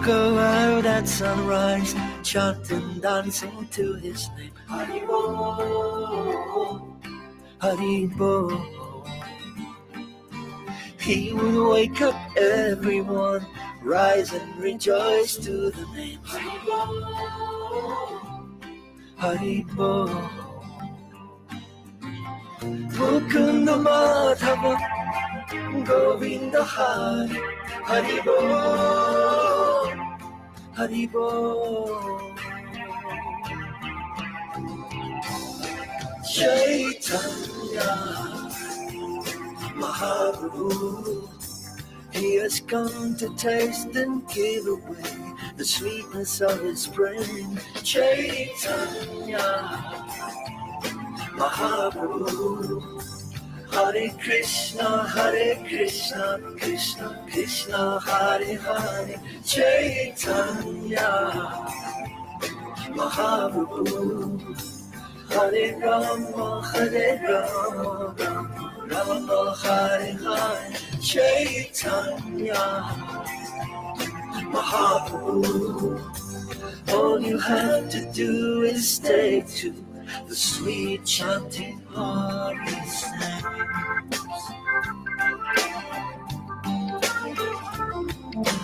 go out at sunrise, chanting, dancing to his name. Haribo, Haribo. He would wake up everyone, rise and rejoice to the name. Haribo, Haribo. Mukunda Madhava, Govinda Hari, Haribo, Haribo. Chaitanya Mahaprabhu, he has come to taste and give away the sweetness of his brain. Chaitanya Mahaprabhu, Hare Krishna, Krishna Krishna, Hare Hare. Chaitanya Mahaprabhu, Hare Rama, Rama Hare Hare. Chaitanya Mahaprabhu, all you have to do is take to the sweet chanting of his name.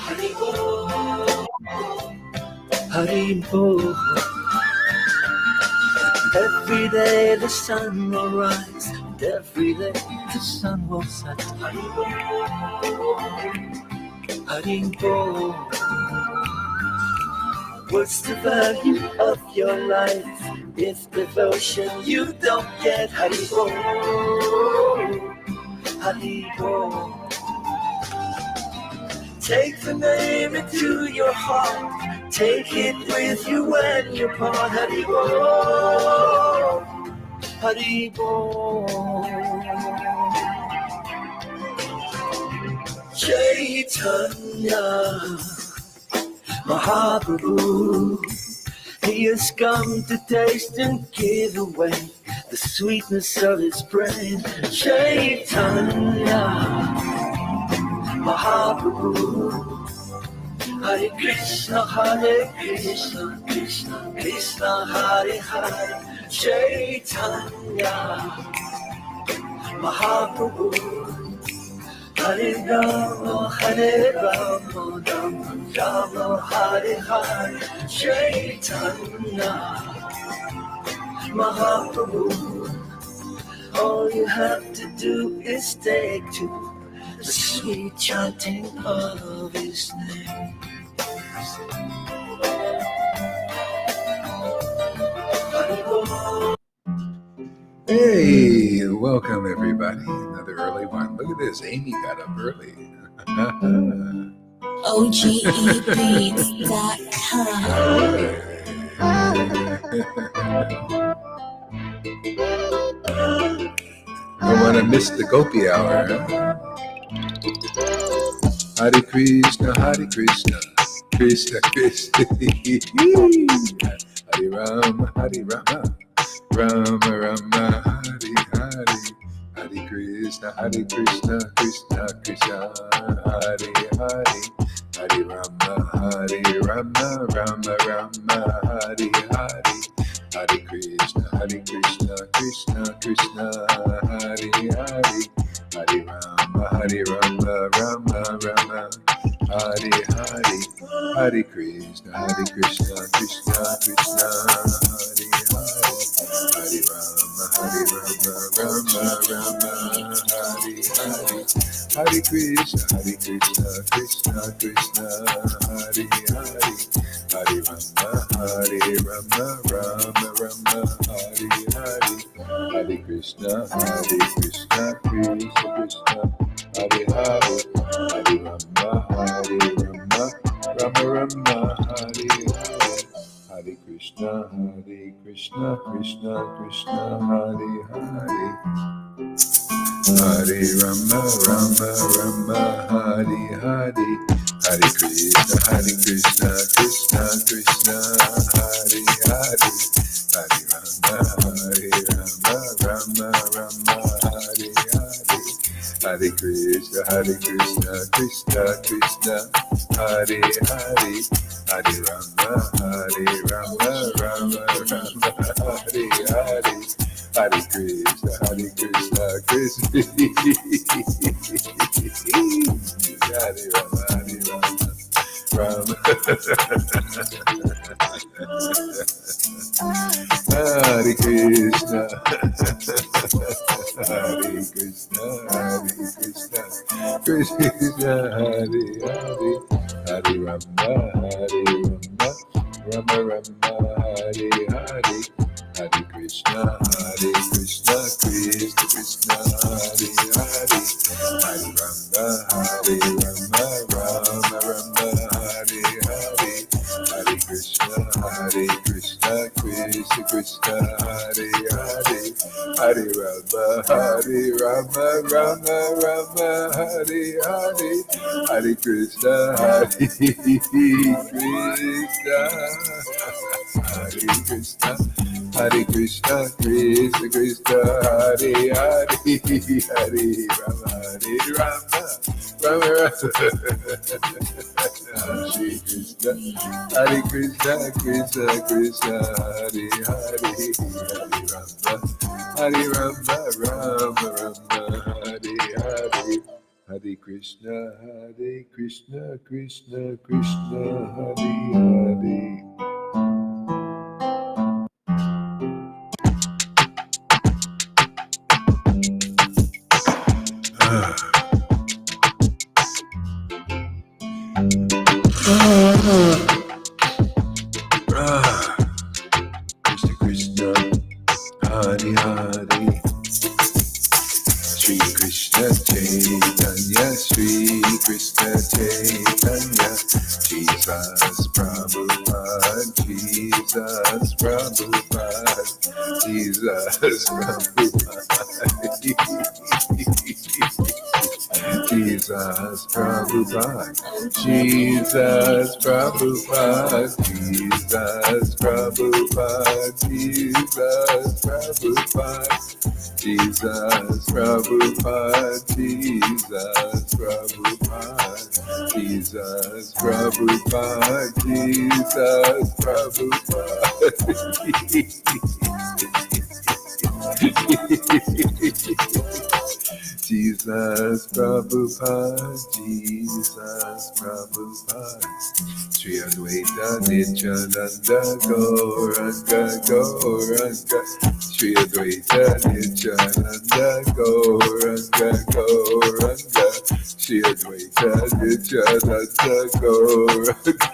Haribo, Haribo. Every day the sun will rise, and every day the sun will set. Haribo, Haribo. What's the value of your life if devotion you don't get? Haribo, Haribo. Take the name into your heart, take it with you when you part. Haribo, Haribo. Chaitanya Mahaprabhu, he has come to taste and give away the sweetness of his brain. Chaitanya Mahaprabhu, Hare Krishna, Krishna Krishna, Hare Hare. Chaitanya Mahaprabhu, Hare Rama, Rama Hare Hare. Chaitanya Mahaprabhu, all you have to do is take to the sweet chanting of his name. Hey, welcome everybody. Another early one. Look at this. Amy got up early. Don't want to miss the Gopi hour, huh? Hare Krishna, Krishna Krishna, Hare Rama, Rama Rama, Hare Hare. Hare Krishna, Krishna Krishna, Hare Hare. Hare Rama, Rama Rama, Hare Hare. Hare Krishna, Krishna Krishna, Hare Hare. Hare Rama, Rama Rama, Hare Hare. Hare Krishna, Krishna Krishna, Hare Hare. Hare Rama, Rama Rama, Hare Hare. Hare Krishna, Krishna Krishna, Hare Hare. Hare Rama, Rama Rama, Hare Hare. Hare Krishna, Krishna Krishna, Hare Hare. Hare Rama, Rama Rama, Hare Hare. Hare Krishna, Krishna Krishna, Hare Hare. Hare Rama, Rama, Hare Hare. Hare Krishna, Krishna Krishna, Hare Hare. Hare Rama, Rama, Hare Hare. Hare Krishna, Krishna Krishna, Hare Hare, Hare Rama, Rama Rama, Hare Hare, Hare Krishna, Krishna Hare Rama, Rama. Hare Krishna, Hare Krishna, Krishna Hare Hare, Hare Rama, Rama Rama, Hare Hare, Hare Krishna, Krishna Krishna, Hare Hare, Hare Rama, Rama Rama, Hare Hare, Hare Krishna, Krishna Krishna, Hare Hare, Hare Rama, Rama Rama, Hare Hare, Hare Krishna, Krishna, Hare Krishna, Krishna Krishna, Hare Hare, Hare Rama, Rama Rama, Shri Krishna, Hare Krishna, Krishna Krishna, Hare Hare, Hare Rama, Rama Rama, Hare Hare, Hare Krishna, Krishna Krishna, Hare Hare. Krishna Krishna, Hare Hare, Shri Krishna Chaitanya, Shri Krishna Chaitanya, Jesus Prabhupada, Jesus Prabhupada, Jesus Prabhupada, Jesus Prabhupada, Jesus Prabhupada, Jesus Prabhupada, Jesus Prabhupada, Jesus Prabhupada, Jesus Prabhupada, Jesus Prabhupada, Jesus Prabhupada. Jesus Prabhupada, Jesus Prabhupada, Sri Advaita Nityananda Gauranga Gauranga, Sri Advaita Nityananda Gauranga Gauranga, Sri Advaita Nityananda Gauranga.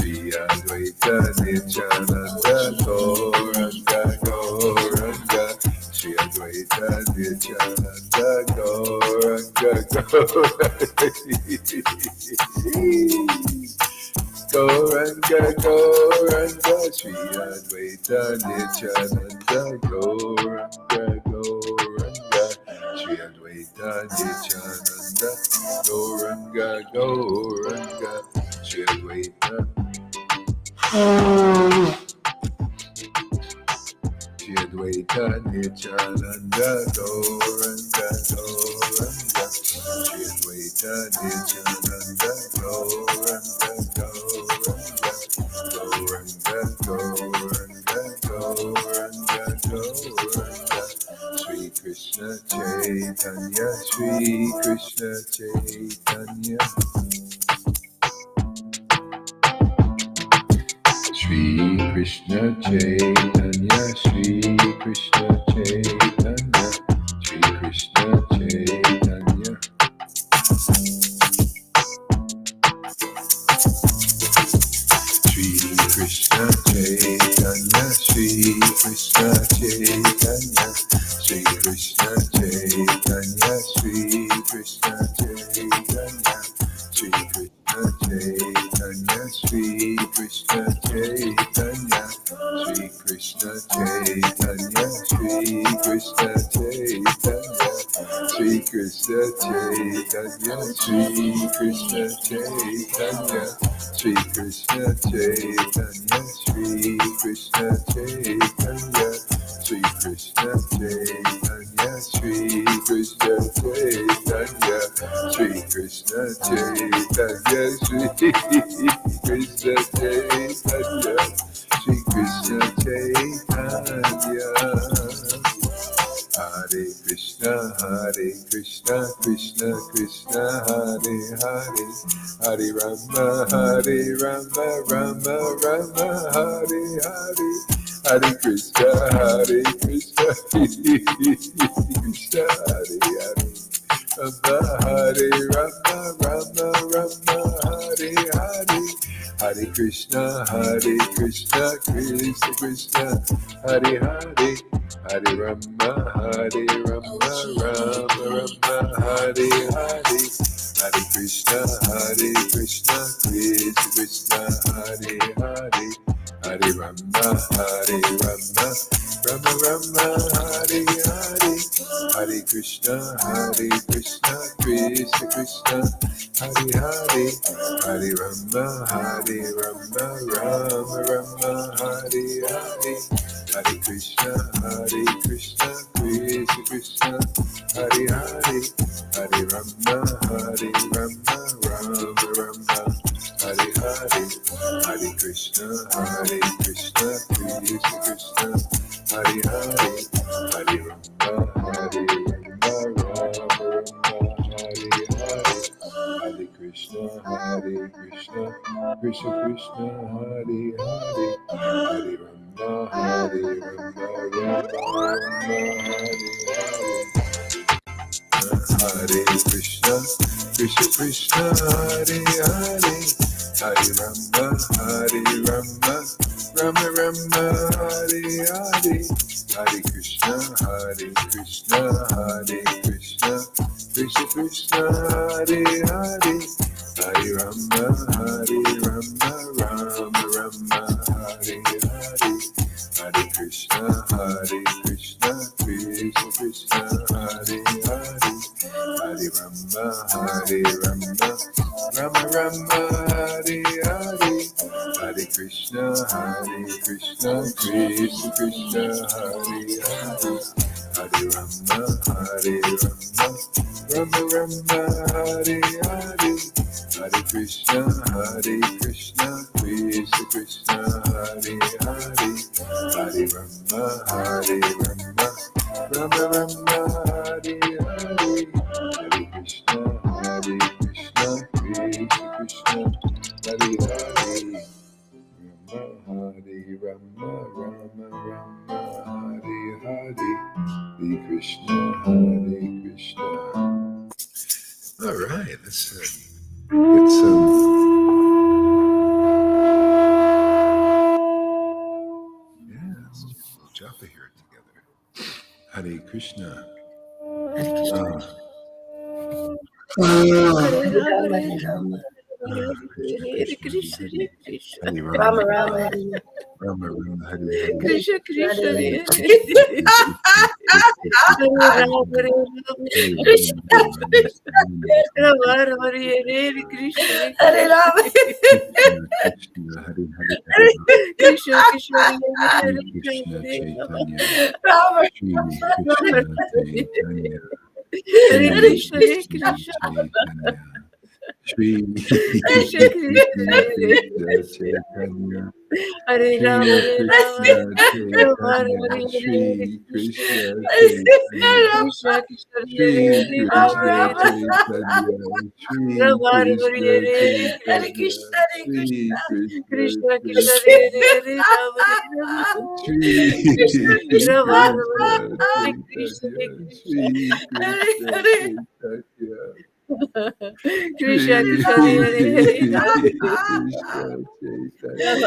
Shri Advaita Nityananda Gauranga Gauranga, Shri Advaita Nityananda Gauranga Gauranga Gauranga, Shri Advaita Nityananda Gauranga Gauranga, Shri Advaita Nityananda Gauranga Gauranga, Shri Advaita Shri Advaita Nityananda Gauranga Gauranga, Shri Advaita Nityananda Gauranga Gauranga, Gauranga Gauranga Gauranga Gauranga, Shri Krishna Chaitanya, Shri Krishna Chaitanya, Shri Krishna Chaitanya, Shri Krishna Chaitanya, Shri Krishna Chaitanya, Shri Krishna Chaitanya, Shri Krishna Chaitanya, Shri Krishna Chaitanya, Shri Krishna Chaitanya, Shri Krishna Chaitanya, Shri Krishna Chaitanya, Shri Krishna Chaitanya, Shri Shri Krishna Chaitanya, Shri Krishna Chaitanya, Shri Krishna Chaitanya, Shri Krishna Chaitanya, Shri Krishna Chaitanya, Shri Krishna Chaitanya, Shri Krishna Chaitanya, Shri Krishna Chaitanya. Hare Krishna, Krishna Krishna, Hare Hare, Hare Rama, Rama Rama, Hare Hare, Hare Krishna, Krishna Krishna, Hare Hare, Hare Rama, Rama Hare Hare, Hare Krishna, Krishna Krishna, Hare Hare, Hare Rama, Rama Hare Hare, Hare Krishna, Krishna Krishna, Hare Hare, Hare Rama, Rama Hare Hare, Hare Krishna, Krishna Krishna, Hare Hare, Hare Rama, Rama Hare Hare, Hare Krishna, Krishna Krishna, Hare Hare, Hare Rama, Rama Hare Hare, Hare Krishna, Krishna Krishna, Hare Hare, Hare Rama, Rama Hare Hare, Hare Krishna, Krishna Krishna, Hare Hare, Hare Rama, Rama Hare Krishna, Krishna Hare Hare, Hare Rama, Rama Hare Hare, Hare Krishna, Krishna Krishna, Krishna Hare Hare, Hare Rama, Rama Hare Hare, Hare Krishna, Krishna Krishna, Hare Hare, Hare Rama, Rama Hare Hare, Hare Krishna, Krishna Krishna, Hare Hare, Hare Rama, Rama Hare Hare, Hare Krishna, Krishna Krishna, Hare Hare, Hare Rama, Rama Hare Hare, Hare Krishna, Krishna Krishna, Hare Hare, Rama Hare Hare, Hare Krishna, Krishna. All right, let's get some. Yeah, let's do a little japa here together. Hare Krishna. Hare Krishna. Hare Krishna, Hare Rama Rama, Rama Hare Hare, Krishna Krishna, Hare Hare Rama, Krishna Krishna, Hare Krishna Chaitanya, Rama Shri Krishna Chaitanya, Hare Krishna Krishna Chaitanya, Shri Krishna Krishna Chaitanya, Hare Shri Rama, Krishna Chaitanya, Shri Krishna Chaitanya, Krishna Krishna, Shri Krishna Chaitanya, Shri Krishna Hare Chaitanya, Krishna, Shri Krishna Krishna Krishna, Hare Rama, Shri Krishna Chaitanya, Shri Krishna Chaitanya, Krishna Shri Krishna,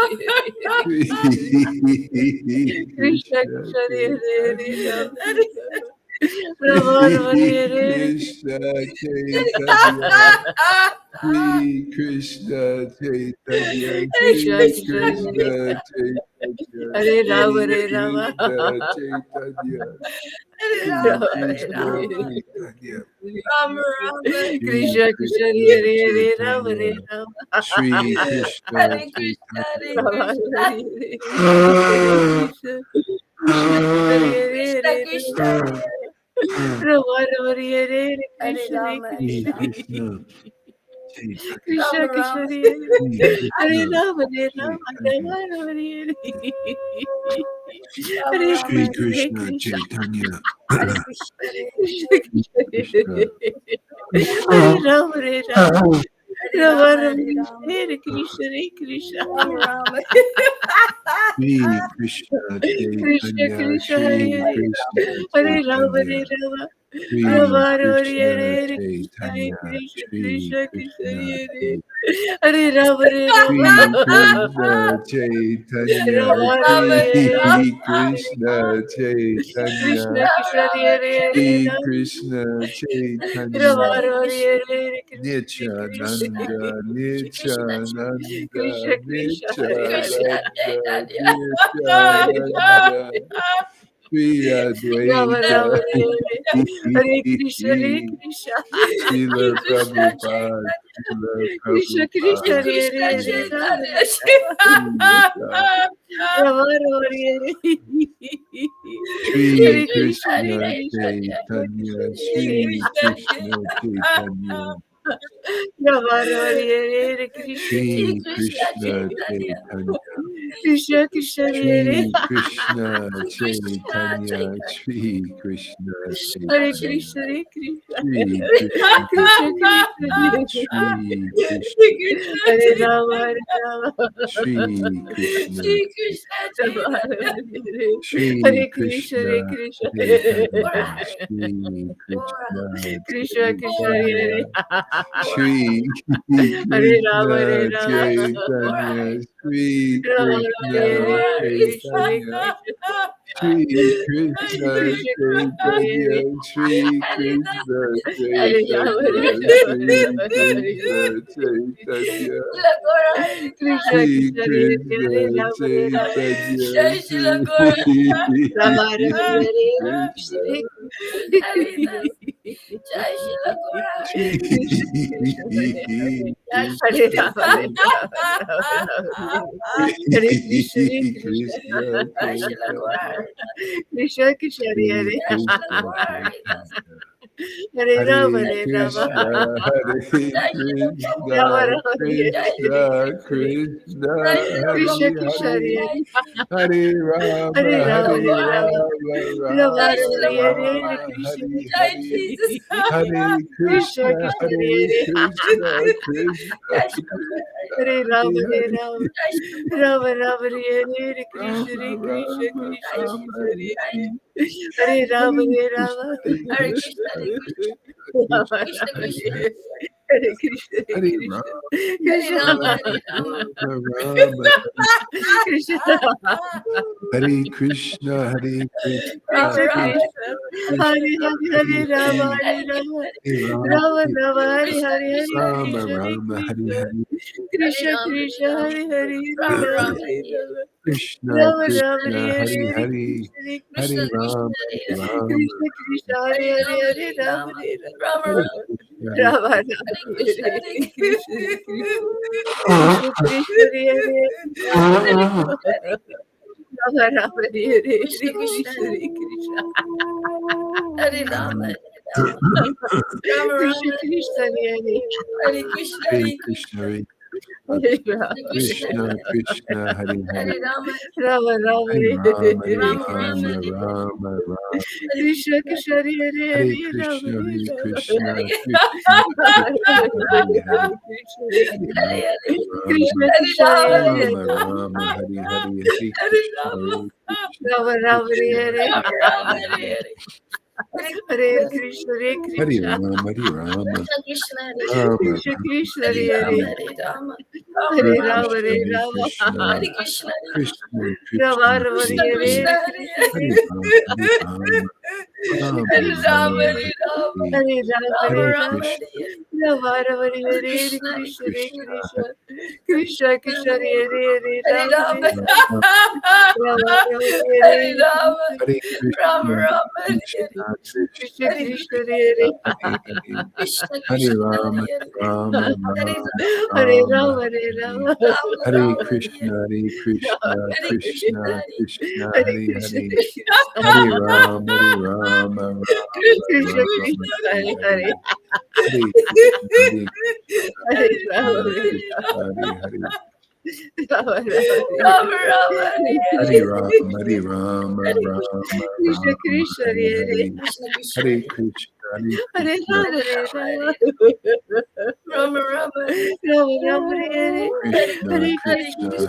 Hare Krishna Chaitanya, Shri Krishna Krishna Krishna, Hare Chaitanya, Rama. Krishna Chaitanya, Shri Krishna Chaitanya, Shri Krishna Chaitanya, Hare Shri Rama, Hare Rama. Krishna Chaitanya, Shri Rama, Krishna Hare Chaitanya, Rama Rama, Shri Krishna, Krishna, Krishna Hare Hare, Rama, Hare Chaitanya, Rama. Shri Krishna Hare Krishna, Hare Chaitanya. Rama, Krishna, Hare Hare, Hare Krishna. Krishna, Krishna, Hare Hare, Krishna Hare Krishna, Rama. Rama, Rama, Hare Hare, Hare Krishna, Rama, Shri Krishna. Krishna Chaitanya, Krishna, Rama Krishna, Rama, Hare Hare. Shri Hare Krishna Rama, Hare Rama, Chaitanya, Rama, Rama, Hare Hare. Rama Hare Shri Rama, Krishna, Hare Krishna Krishna. Chaitanya, Hare Krishna, Krishna, Krishna, Hare Krishna Hare Rama, Hare Rama. Hare Rama, Rama, Rama, Hare Rama, Hare Krishna, Hare Krishna. Rama Rama, Shri Krishna Krishna, Chaitanya, Krishna, Shri Hare Hare. Krishna Hare Rama, Chaitanya, Hare Rama. Shri Rama, Rama, Hare Krishna Hare, Krishna, Hare Chaitanya, Krishna, Shri Krishna, Krishna, Krishna Hare Hare. Chaitanya, Hare Rama, Hare Shri Rama. Krishna Chaitanya, Rama, Rama, Shri Hare Rama. Krishna Chaitanya, Krishna, Krishna, Hare Hare, Shri Hare Rama. Krishna Rama, Chaitanya, Rama, Hare Hare, Krishna, Krishna. Nityananda, Nityananda, Krishna, Krishna, Hare Hare. Nityananda, Nityananda, Sri Rama, Advaita, Rama, Hare Hare. Hare Krishna, Hare Krishna. Srila Krishna Prabhupada, Chaitanya, Srila Krishna, Krishna, Prabhupada, Hare Krishna Hare, Hare Rama, Chaitanya, Hare Rama. Srila Rama, Rama, Hare Hare. Sri Hare Krishna Krishna, Krishna Hare Chaitanya, Krishna, Chaitanya, Krishna, Sri Krishna Krishna Chaitanya, Rama, Rama, Hare Hare, Krishna, Sri Krishna Krishna Chaitanya, Chaitanya, Krishna, Krishna, Hare Sri Hare. Krishna Krishna Chaitanya, Chaitanya, Sri Krishna Krishna Hare Chaitanya, Krishna, Hare Krishna. Sri Krishna Krishna, Krishna, Chaitanya, Hare Sri Krishna, Krishna Hare Rama, Chaitanya, Hare Rama. Sri Krishna, Shri Krishna Rama, Chaitanya, Sri Hare Krishna, Krishna Hare Krishna. Chaitanya, Sri Krishna Krishna, Krishna, Chaitanya, Hare Sri Hare Rama, Krishna Hare Rama. Chaitanya, Sri Rama, Krishna Hare Hare, Krishna, Hare Chaitanya, Krishna. Sri Krishna Krishna, Krishna, Hare Chaitanya, Hare. Sri Krishna Hare Rama, Chaitanya, Hare Rama, Sri Rama, Hare Krishna Hare. Chaitanya, Krishna, Sri Krishna, Hare Krishna Hare, Rama, Hare Rama. Chaitanya, Jai Shila Gora, Rama, Rama, Hare Krishna, Krishna, Haridas, Jai Shila Gora, Sri Krishna, Krishna, Hare Rama. Jai Hare Shila Rama, Hare Rama, Rama, Rama, Hare Krishna, Hare Krishna. Krishna Jai Shila Chaitanya, Gora, Krishna, Krishna, Hare Sri Hare. Jai Shila Krishna Gora, Chaitanya, Hare Rama, Hare Hare Rama. Krishna, Hare Jai Shila Krishna, Rama, Prabhupada, Rama, Hare Jai Krishna Shila Hare. Krishna, Jai Shila Krishna, Hare Krishna, Prabhupada, Hare Hare, Hare. Hare Rama, Hare Jai Rama, Shila Hare Hare Gora, Rama. Rama, Rama, Jai Rama Rama, Shila Hare Rama, Hare. Prabhupada, Krishna, Hare Jai Hare, Jesus, Hare Krishna, Krishna, Krishna, Hare Hare Hare. Krishna, Krishna Jai Shila Krishna, Hare Rama, Hare Hare Hare, Rama. Jai Shila Rama, Rama, Hare Hare. Krishna, Rama Hare Krishna, Rama Krishna, Jai Rama, Krishna, Hare Jai Hare. Jai Hare Rama, Hare Hare Krishna, Rama. Hare Hare Krishna, Krishna, Hare Krishna, Rama, Krishna Krishna Rama, Krishna, Krishna, Hare Krishna, Hare Hare Krishna. Rama, Hare Krishna, Rama, Rama Hare Rama. Rama, Krishna, Hare Krishna, Hare Krishna, Rama Krishna, Rama, Krishna. Krishna Hare Krishna, Hare, Hare Hare Rama, Hare, Hare Rama. Hare Rama, Rama, Rama, Hare Krishna Hare, Krishna, Hare Rama Krishna, Hare Rama, Hare Krishna. Hare, Hare Krishna, Rama, Krishna, Hare Rama. Hare Hare, Rama Rama, Rama, Hare Hare Rama. Krishna Rama, Rama, Krishna, Hare Hare Hare, Hare, Krishna, Krishna Hare Krishna. Krishna, Rama, Hare Hare Rama. Rama, Krishna, Krishna, Hare Hare Hare, Rama, Hare Hare Rama, Rama. Hare Rama Hare Rama. Rama, Krishna, Hare Rama, Rama, Hare Hare Krishna, Hare, Hare Krishna, Krishna. Krishna, Krishna, Hare Hare, Hare Rama. Rama, Rama, Hare Hare, Krishna Krishna, Krishna, Krishna. Hare Rama, Hare Rama. Rama Krishna, Rama, Krishna, Hare Hare Krishna, Hare Hare Krishna, Krishna, Hare Hare, Krishna Hare Krishna, Krishna, Krishna, Hare Hare, Hare Rama, Rama, Rama, Hare Hare Rama, Hare Rama Rama, Rama, Krishna, Hare Rama Rama, Hare Krishna, Krishna, Hare Hare, Hare Hare Rama, Krishna, Hare Hare Rama. Krishna, Hare Krishna Krishna, Hare Hare, Krishna, Hare Hare Krishna. Rama, Hare Rama, Krishna, Krishna, Hare Hare. Rama Rama, Hare Hare, Hare Krishna, Hare Krishna, Rama, Rama, Hare Krishna Hare. Krishna, Hare Krishna, Hare Hare Krishna. Rama, Hare Rama, Krishna, Rama Krishna, Rama, Krishna, Hare Hare Rama, Hare. Hare, Hare Rama, Hare Hare Rama, Rama, Krishna, Hare Hare Rama. Krishna, Hare Krishna, Krishna Rama, Krishna, Rama, Hare Krishna Hare Hare, Krishna, Hare, Hare Krishna, Hare Hare. Rama, Hare Rama, Rama, Hare Rama, Hare Hare Hare Hare Rama, Krishna, Rama Rama Hare Hare Krishna, Krishna Hare Krishna, Krishna, Krishna Krishna Hare Hare Hare Rama Rama, Hare Rama, Rama Rama Hare Hare Hare Rama, Hare Rama Krishna, Rama, Hare Krishna, Hare, Krishna, Krishna Hare Krishna Krishna, Hare Krishna, Hare Hare Hare, Krishna Hare Krishna, Rama, Hare Rama, Hare Rama, Hare Rama, Rama Hare Hare Hare, Rama Rama Hare Rama, Krishna, Hare Krishna, Hare Krishna, Krishna, Krishna, Hare Hare Krishna Hare, Krishna Hare Rama, Hare Rama, Krishna Krishna Rama, Rama, Krishna Hare Hare Hare, Hare Hare Krishna, Hare Hare Krishna, Rama Hare Krishna, Hare Hare, Rama Rama Rama Rama, Hare Ram, Hare Ram, Ram, Krishna Ram, Krishna Hare Hare Hare, Krishna Krishna, Hare Krishna, Hare Hare Krishna, Rama Hare Rama Rama Rama, Rama Rama Hare Hare Krishna, Hare Hare Krishna, Krishna Krishna,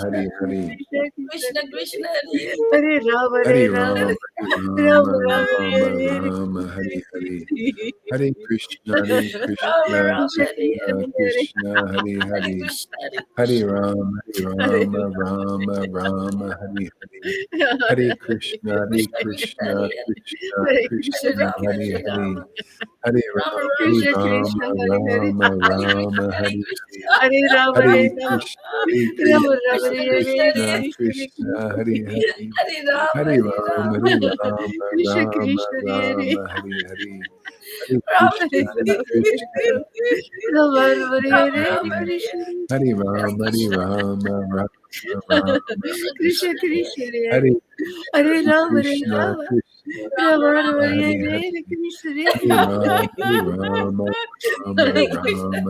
Hare Hare, Krishna Krishna Krishna Krishna, Hare Rama Hare Hare Rama Ram, Hare Ram, Rama Rama Ram, Hare Ram, Hare Hare, Krishna Hare Krishna, Hare Rama Krishna, Rama, Krishna, Hare Krishna, Hare Hare Hare, Krishna, Hare Hare Krishna, Ram, Hare Hare Ram, Ram, Ram, Hare Hare, Hare Krishna, Hare Krishna Krishna, Krishna, Hare Krishna, Hare Krishna, Krishna Hare Rama, Hare Hare Hare, Rama, Hare Rama Ram, Rama, Hare Krishna Ram, Krishna Hare Hare Ram, Hare Ram, Krishna, Hare Hare Krishna, Hare, Hare Rama Hare Hare Rama Krishna, Hare Rama Krishna, Rama Krishna Krishna, Hare Krishna, Hare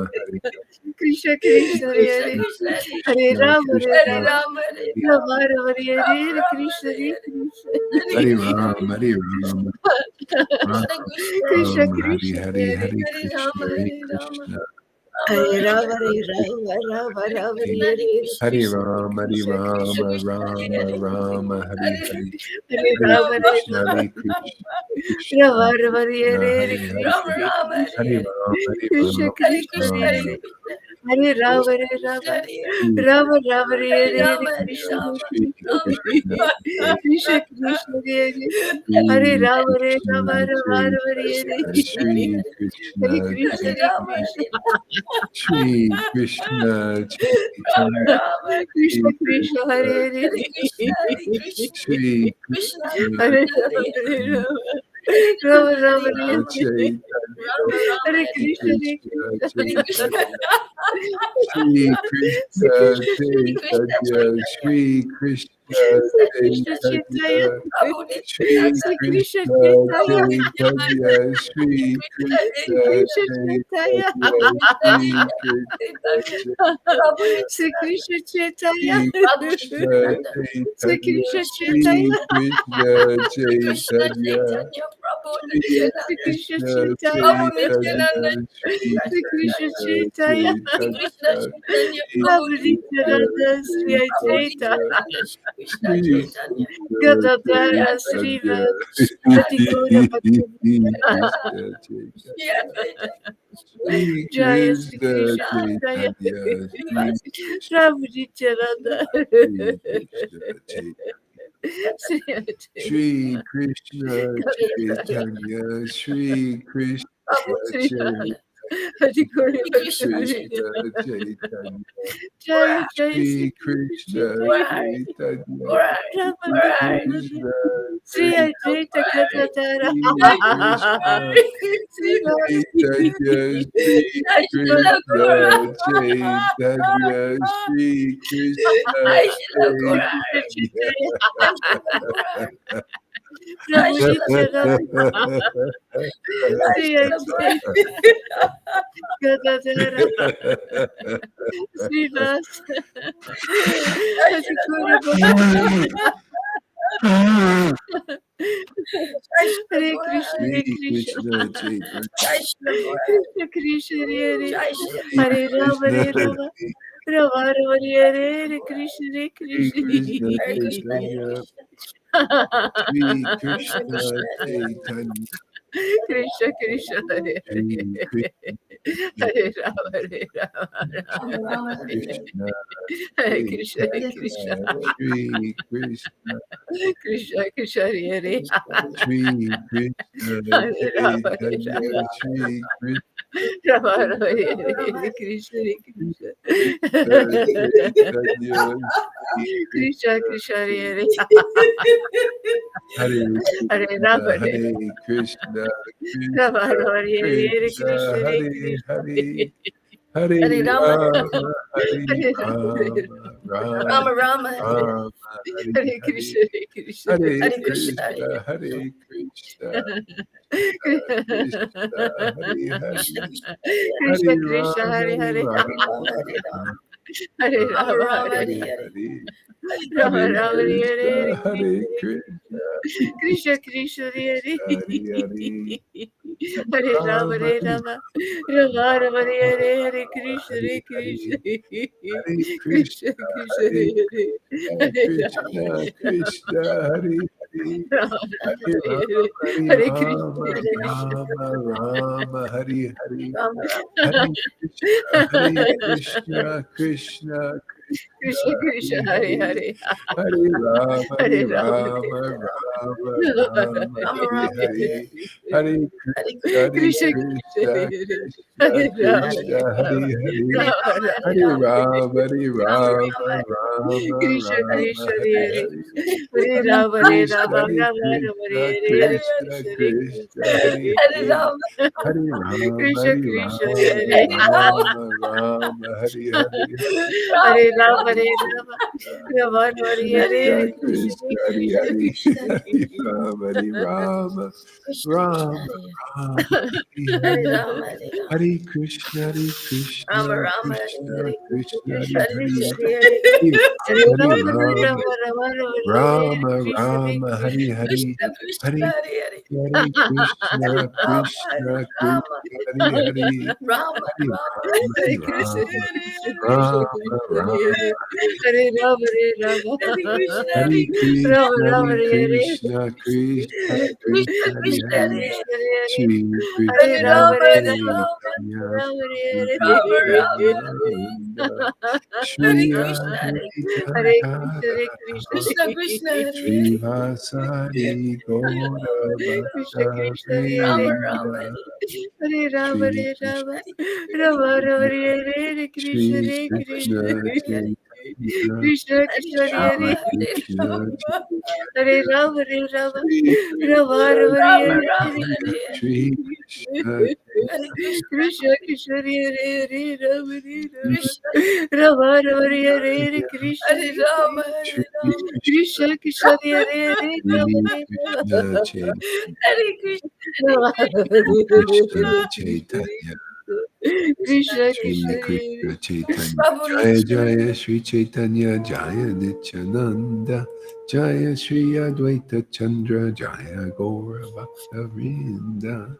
Krishna Krishna, Hare Hare, Hare Rama, Hare Hare Ram, Rama, Hare Ram, Krishna Ram, Krishna Ram, Hare Hare Hare, Hare Rama Krishna, Hare Hare Rama Krishna, Rama Rama Rama Hare Rama, Krishna Hare Hare Ram, Hare Krishna, Ram, Ram, Ram, Krishna Hare Krishna Krishna, Hare, Krishna Hare Hare Krishna, Hare Hare Rama Hare Krishna, Rama Krishna, Rama Rama Krishna, Rama Rama, Hare Hare Hare, Krishna Hare Ram, Hare Krishna Ram, Ram, Hare Krishna, Ram, Hare Krishna Krishna Krishna Hare Krishna, Hare Krishna, Rama Hare Hare Krishna, Rama Rama, Hare Rama Rama Rama Hare Rama, Krishna Krishna Hare Hare Krishna, Ram, Hare Ram, Ram, Krishna Krishna, Krishna Ram, Hare Krishna Hare, Hare Hare Hare Krishna, Rama, Hare Hare Rama, Krishna, Rama Hare Rama, Rama Krishna, Hare Krishna, Rama Rama Hare Rama Hare Krishna, Hare Hare Krishna, Hare Krishna Ram, Hare Krishna Ram, Krishna Krishna Krishna, Ram, Hare Ram, Hare Hare Hare, Hare Hare Hare Rama Rama, Hare Krishna, Hare Krishna, Rama Krishna, Rama Krishna, Hare Hare Hare, Rama Krishna Rama, Hare Krishna Ram, Hare Krishna Ram, Hare Krishna Krishna, Ram, Hare Hare Krishna, Hare Rama Krishna Hare Krishna, Rama Shri Rama Rama Hare Hare Rama, Hare Krishna Rama, Shri Krishna, Krishna Krishna Hare Hare Shri Rama Hare Krishna, Rama Rama Rama Krishna Hare Krishna, Shri Hare Krishna, Krishna Hare Rama, Krishna Shri Krishna, Rama Chaitanya, Rama, Krishna Shri Krishna Krishna, Hare Hare Hare Krishna, Hare Krishna, Shri Krishna Krishna, Hare Krishna, Rama Hare Hare Chaitanya, Rama Rama Hare Rama Rama, Hare Rama Chaitanya, Rama, Hare Shri Krishna Hare Krishna, Hare Krishna Krishna, Chaitanya, Shri Sri Krishna, Krishna Hare Krishna Chaitanya, Chaitanya, Shri Krishna, Sri Krishna Chaitanya Chaitanya, Prabhu Shri Nityananda, Sri Krishna Krishna, Chaitanya Prabhu Nityananda, Chaitanya, Shri Krishna Sri Krishna, Krishna Nityananda, Chaitanya Prabhu Chaitanya, Krishna Shri Nityananda, Krishna, Prabhu Sri Nityananda, Krishna Chaitanya Shri Prabhu Krishna Nityananda, Sri Chaitanya, Krishna Shri Chaitanya Krishna Krishna Chaitanya, Chaitanya, Prabhu Shri Sri Nityananda, Krishna Krishna Prabhu Chaitanya Nityananda, Chaitanya, Shri Krishna Sri Krishna Chaitanya, Krishna Chaitanya Krishna Chaitanya, Chaitanya, Shri Prabhu Prabhu Nityananda, Nityananda Krishna Sri Prabhu Advaita Chaitanya, Nityananda, Krishna Shri Chaitanya, Krishna Gadadara Chaitanya, Sriva Krishna Adigora Bhaktavinoda Krishna Chaitanya, Shri Jaya Sri Krishna Krishna Jaya Chaitanya, Shri Krishna, Prabhu Nityananda Shri Krishna Chaitanya. Sri Advaita Shri Krishna Chaitanya, Shri Krishna Sri Chaitanya, Adigora Krishna Bhaktavinoda Chaitanya, Jaya Jaya Sri Shri Krishna Krishna Chaitanya Chaitanya, Prabhu Shri Nityananda Krishna Sri Chaitanya, Advaita Gadadara Shri Krishna Sri Vasi Chaitanya, Shri Krishna Chaitanya, Shri Krishna Sri Krishna Chaitanya Prabhu Nityananda Sri Advaita Gadadara Srivas Adigura Bhakti Hare Krishna Hare Shri Krishna Krishna Chaitanya, Krishna Krishna Hare Hare Shri Hare Rama Krishna, Hare Rama Rama Rama Hare Hare Hare Krishna Hare Shri Krishna Krishna Chaitanya, Shri Krishna Chaitanya, Krishna Krishna Hare Shri Hare Hare Rama Hare Rama Rama Rama Hare Krishna, Hare Hare Krishna Hare Krishna Shri Krishna, Krishna Krishna Hare Hare Shri Krishna, Hare Rama Hare Chaitanya, Rama Shri Krishna, Rama Rama Hare Hare Krishna Hare Krishna Chaitanya, Shri Krishna Krishna, Krishna Hare Hare Hare Krishna, Rama Hare Hare Krishna, Rama Krishna Rama Hare Hare Krishna, Krishna Hare Hare Krishna Hare, Hare Hare Rama Rama, Hare Hare Rama Rama, Rama Rama Rama Hare Rama, Hare Hare Hare, Krishna Hare Krishna Hare Hare Krishna Krishna, Hare Hare Krishna, Krishna, Hare Hare, Krishna Krishna Krishna Hare Krishna Rama, Hare Hare Hare Hare Rama, Rama Hare Rama Hare Rama Rama Rama Hare Hare Hare Hare Hare, Rama Hare Rama Hare Krishna, Hare Hare Krishna, Krishna Krishna Hare Hare Hare, Hare Rama Rama, Hare Rama Rama Rama Hare Hare Krishna Hare Hare Hare, Krishna Hare Krishna, Krishna Krishna Hare Hare Hare Rama Krishna, Krishna, Hare Hare, Rama Hare Rama, Hare Krishna Hare Hare Hare Krishna Rama, Rama, Hare Hare, Rama Rama Hare Krishna, Hare Hare Krishna, Krishna, Krishna, Krishna Krishna Hare Hare Hare, Hare Hare Rama, Hare Hare Rama Rama, Rama, Rama, Rama Hare Rama Hare, Hare Hare Hare Krishna, Hare Krishna Krishna Krishna, Hare Krishna, Hare Rama Krishna, Hare Hare Rama Hare, Hare Rama Rama Rama Hare Hare Rama Rama, Hare Rama Rama, Rama Rama, Krishna Krishna Rama, Hare Hare Hare, Hare Hare Rama Hare Krishna, Rama Hare Rama Rama Krishna, Hare Krishna, Krishna Krishna, Hare Hare Hare Hare, Rama Hare Rama, Krishna Hare Krishna Rama, Hare Hare Hare Rama Rama, Rama, Hare Hare, Rama Hare Rama Rama Hare Rama Rama Rama Krishna, Hare Krishna, Hare Krishna Hare, Krishna Hare Rama, Hare Rama, Krishna Krishna Rama, Hare Rama, Hare Hare Hare, Rama Hare Rama Hare Krishna, Rama Krishna, Rama Krishna, Hare Krishna, Hare Krishna Hare, Krishna Hare Hare Hare Hare Hare Rama Rama, Rama Rama Rama Hare Rama, Krishna Rama, Hare Hare, Krishna Krishna Hare Hare Hare Hare Hare Krishna, Rama Hare Krishna, Rama Krishna, Hare Hare, Rama Hare Rama Rama, Hare Hare Krishna, Rama, Krishna Krishna, Rama, Krishna Rama, Hare Hare Rama, Hare Hare Rama, Krishna Hare Rama Krishna, Rama, Hare Hare Krishna, Krishna, Krishna Krishna, Hare Krishna Krishna Hare, Hare Krishna Hare Shri Hare Hare Krishna Rama, Rama Hare Hare Rama, Chaitanya Rama Prabhu Rama Rama Nityananda, Hare Shri Krishna Hare Hare Advaita Krishna, Hare Krishna, Krishna Krishna Hare Shri Vasari Hare Gaura Krishna Bhakta Krishna, Rama Hare Rama Vrinda Hare Rama, Shri Hare Krishna Rama, Hare Rama Rama, Hare Krishna, Shri Hare Krishna Krishna, Chaitanya Krishna Hare Krishna, Shri Hare Rama Krishna Hare Chaitanya Rama, Hare Rama, Shri Rama Krishna Rama, Rama Hare Rama Chaitanya Hare Hare Shri Krishna Hare Krishna Krishna Krishna Hare Hare Rama Krishna Rama Rama Hare Hare Chaitanya Krishna Hare Rama Shri Hare Rama Krishna Krishna Krishna Hare Hare Shri Rama Krishna Chaitanya Hare Krishna Rama Krishna Chaitanya Krishna Shri Krishna Krishna Hare Chaitanya Prabhu Jaya Nityananda Jaya Shri Chaitanya Jaya Nityananda Jaya Shri Advaita Chandra Jaya Gaura Bhakta Vrinda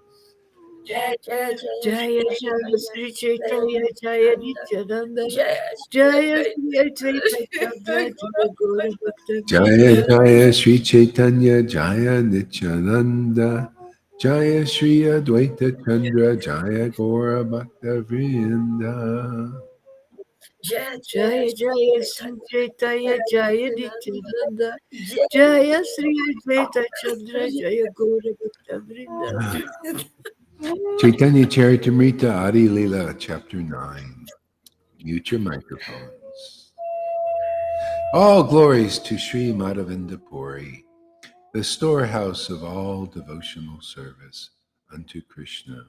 Jaya Jaya Jaya Shri Jaya Jaya Chaitanya Sri Jaya Chaitanya Jaya Nityananda Nityananda Jaya Shri Jaya Sri Advaita Advaita Chandra Jaya Gaura Bhakta Jaya Vrinda Jaya Sri Chaitanya Jaya Nityananda Jaya Shri Advaita Chandra Jaya Gaura Bhakta Vrinda Jaya Jaya Jaya Shri Jaya Sri Chaitanya Chaitanya Jaya Jaya Nityananda Nityananda Jaya Jaya Sri Advaita Chandra Shri Jaya Gaura Bhakta Vrinda Chaitanya Charitamrita Adi Lila Chapter 9. Mute your microphones. All glories to Sri Madhavinda Puri, the storehouse of all devotional service unto Krishna.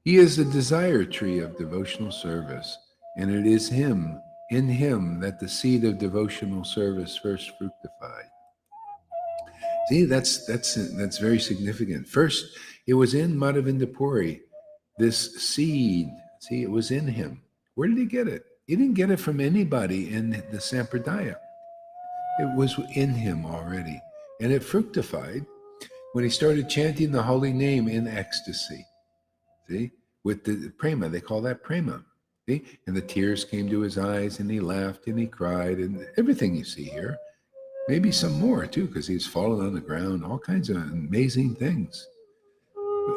He is the desire tree of devotional service, and it is in him, that the seed of devotional service first fructified. See, that's very significant. First, it was in Madhavinda Puri, this seed. See, it was in him. Where did he get it? He didn't get it from anybody in the Sampradaya. It was in him already. And it fructified when he started chanting the holy name in ecstasy. See? With the prema. They call that prema. See? And the tears came to his eyes, and he laughed and he cried, and everything you see here. Maybe some more too, because he's fallen on the ground, all kinds of amazing things.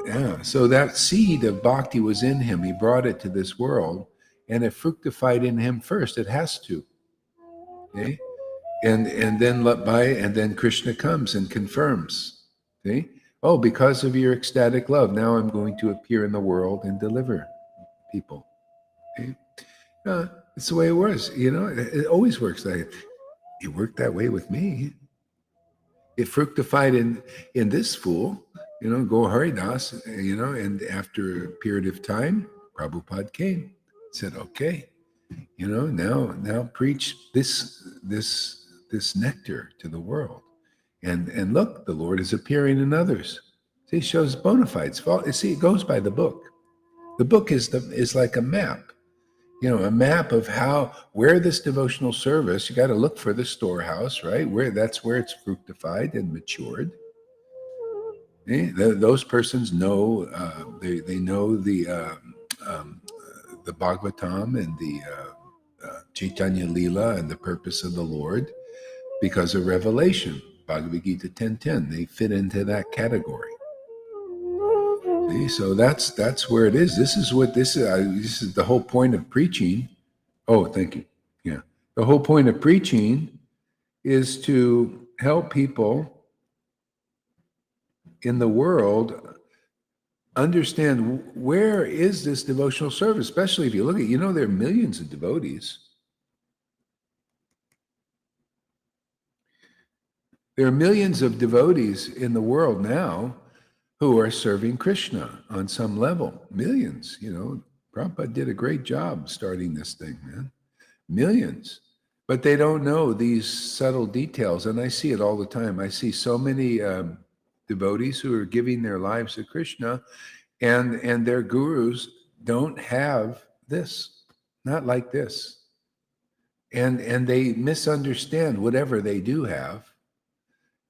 Yeah. So that seed of bhakti was in him. He brought it to this world, and it fructified in him first. It has to. Okay. And then Krishna comes and confirms. See? Oh, because of your ecstatic love, now I'm going to appear in the world and deliver people. Okay? It's the way it works. It always works like it worked that way with me. It fructified in this fool, Go Haridas, and after a period of time, Prabhupada came, said, okay, now preach this nectar to the world. And look, the Lord is appearing in others. See, it shows bona fides. See, it goes by the book. The book is like a map. A map of where this devotional service, you got to look for the storehouse, right? That's where it's fructified and matured. Those persons know, they know the Bhagavatam and the Chaitanya Lila and the purpose of the Lord because of revelation. Bhagavad Gita 10:10, they fit into that category. See, so that's where it is. This is the whole point of preaching. Oh, thank you. Yeah. The whole point of preaching is to help people in the world understand where is this devotional service, especially if you look at, there are millions of devotees. There are millions of devotees in the world now who are serving Krishna on some level. Millions, Prabhupada did a great job starting this thing, man. Millions. But they don't know these subtle details. And I see it all the time. I see so many devotees who are giving their lives to Krishna, and their gurus don't have this, not like this. And they misunderstand whatever they do have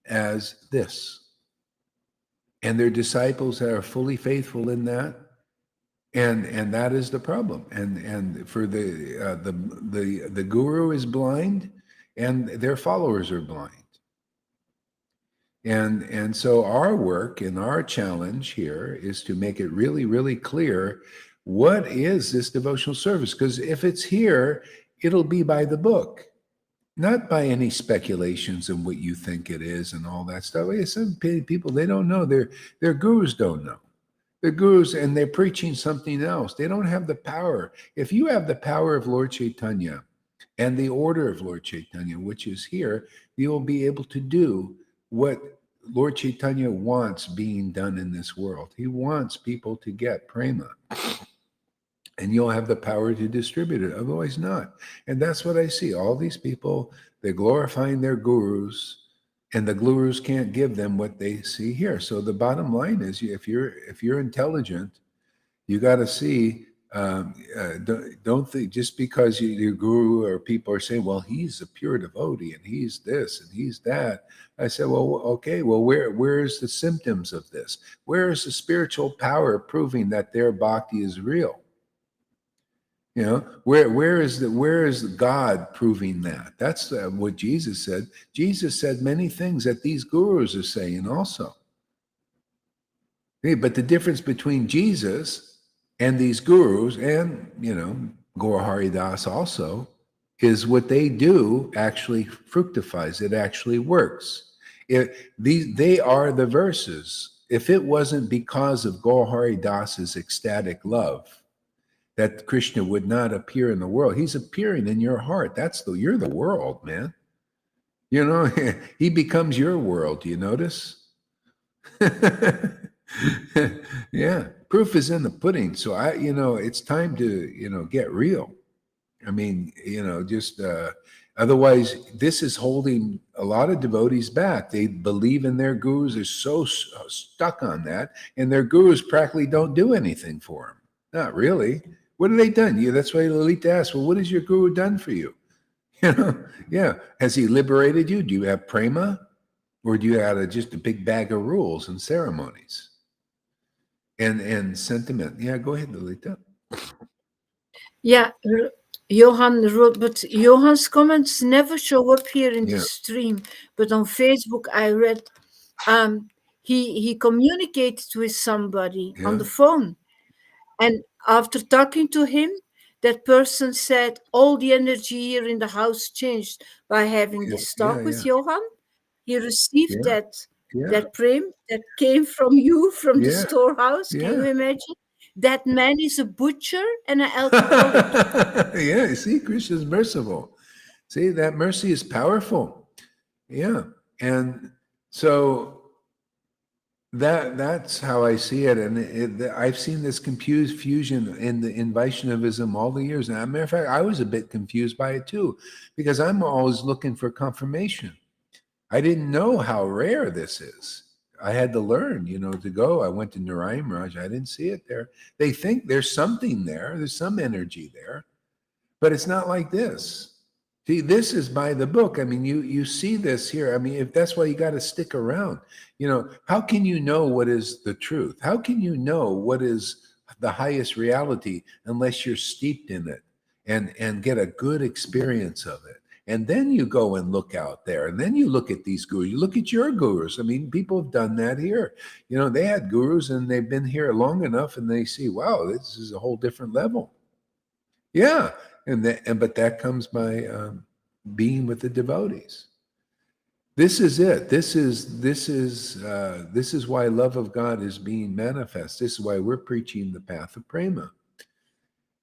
as this. And their disciples are fully faithful in that. And that is the problem. And for the guru is blind, and their followers are blind. And so our work and our challenge here is to make it really, really clear what is this devotional service? Because if it's here, it'll be by the book, not by any speculations and what you think it is and all that stuff. Some people, they don't know. Their gurus don't know. The gurus, and they're preaching something else. They don't have the power. If you have the power of Lord Caitanya and the order of Lord Caitanya, which is here, you will be able to do what Lord Caitanya wants being done in this world. He wants people to get prema. And you'll have the power to distribute it. Otherwise not. And that's what I see. All these people, they're glorifying their gurus, and the gurus can't give them what they see here. So the bottom line is, if you're intelligent, you got to see. Don't think just because your guru or people are saying, "Well, he's a pure devotee and he's this and he's that." I said, "Well, okay. Well, where's the symptoms of this? Where is the spiritual power proving that their bhakti is real? Where is God proving that?" That's what Jesus said. Jesus said many things that these gurus are saying also. But the difference between Jesus and these gurus, and Gaur Hari Das also, is what they do actually fructifies. It actually works. They are the verses. If it wasn't because of Gaur Hari Das's ecstatic love, that Krishna would not appear in the world. He's appearing in your heart. You're the world, man. He becomes your world. Do you notice? Yeah. Proof is in the pudding. So it's time to, get real. I mean, just otherwise this is holding a lot of devotees back. They believe in their gurus. They're so stuck on that. And their gurus practically don't do anything for them. Not really. What have they done? That's why Lalita asked, well, what has your guru done for you? Yeah. Has he liberated you? Do you have prema? Or do you have just a big bag of rules and ceremonies and sentiment? Yeah, go ahead, Lalita. Yeah, Johan wrote, but Johan's comments never show up here in the stream. But on Facebook, I read he communicated with somebody on Yeah. the phone, and after talking to him, that person said all the energy here in the house changed by having Yeah. this Yeah. talk with Yeah. Johan. He received Yeah. Yeah. that prem that came from you, from the Yeah. storehouse. Can you Yeah. imagine? That man is a butcher and an alcoholic. Yeah. See, Krishna is merciful. See, that mercy is powerful. Yeah. And so that's how I see it. And I've seen this confused fusion in Vaishnavism all the years. And as a matter of fact, I was a bit confused by it too, because I'm always looking for confirmation. I didn't know how rare this is. I had to learn, to go. I went to Narayan Raj. I didn't see it there. They think there's something there. There's some energy there, but it's not like this. See, this is by the book. I mean, you see this here. I mean, if that's why you got to stick around. How can you know what is the truth? How can you know what is the highest reality unless you're steeped in it and get a good experience of it? And then you go and look out there, and then you look at these gurus. You look at your gurus. I mean, people have done that here. They had gurus, and they've been here long enough, and they see, wow, this is a whole different level. Yeah, but that comes by being with the devotees. This is it. This is why love of God is being manifest. This is why we're preaching the path of prema.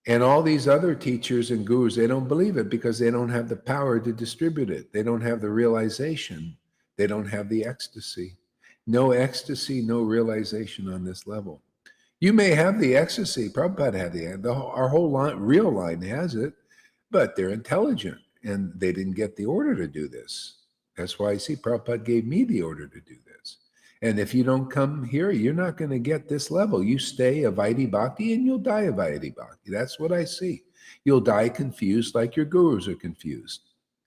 And all these other teachers and gurus, they don't believe it because they don't have the power to distribute it. They don't have the realization. They don't have the ecstasy. No ecstasy, no realization on this level. You may have the ecstasy. Prabhupada had our whole real line has it, but they're intelligent and they didn't get the order to do this. That's why I see Prabhupada gave me the order to do this. And if you don't come here, you're not going to get this level. You stay a Vaidhi Bhakti and you'll die a Vaidhi Bhakti. That's what I see. You'll die confused like your gurus are confused.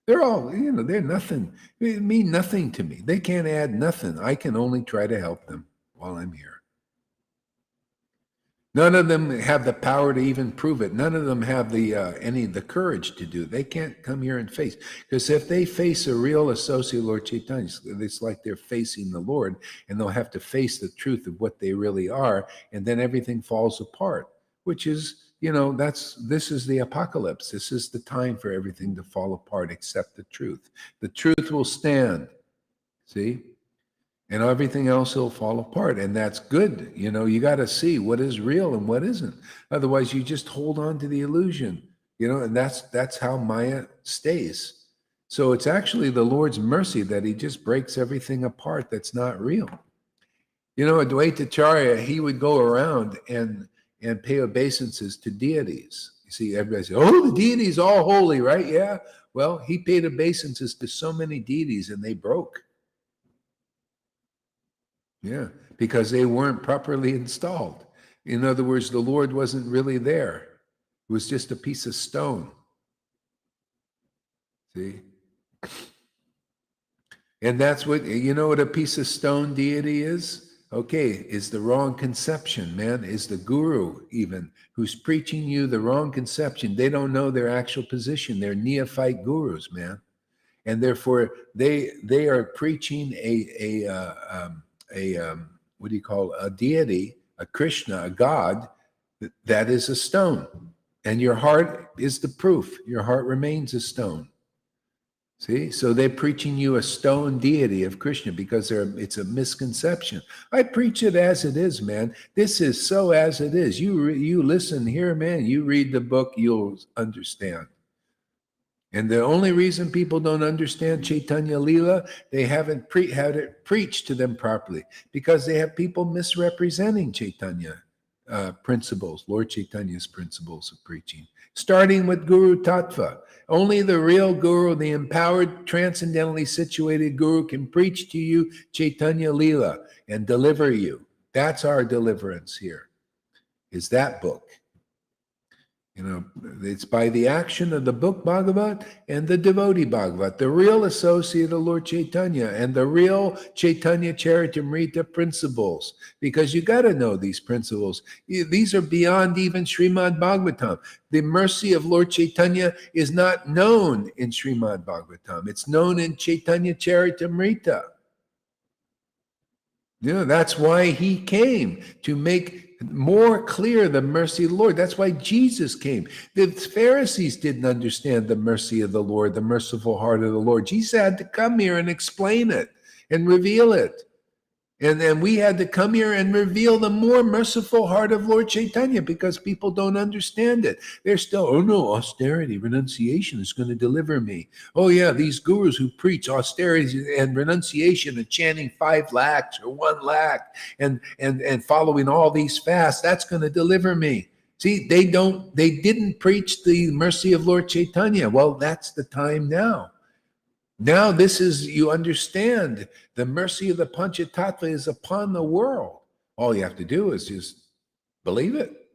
They're all, they're nothing. They mean nothing to me. They can't add nothing. I can only try to help them while I'm here. None of them have the power to even prove it. None of them have the courage to do it. They can't come here and face. Because if they face a real associate Lord Caitanya, it's like they're facing the Lord, and they'll have to face the truth of what they really are, and then everything falls apart, which is, this is the apocalypse. This is the time for everything to fall apart except the truth. The truth will stand. See? And everything else will fall apart. And that's good. You got to see what is real and what isn't. Otherwise, you just hold on to the illusion, and that's how Maya stays. So it's actually the Lord's mercy that he just breaks everything apart that's not real. Advaitacharya, he would go around and pay obeisances to deities. You see, everybody says, oh, the deities all holy, right? Yeah. Well, he paid obeisances to so many deities and they broke. Yeah, because they weren't properly installed. In other words, the Lord wasn't really there. It was just a piece of stone. See? And that's what a piece of stone deity is? Okay, is the wrong conception, man. Is the guru even who's preaching you the wrong conception. They don't know their actual position. They're neophyte gurus, man. And therefore they are preaching what do you call a deity, a Krishna, a God that is a stone, and your heart is the proof. Your heart remains a stone. See, so they're preaching you a stone deity of Krishna because it's a misconception. I preach it as it is, man. This is so as it is. You listen here, man. You read the book, you'll understand. And the only reason people don't understand Chaitanya Leela, they haven't had it preached to them properly because they have people misrepresenting Chaitanya principles, Lord Chaitanya's principles of preaching, starting with Guru Tattva. Only the real guru, the empowered, transcendentally situated guru can preach to you Chaitanya Leela and deliver you. That's our deliverance here, is that book. It's by the action of the book Bhagavat and the devotee Bhagavat, the real associate of Lord Caitanya and the real Chaitanya Charitamrita principles, because you got to know these principles. These are beyond even Srimad Bhagavatam. The mercy of Lord Chaitanya is not known in Srimad Bhagavatam. It's known in Chaitanya Charitamrita. That's why he came, to make more clear the mercy of the Lord. That's why Jesus came. The Pharisees didn't understand the mercy of the Lord, the merciful heart of the Lord. Jesus had to come here and explain it and reveal it. And then we had to come here and reveal the more merciful heart of Lord Caitanya, because people don't understand it. They're still, oh no, austerity, renunciation is going to deliver me. Oh yeah, these gurus who preach austerity and renunciation and chanting 5 lakhs or 1 lakh and following all these fasts, that's going to deliver me. See, they didn't preach the mercy of Lord Caitanya. Well, that's the time now. Now this is, you understand, the mercy of the Panchatattva is upon the world. All you have to do is just believe it,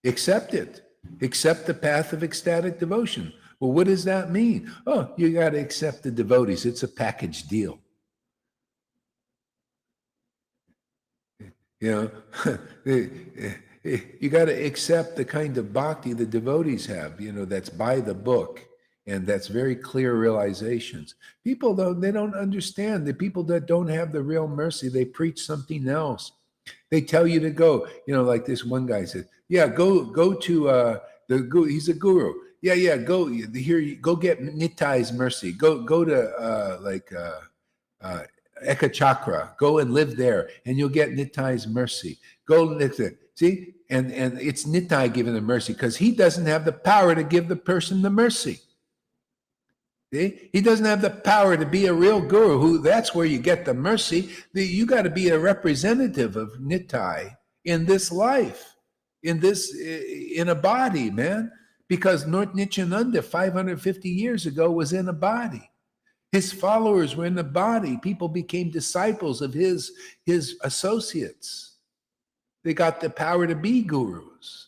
accept it, accept the path of ecstatic devotion. Well, what does that mean? Oh, you got to accept the devotees. It's a package deal. You got to accept the kind of bhakti the devotees have, that's by the book. And that's very clear realizations. People, though, they don't understand. The people that don't have the real mercy, they preach something else. They tell you to go, like this one guy said, yeah, go to he's a guru. Yeah, go here, go get Nitai's mercy. Go to Eka Chakra. Go and live there, and you'll get Nitai's mercy. Go live there. See? And it's Nitai giving the mercy, because he doesn't have the power to give the person the mercy. See? He doesn't have the power to be a real guru. That's where you get the mercy. You got to be a representative of Nitai in this life, in a body, man. Because Lord Nityananda 550 years ago was in a body. His followers were in the body. People became disciples of his associates. They got the power to be gurus.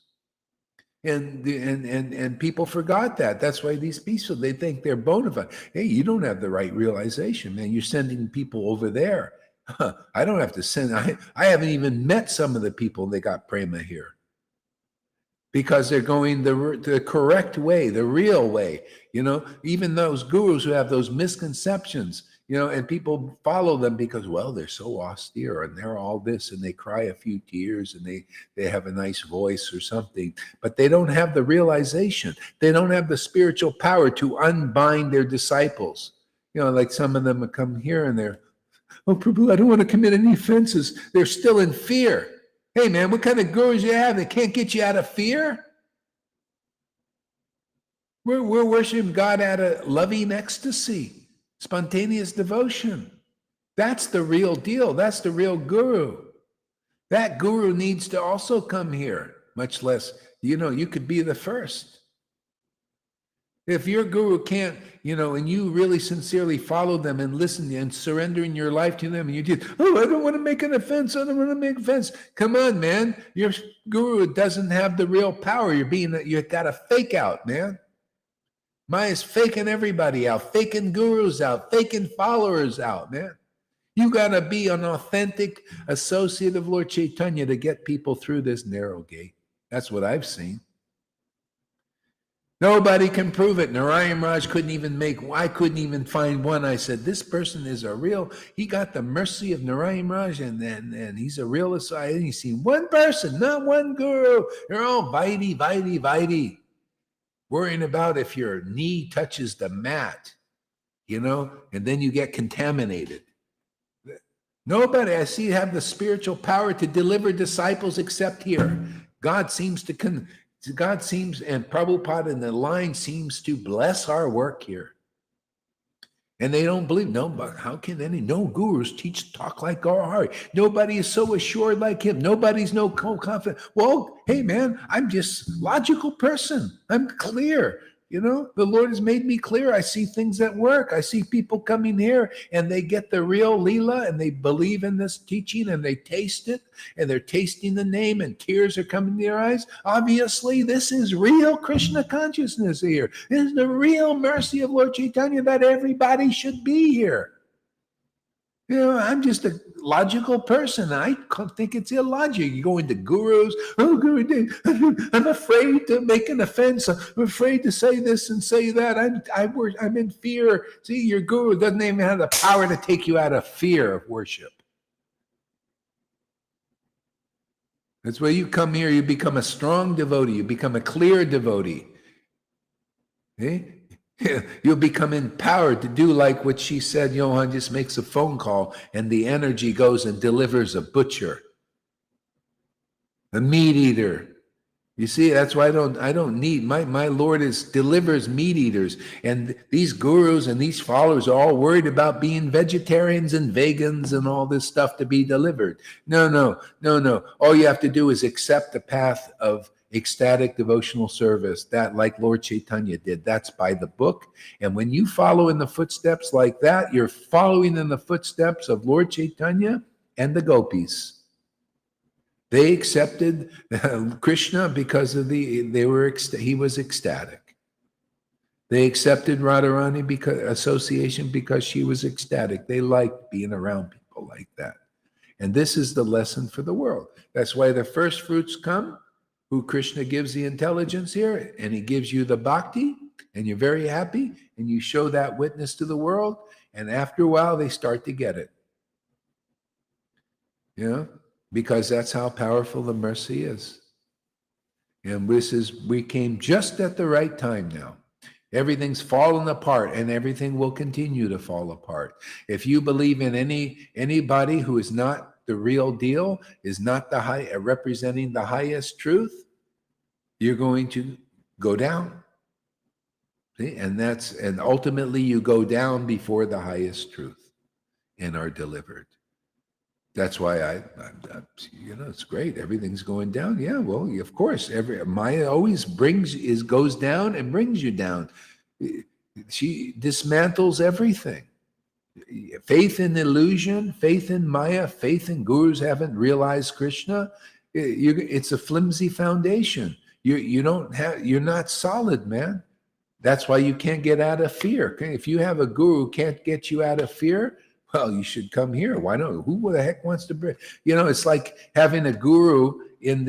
And people forgot that. That's why these people, they think they're bona fide. Hey, you don't have the right realization, man. You're sending people over there. I don't have to send. I haven't even met some of the people that got prema here, because they're going the correct way, the real way. Even those gurus who have those misconceptions, and people follow them because, well, they're so austere and they're all this, and they cry a few tears and they have a nice voice or something, but they don't have the realization. They don't have the spiritual power to unbind their disciples. Like some of them come here and they're, oh, Prabhu, I don't want to commit any offenses. They're still in fear. Hey, man, what kind of gurus you have? They can't get you out of fear? We're worshiping God out of loving ecstasy, spontaneous devotion. That's the real deal. That's the real guru. That guru needs to also come here, much less, you could be the first. If your guru can't, and you really sincerely follow them and listen and surrendering your life to them, and you just, oh, I don't want to make an offense. I don't want to make an offense. Come on, man. Your guru doesn't have the real power. You got to fake out, man. Maya's faking everybody out, faking gurus out, faking followers out, man. You got to be an authentic associate of Lord Caitanya to get people through this narrow gate. That's what I've seen. Nobody can prove it. Narayan Raj I couldn't even find one. I said, this person is he got the mercy of Narayan Raj, and he's a real aside. And he's seen one person, not one guru. They're all Vaidi, worrying about if your knee touches the mat, and then you get contaminated. Nobody I see have the spiritual power to deliver disciples except here. God seems, and Prabhupada in the line seems to bless our work here. And they don't believe, no, but how can no gurus talk like our heart? Nobody is so assured like him. Nobody's no confident. Well, hey man, I'm just logical person. I'm clear. The Lord has made me clear. I see things that work. I see people coming here and they get the real Leela and they believe in this teaching and they taste it and they're tasting the name and tears are coming to their eyes. Obviously, this is real Krishna consciousness here. This is the real mercy of Lord Caitanya that everybody should be here. I'm just a logical person. I think it's illogical. You go into gurus. Oh, Guru, I'm afraid to make an offense. I'm afraid to say this and say that. I'm in fear. See, your guru doesn't even have the power to take you out of fear of worship. That's why you come here, you become a strong devotee, you become a clear devotee. Eh? You'll become empowered to do like what she said. Johan just makes a phone call and the energy goes and delivers a butcher, a meat eater. You see, that's why I don't need my Lord delivers meat eaters, and these gurus and these followers are all worried about being vegetarians and vegans and all this stuff to be delivered. No. All you have to do is accept the path of ecstatic devotional service, that like Lord Caitanya did. That's by the book. And when you follow in the footsteps like that, you're following in the footsteps of Lord Caitanya and the gopis. They accepted Krishna because of he was ecstatic. They accepted Radharani association because she was ecstatic. They liked being around people like that. And this is the lesson for the world. That's why the first fruits come, who Krishna gives the intelligence here, and he gives you the bhakti, and you're very happy, and you show that witness to the world, and after a while, they start to get it. Because that's how powerful the mercy is. And we came just at the right time now. Everything's fallen apart and everything will continue to fall apart. If you believe in anybody who is not the real deal, is not representing the highest truth, you're going to go down. See? And ultimately you go down before the highest truth and are delivered. That's why it's great. Everything's going down. Yeah, well, of course. Maya always goes down and brings you down. She dismantles everything. Faith in illusion, faith in Maya, faith in gurus haven't realized Krishna. It's a flimsy foundation. You're not solid, man. That's why you can't get out of fear. If you have a guru who can't get you out of fear, well, you should come here. Why not? Who the heck wants to bring? It's like having a guru in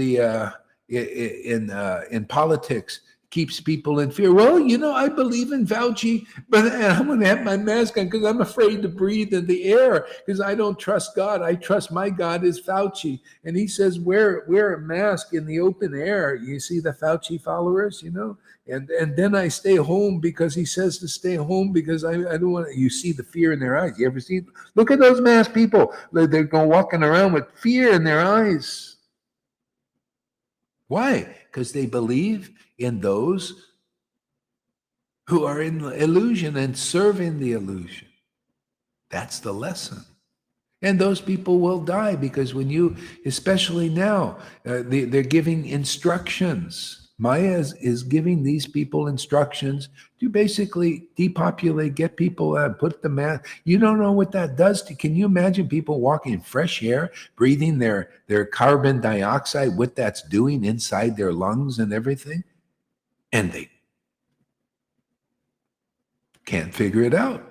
politics keeps people in fear. Well, I believe in Fauci, but I'm going to have my mask on because I'm afraid to breathe in the air because I don't trust God. I trust my God is Fauci, and he says wear a mask in the open air. You see the Fauci followers, And then I stay home because he says to stay home because I don't want to. You see the fear in their eyes. You ever see? Look at those masked people. They're going walking around with fear in their eyes. Why? Because they believe in those who are in illusion and serving the illusion. That's the lesson. And those people will die because especially now, they're giving instructions. Maya is giving these people instructions to basically depopulate, get people put the mask. You don't know what that does to. Can you imagine people walking in fresh air, breathing their carbon dioxide, what that's doing inside their lungs and everything? And they can't figure it out.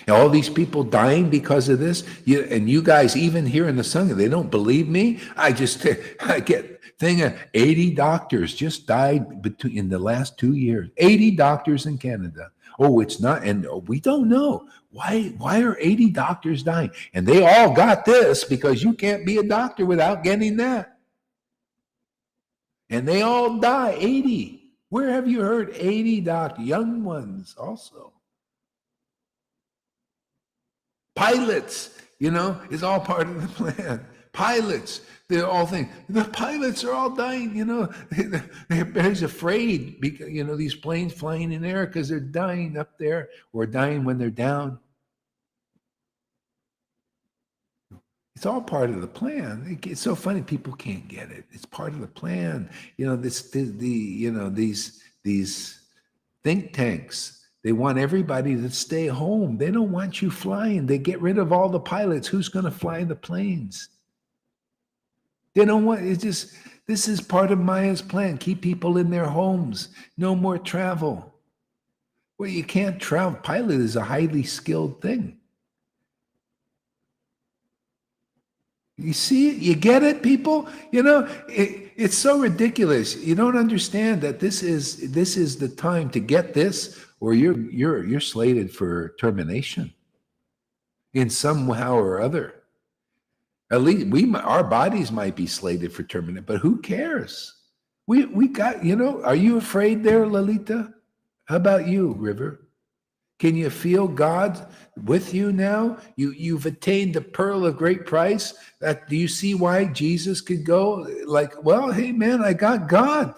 And all these people dying because of this, and you guys, even here in the Sangha, they don't believe me. I get 80 doctors just died in the last 2 years. 80 doctors in Canada. Oh, it's not, and we don't know why are 80 doctors dying, and they all got this because you can't be a doctor without getting that, and they all die. 80. Where have you heard 80 doctors? Young ones also. Pilots, is all part of the plan. Pilots, they're all thinking, the pilots are all dying, Everybody's afraid because, these planes flying in air because they're dying up there or dying when they're down. It's all part of the plan. It's so funny, people can't get it. It's part of the plan. These think tanks, they want everybody to stay home. They don't want you flying. They get rid of all the pilots. Who's going to fly the planes? They don't want, this is part of Maya's plan. Keep people in their homes. No more travel. Well, you can't travel. Pilot is a highly skilled thing. You see it? You get it, people? It's so ridiculous. You don't understand that this is the time to get this, or you're slated for termination in somehow or other. At least our bodies might be slated for terminate, but who cares? We got, are you afraid there, Lalita? How about you, River? Can you feel God with you now? You've attained the pearl of great price. Do you see why Jesus could go like, well, hey man, I got God.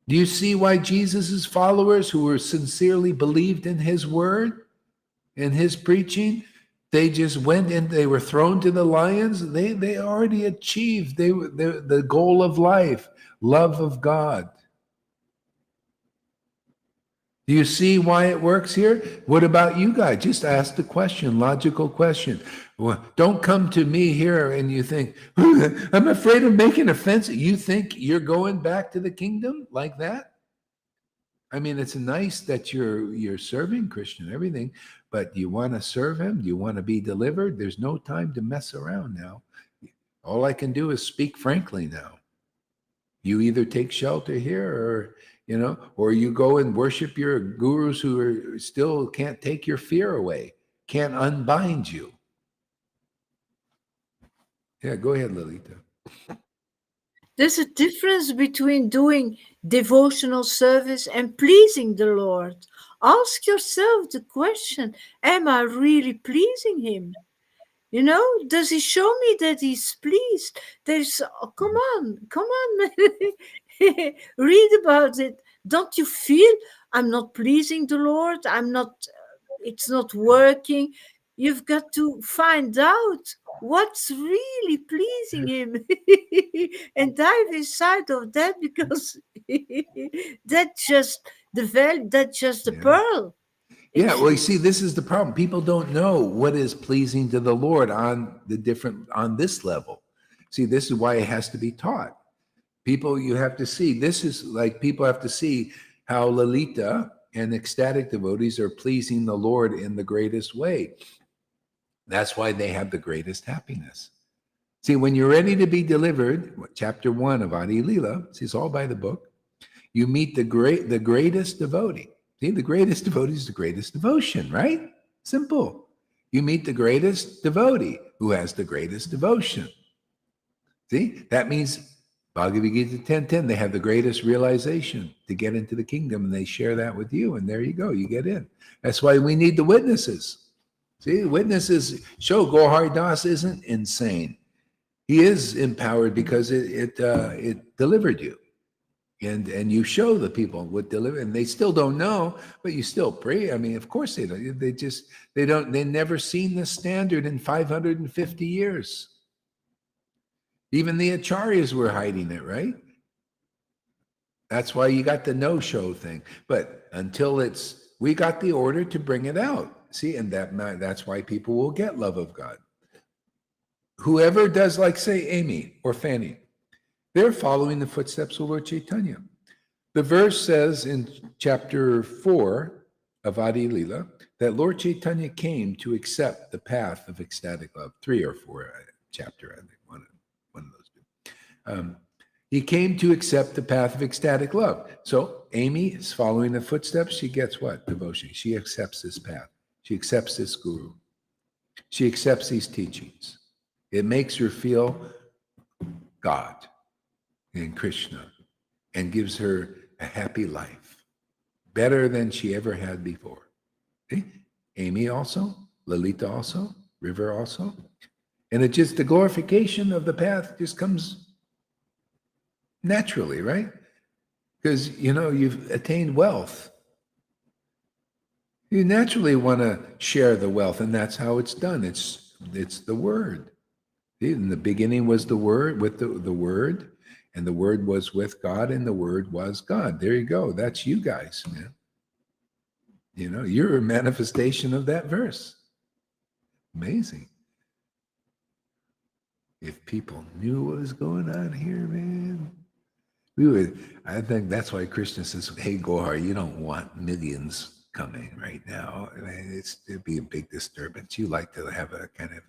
Do you see why Jesus's followers who were sincerely believed in his word, in his preaching, they just went and they were thrown to the lions? They already achieved the goal of life, love of God. Do you see why it works here? What about you guys? Just ask the question, logical question. Well, don't come to me here and you think, I'm afraid of making offense. You think you're going back to the kingdom like that? I mean, it's nice that you're serving Christian and everything, but you want to serve him? You want to be delivered? There's no time to mess around now. All I can do is speak frankly now. You either take shelter here or you go and worship your gurus who still can't take your fear away, can't unbind you. Yeah, go ahead, Lalita. There's a difference between doing devotional service and pleasing the Lord. Ask yourself the question, am I really pleasing him? Does he show me that he's pleased? Come on, read about it. Don't you feel I'm not pleasing the Lord? It's not working. You've got to find out what's really pleasing him and dive inside of that, because that's just the pearl. Yeah, well, you see, this is the problem. People don't know what is pleasing to the Lord on this level. See, this is why it has to be taught. People, you have to see, this is like people have to see how Lalita and ecstatic devotees are pleasing the Lord in the greatest way. That's why they have the greatest happiness. See, when you're ready to be delivered, chapter 1 of Adi Lila, see, it's all by the book, you meet the greatest devotee. See, the greatest devotee is the greatest devotion, right? Simple. You meet the greatest devotee who has the greatest devotion. See, that means Bhagavad Gita 10:10, they have the greatest realization to get into the kingdom, and they share that with you, and there you go, you get in. That's why we need the witnesses. See, witnesses show Gohar Das isn't insane. He is empowered because it delivered you. And you show the people what deliver, and they still don't know, but you still pray. I mean, of course they don't. They never seen the standard in 550 years. Even the acharyas were hiding it, right? That's why you got the no-show thing. But until we got the order to bring it out. See, and that's why people will get love of God. Whoever does, like say Amy or Fanny, they're following the footsteps of Lord Caitanya. The verse says in chapter 4 of Adi Lila that Lord Caitanya came to accept the path of ecstatic love. 3 or 4 chapter, I think, one of those two. He came to accept the path of ecstatic love. So Amy is following the footsteps. She gets what? Devotion. She accepts this path. She accepts this guru. She accepts these teachings. It makes her feel God and Krishna and gives her a happy life, better than she ever had before. Okay? Amy also, Lalita also, River also. And the glorification of the path just comes naturally, right? Because, you've attained wealth. You naturally want to share the wealth, and that's how it's done. It's the word. In the beginning was the word, with the word, and the word was with God, and the word was God. There you go. That's you guys, man. You're a manifestation of that verse. Amazing. If people knew what was going on here, man, I think that's why Krishna says, hey, Gohar, you don't want millions coming right now. I mean, it'd be a big disturbance. You like to have a kind of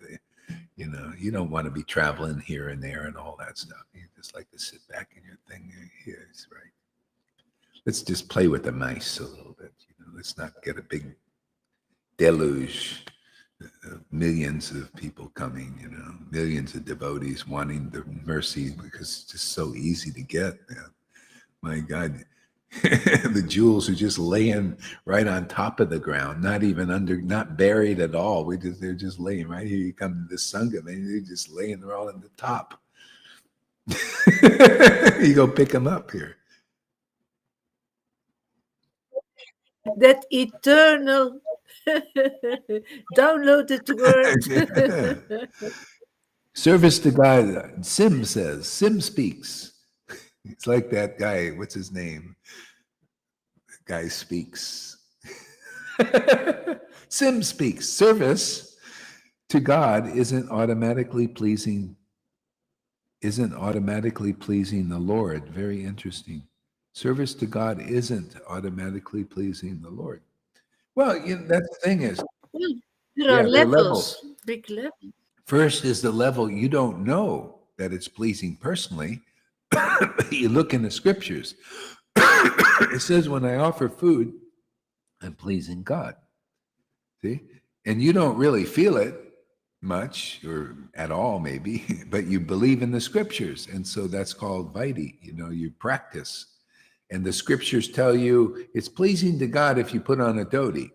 you don't want to be traveling here and there and all that stuff. You just like to sit back in your thing. Yes, right. Let's just play with the mice a little bit. Let's not get a big deluge. millions of people coming, millions of devotees wanting the mercy because it's just so easy to get, man. My God. The jewels are just laying right on top of the ground, not buried at all. They're just laying right here. You come to this Sangha, man, they're just laying, they're all in the top. You go pick them up here. That eternal downloaded word. Service to God. Sim says, Sim speaks. It's like that guy, what's his name? The guy speaks. Sim speaks. Service to God isn't automatically pleasing the Lord. Very interesting. Service to God isn't automatically pleasing the Lord. Well, that's the thing is, There are there are levels, levels. big levels. First is the level you don't know that it's pleasing personally. You look in the scriptures. It says, when I offer food, I'm pleasing God. See? And you don't really feel it much or at all, maybe, but you believe in the scriptures. And so that's called vaidhi. You practice. And the scriptures tell you it's pleasing to God if you put on a dhoti.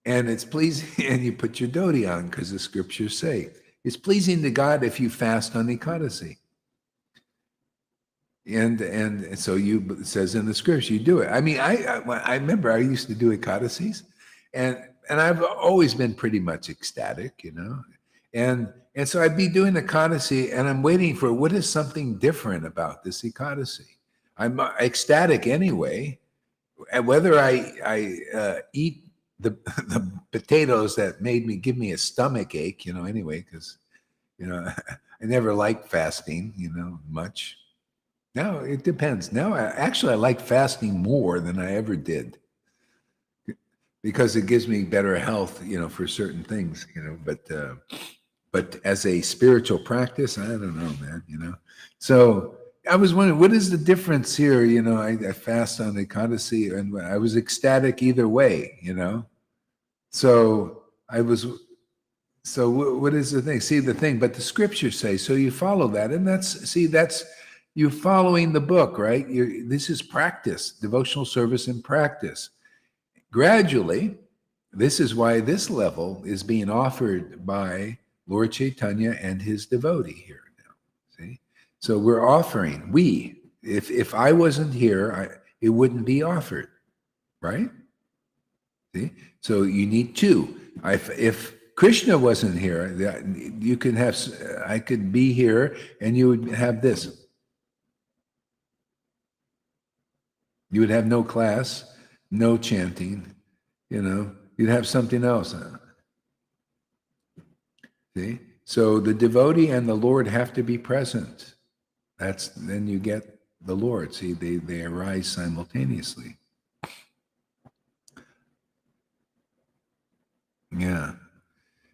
And it's pleasing, and you put your dhoti on because the scriptures say it's pleasing to God if you fast on Ekadasi. And so it says in the scriptures, you do it. I mean, I remember I used to do Ekadasis, and I've always been pretty much ecstatic, and so I'd be doing Ekadasi, and I'm waiting for what is something different about this Ekadasi. I'm ecstatic anyway, and whether I eat the potatoes that give me a stomach ache, anyway, because I never liked fasting, much. Now it depends. Now I like fasting more than I ever did because it gives me better health, for certain things, but as a spiritual practice, I don't know, man, So I was wondering, what is the difference here? I fast on Ekadasi and I was ecstatic either way, So what is the thing? See the thing, but the scriptures say, so you follow that. And that's you following the book, right? This is practice, devotional service and practice. Gradually, this is why this level is being offered by Lord Caitanya and his devotee here now. See? So we're offering, if I wasn't here, it wouldn't be offered, right? See? So you need two. If Krishna wasn't here, I could be here and you would have this. You would have no class, no chanting, you'd have something else. See? So the devotee and the Lord have to be present. Then you get the Lord. See, they arise simultaneously. Yeah.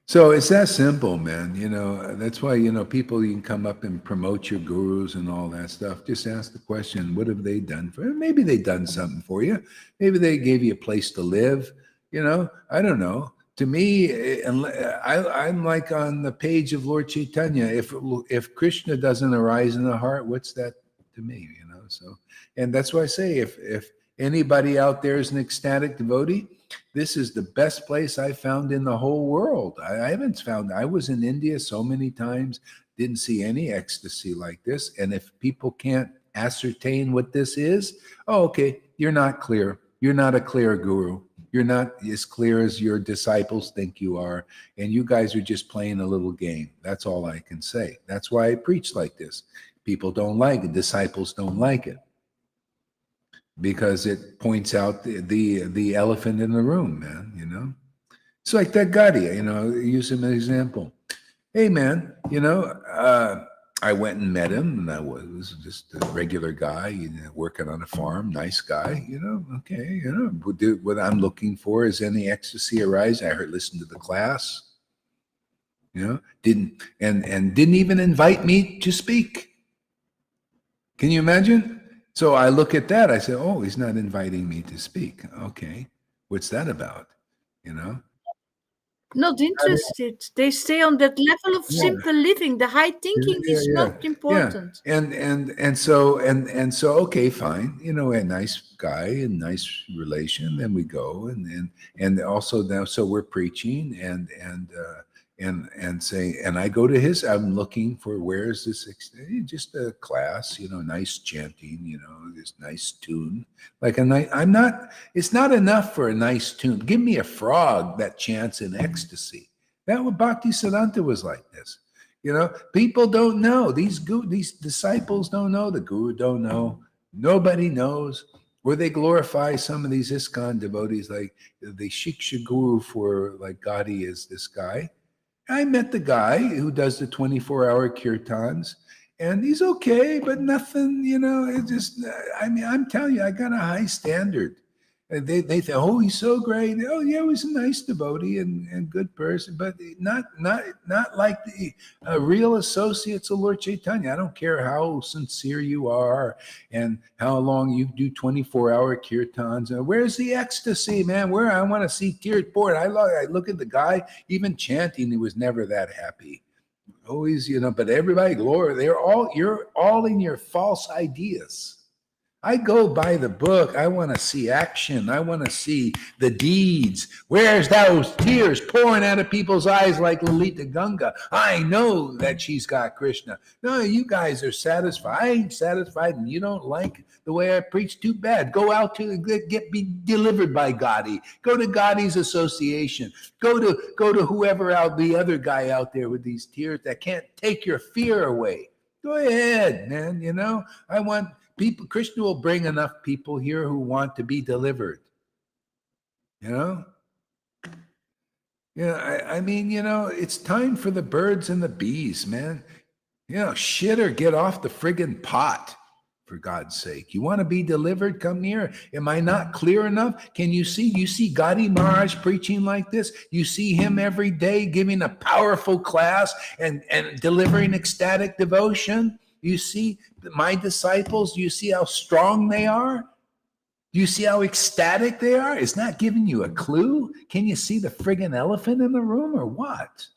So it's that simple, man. That's why, people, you can come up and promote your gurus and all that stuff. Just ask the question, what have they done for you? Maybe they've done something for you. Maybe they gave you a place to live. I don't know. To me, I'm like on the page of Lord Caitanya. If Krishna doesn't arise in the heart, what's that to me? So, and that's why I say, if anybody out there is an ecstatic devotee, this is the best place I found in the whole world. I was in India so many times, didn't see any ecstasy like this. And if people can't ascertain what this is, okay, you're not clear. You're not a clear guru. You're not as clear as your disciples think you are. And you guys are just playing a little game. That's all I can say. That's why I preach like this. People don't like it. Disciples don't like it. Because it points out the elephant in the room, man, It's like that Gadia, use him as an example. Hey, man, I went and met him, and I was just a regular guy, working on a farm, nice guy, okay, what I'm looking for is any ecstasy arise. I listened to the class, didn't even invite me to speak. Can you imagine? So I look at that. I say, oh, he's not inviting me to speak. Okay. What's that about? Not interested. They stay on that level of Yeah. simple living. The high thinking is not important. And so okay, fine, a nice guy and nice relation, then we go and also now, so we're preaching and saying, and I go to his, I'm looking for, where's this just a class, nice chanting, this nice tune, like a nice, it's not enough for a nice tune. Give me a frog that chants in ecstasy. That what Bhakti Siddhanta was like this. People don't know. These disciples don't know. The guru don't know. Nobody knows. Or they glorify some of these ISKCON devotees, like the Shiksha guru for like Gadi is this guy. I met the guy who does the 24-hour kirtans, and he's okay, but nothing, it just, I'm telling you, I got a high standard. And they think, oh, he's so great. Oh, yeah, he was a nice devotee and good person, but not like the real associates of Lord Caitanya. I don't care how sincere you are and how long you do 24-hour kirtans. Where's the ecstasy, man? Where I want to see tears poured. I look at the guy, even chanting, he was never that happy. Always, but everybody, glory, you're all in your false ideas. I go by the book. I want to see action. I want to see the deeds. Where's those tears pouring out of people's eyes like Lalita Ganga? I know that she's got Krishna. No, you guys are satisfied. I ain't satisfied, and you don't like the way I preach. Too bad. Go out to be delivered by Gadi. Go to Gadi's association. Go to whoever out, the other guy out there with these tears that can't take your fear away. Go ahead, man. I want people. Krishna will bring enough people here who want to be delivered. It's time for the birds and the bees, man. Shit or get off the friggin' pot, for God's sake. You want to be delivered? Come here. Am I not clear enough? Can you see? You see Gadi Maharaj preaching like this? You see him every day giving a powerful class and delivering ecstatic devotion? You see my disciples? Do you see how strong they are? Do you see how ecstatic they are? It's not giving you a clue. Can you see the friggin' elephant in the room or what?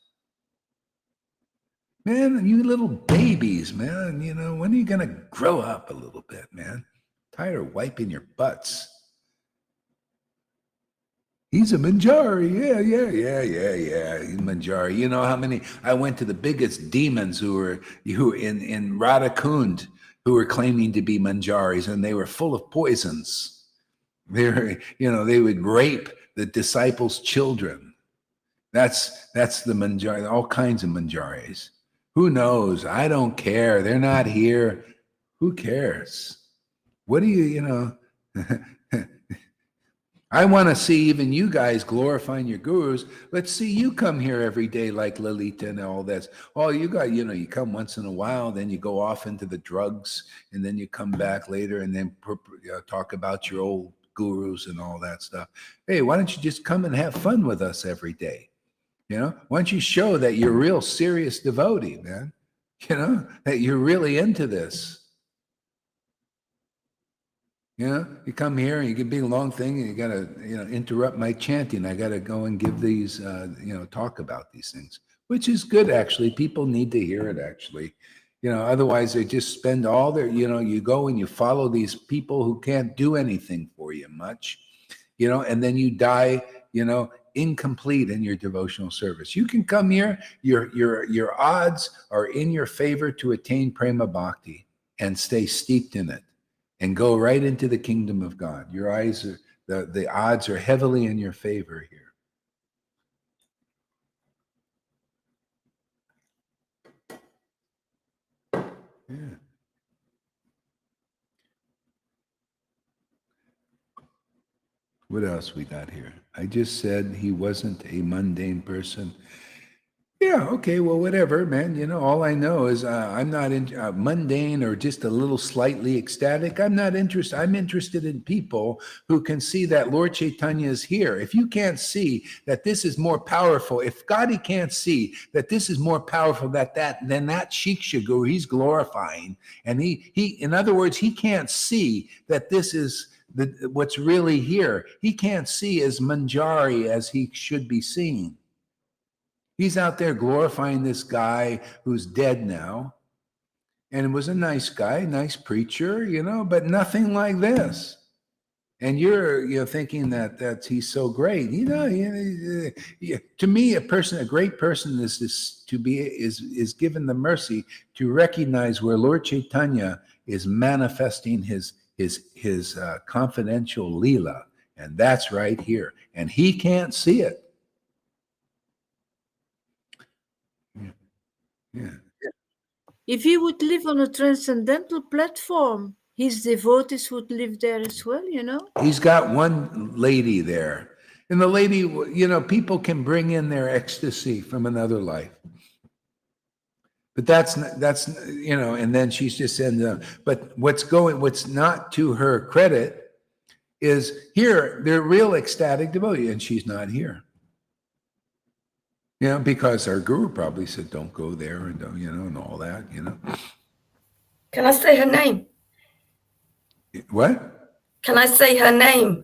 Man, you little babies, man, when are you going to grow up a little bit, man? Tired of wiping your butts. He's a Manjari. Yeah. He's a Manjari. You know how many? I went to the biggest demons who were in Radhakund, who were claiming to be Manjaris, and they were full of poisons. They would rape the disciples' children. That's the Manjari. All kinds of Manjaris. Who knows? I don't care. They're not here. Who cares? What do you? I want to see even you guys glorifying your gurus. Let's see you come here every day like Lalita and all this. Oh, you got, you come once in a while, then you go off into the drugs, and then you come back later and then talk about your old gurus and all that stuff. Hey, why don't you just come and have fun with us every day? Why don't you show that you're a real serious devotee, man? That you're really into this. You come here and you can be a long thing and you got to, interrupt my chanting. I got to go and give these, talk about these things, which is good, actually. People need to hear it, actually. Otherwise they just spend all their, you go and you follow these people who can't do anything for you much, and then you die, incomplete in your devotional service. You can come here, your odds are in your favor to attain prema bhakti and stay steeped in it and go right into the kingdom of God. Your eyes are, the odds are heavily in your favor here. Yeah. What else we got here? I just said he wasn't a mundane person. Yeah, okay, well, whatever, man. All I know is I'm not mundane or just a little slightly ecstatic. I'm not interested. I'm interested in people who can see that Lord Caitanya is here. If you can't see that this is more powerful, if Gadi can't see that this is more powerful than that Shiksha Guru he's glorifying, and he in other words, he can't see that this is what's really here. He can't see as Manjari as he should be seen. He's out there glorifying this guy who's dead now, and was a nice guy, nice preacher, but nothing like this. And you're thinking that he's so great. To me, a great person is given the mercy to recognize where Lord Caitanya is manifesting his confidential Leela, and that's right here. And he can't see it. Yeah. If he would live on a transcendental platform, his devotees would live there as well, He's got one lady there. And the lady, people can bring in their ecstasy from another life. But that's, and then she's just saying, but what's not to her credit is here, they're real ecstatic devotee, and she's not here. Because our guru probably said, don't go there, and don't, and all that, Can I say her name? What? Can I say her name?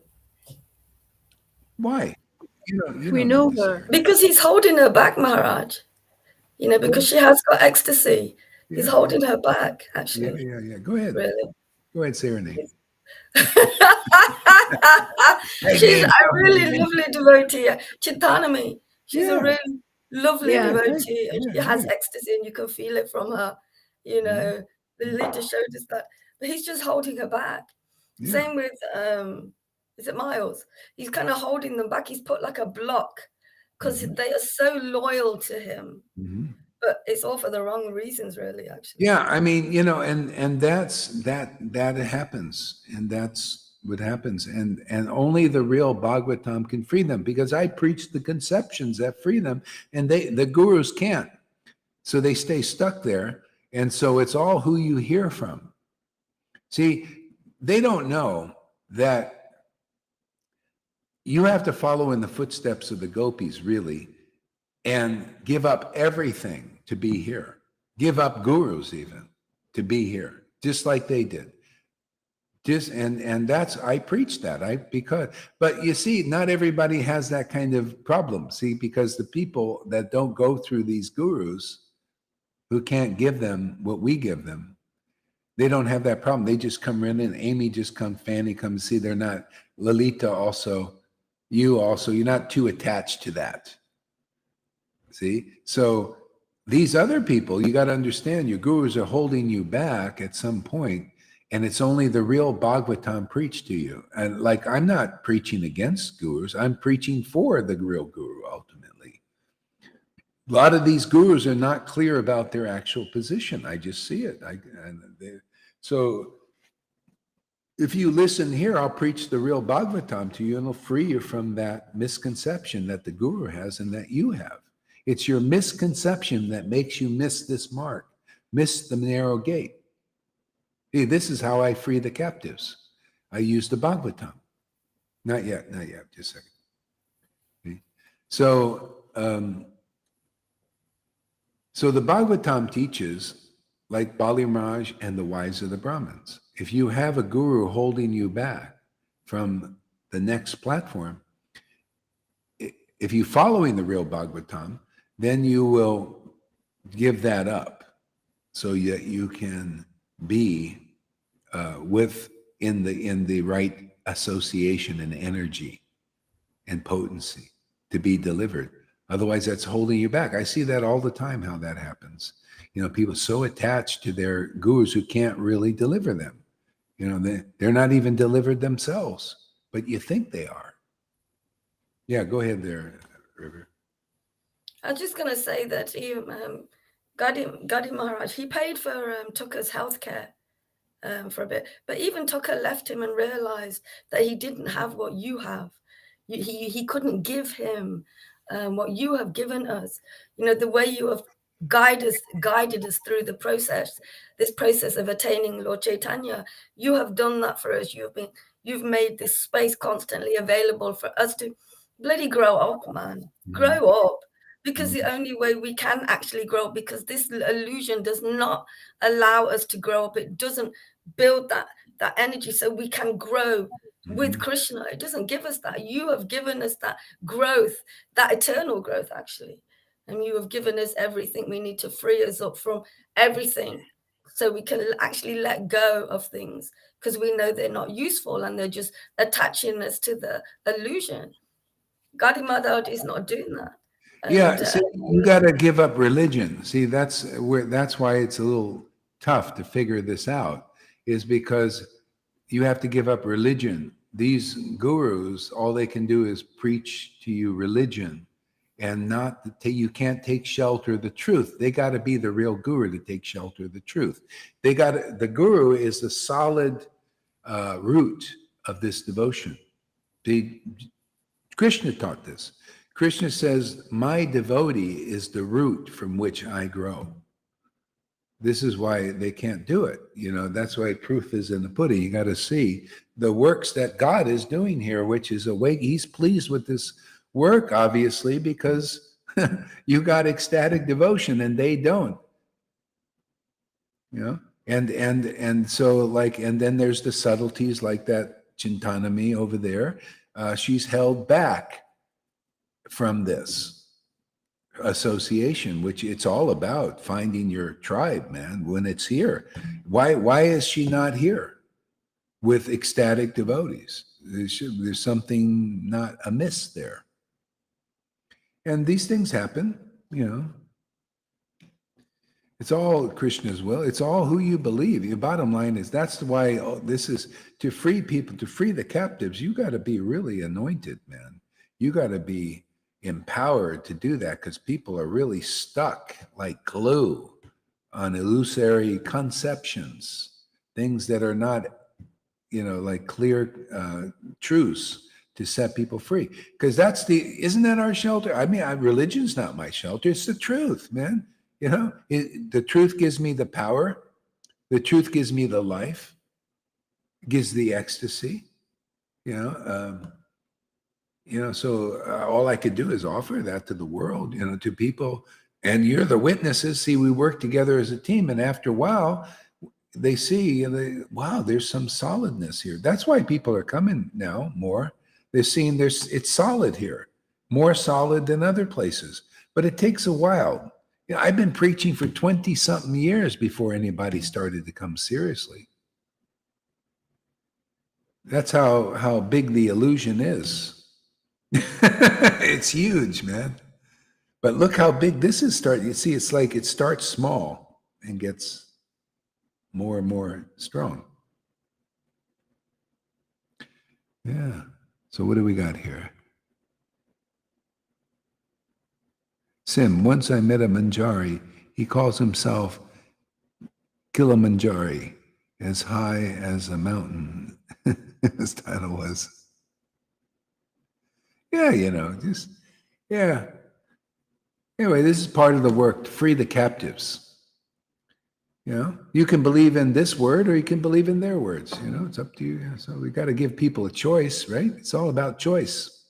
Why? We know her. Because he's holding her back, Maharaj. Because she has got ecstasy. He's holding her back, actually. Yeah. Go ahead. Really? Go ahead, say her name. She's a really lovely devotee. Chitanami. She's a really lovely devotee. And she has ecstasy, and you can feel it from her. The leader showed us that. But he's just holding her back. Yeah. Same with, is it Miles? He's kind of holding them back. He's put like a block because they are so loyal to him. But it's all for the wrong reasons, really, actually. Yeah, I mean, and that happens, and that's what happens, and only the real Bhagavatam can free them, because I preach the conceptions that free them, and the gurus can't, so they stay stuck there, and so it's all who you hear from. See, they don't know that you have to follow in the footsteps of the gopis, really, and give up everything to be here. Give up gurus even to be here, just like they did. And that's, I preach that. But you see, not everybody has that kind of problem. See, because the people that don't go through these gurus, who can't give them what we give them, they don't have that problem. They just come in, and Amy just comes, Fanny comes. See, they're not, Lalita also, you also, you're not too attached to that. See, so these other people, you got to understand, your gurus are holding you back at some point, and it's only the real Bhagavatam preached to you. And like, I'm not preaching against gurus, I'm preaching for the real guru ultimately. A lot of these gurus are not clear about their actual position. I just see it. So if you listen here, I'll preach the real Bhagavatam to you, and it'll free you from that misconception that the guru has and that you have. It's your misconception that makes you miss this mark, miss the narrow gate. See, this is how I free the captives. I use the Bhagavatam. Not yet, just a second. See? So the Bhagavatam teaches, like Bali Maharaj and the wise of the Brahmins, if you have a guru holding you back from the next platform, if you're following the real Bhagavatam, then you will give that up so that you can be in the right association and energy and potency to be delivered. Otherwise, that's holding you back. I see that all the time, how that happens. People so attached to their gurus who can't really deliver them. They're not even delivered themselves, but you think they are. Yeah, go ahead there, River. I was just going to say that Gadi Maharaj, he paid for Tucker's healthcare for a bit, but even Tucker left him and realized that he didn't have what you have. He couldn't give him what you have given us. The way you have guided us through this process of attaining Lord Caitanya. You have done that for us. You've made this space constantly available for us to bloody grow up, man. Grow up. Because the only way we can actually grow, because this illusion does not allow us to grow up. It doesn't build that energy so we can grow with Krishna. It doesn't give us that. You have given us that growth, that eternal growth, actually. and you have given us everything. We need to free us up from everything so we can actually let go of things, because we know they're not useful and they're just attaching us to the illusion. Gadimadad is not doing that. Yeah, see, you got to give up religion. See, that's why it's a little tough to figure this out, is because you have to give up religion. These gurus, all they can do is preach to you religion, and you can't take shelter of the truth. They got to be the real guru to take shelter of the truth. The guru is the solid root of this devotion. Krishna taught this. Krishna says, my devotee is the root from which I grow. This is why they can't do it. That's why proof is in the pudding. You got to see the works that God is doing here, which is awake. He's pleased with this work, obviously, because you got ecstatic devotion and they don't. And so and then there's the subtleties like that Chintanami over there. She's held back from this association, which it's all about finding your tribe, man, when it's here. Why is she not here with ecstatic devotees? There's something not amiss there. And these things happen, It's all Krishna's will. It's all who you believe. Your bottom line is that's why this is to free people, to free the captives. You got to be really anointed, man. You got to be empowered to do that, because people are really stuck like glue on illusory conceptions, things that are not, like clear truths to set people free. Because isn't that our shelter? I mean, religion's not my shelter. It's the truth, man. The truth gives me the power. The truth gives me the life, gives the ecstasy, so all I could do is offer that to the world, to people. And you're the witnesses. See, we work together as a team. And after a while, they see, wow, there's some solidness here. That's why people are coming now more. They're seeing it's solid here, more solid than other places. But it takes a while. I've been preaching for 20-something years before anybody started to come seriously. That's how big the illusion is. It's huge, man. But look how big this is starting. You see, it's like it starts small and gets more and more strong. Yeah. So what do we got here? Sim, once I met a Manjari. He calls himself Kilimanjari, as high as a mountain. His title was. Yeah, yeah. Anyway, this is part of the work to free the captives. You can believe in this word or you can believe in their words. It's up to you. So we got to give people a choice, right? It's all about choice.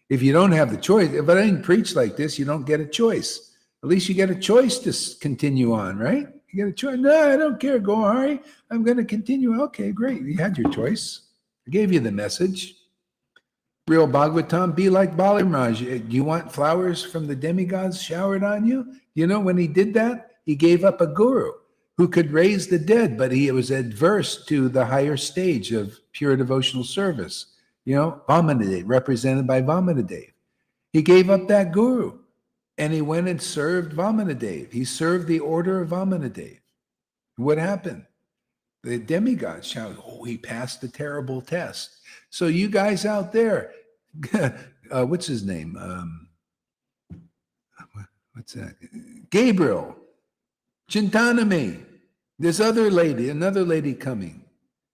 If you don't have the choice, if I didn't preach like this, you don't get a choice. At least you get a choice to continue on, right? You get a choice. No, I don't care. Go, Hari. I'm going to continue. Okay, great. You had your choice. I gave you the message. Real Bhagavatam, be like Balimraj. Do you want flowers from the demigods showered on you? When he did that, he gave up a guru who could raise the dead, but he was adverse to the higher stage of pure devotional service. Vamanadev, represented by Vamanadev. He gave up that guru and he went and served Vamanadev. He served the order of Vamanadev. What happened? The demigods shouted, oh, he passed the terrible test. So you guys out there, what's his name? What's that? Gabriel, Chintanami, this other lady, another lady coming.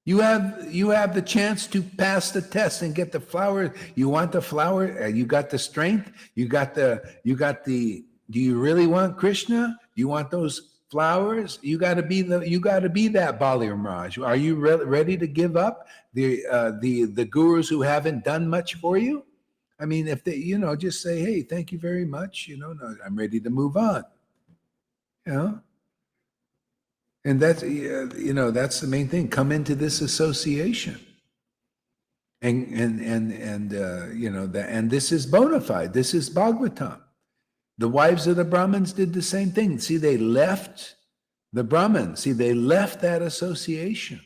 You have the chance to pass the test and get the flower. You want the flower? You got the strength. You got the. Do you really want Krishna? You want those flowers? You got to be that Bali Raj. Are you ready to give up the gurus who haven't done much for you? I mean, if they just say, hey, thank you very much. No, I'm ready to move on. And that's that's the main thing. Come into this association, and this is bona fide. This is Bhagavatam. The wives of the Brahmins did the same thing. See, they left the Brahmins. See, they left that association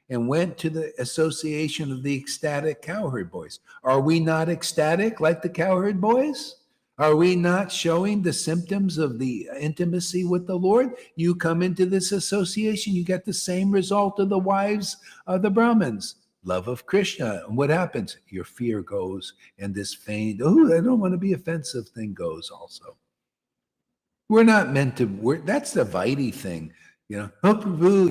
and went to the association of the ecstatic cowherd boys. Are we not ecstatic like the cowherd boys? Are we not showing the symptoms of the intimacy with the Lord? You come into this association, you get the same result of the wives of the Brahmins. Love of Krishna. And what happens? Your fear goes, and this feigned, oh, I don't want to be offensive thing goes also. We're not meant to, that's the Vaidhi thing. Oh, Prabhu,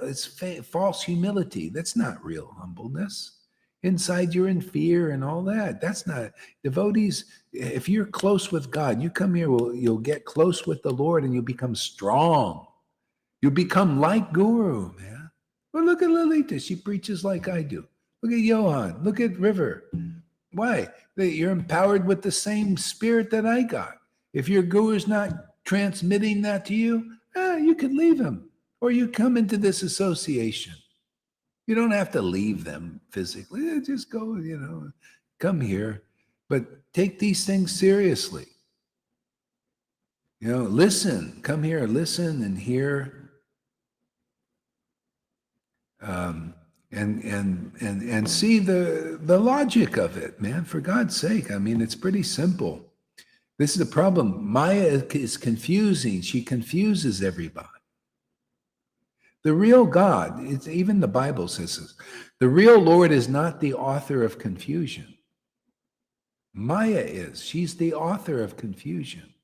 it's false humility. That's not real humbleness. Inside you're in fear and all that. That's not, devotees, if you're close with God, you come here, you'll get close with the Lord and you'll become strong. You'll become like Guru, man. Well, look at Lalita. She preaches like I do. Look at Johan. Look at River. Why? You're empowered with the same spirit that I got. If your Guru's not transmitting that to you, you could leave him, or you come into this association. You don't have to leave them physically. Just go, come here. But take these things seriously. Listen. Come here, listen and hear. And see the logic of it, man. For God's sake, I mean, it's pretty simple. This is the problem. Maya is confusing. She confuses everybody. The real God, even the Bible says this, the real Lord is not the author of confusion. Maya is. She's the author of confusion.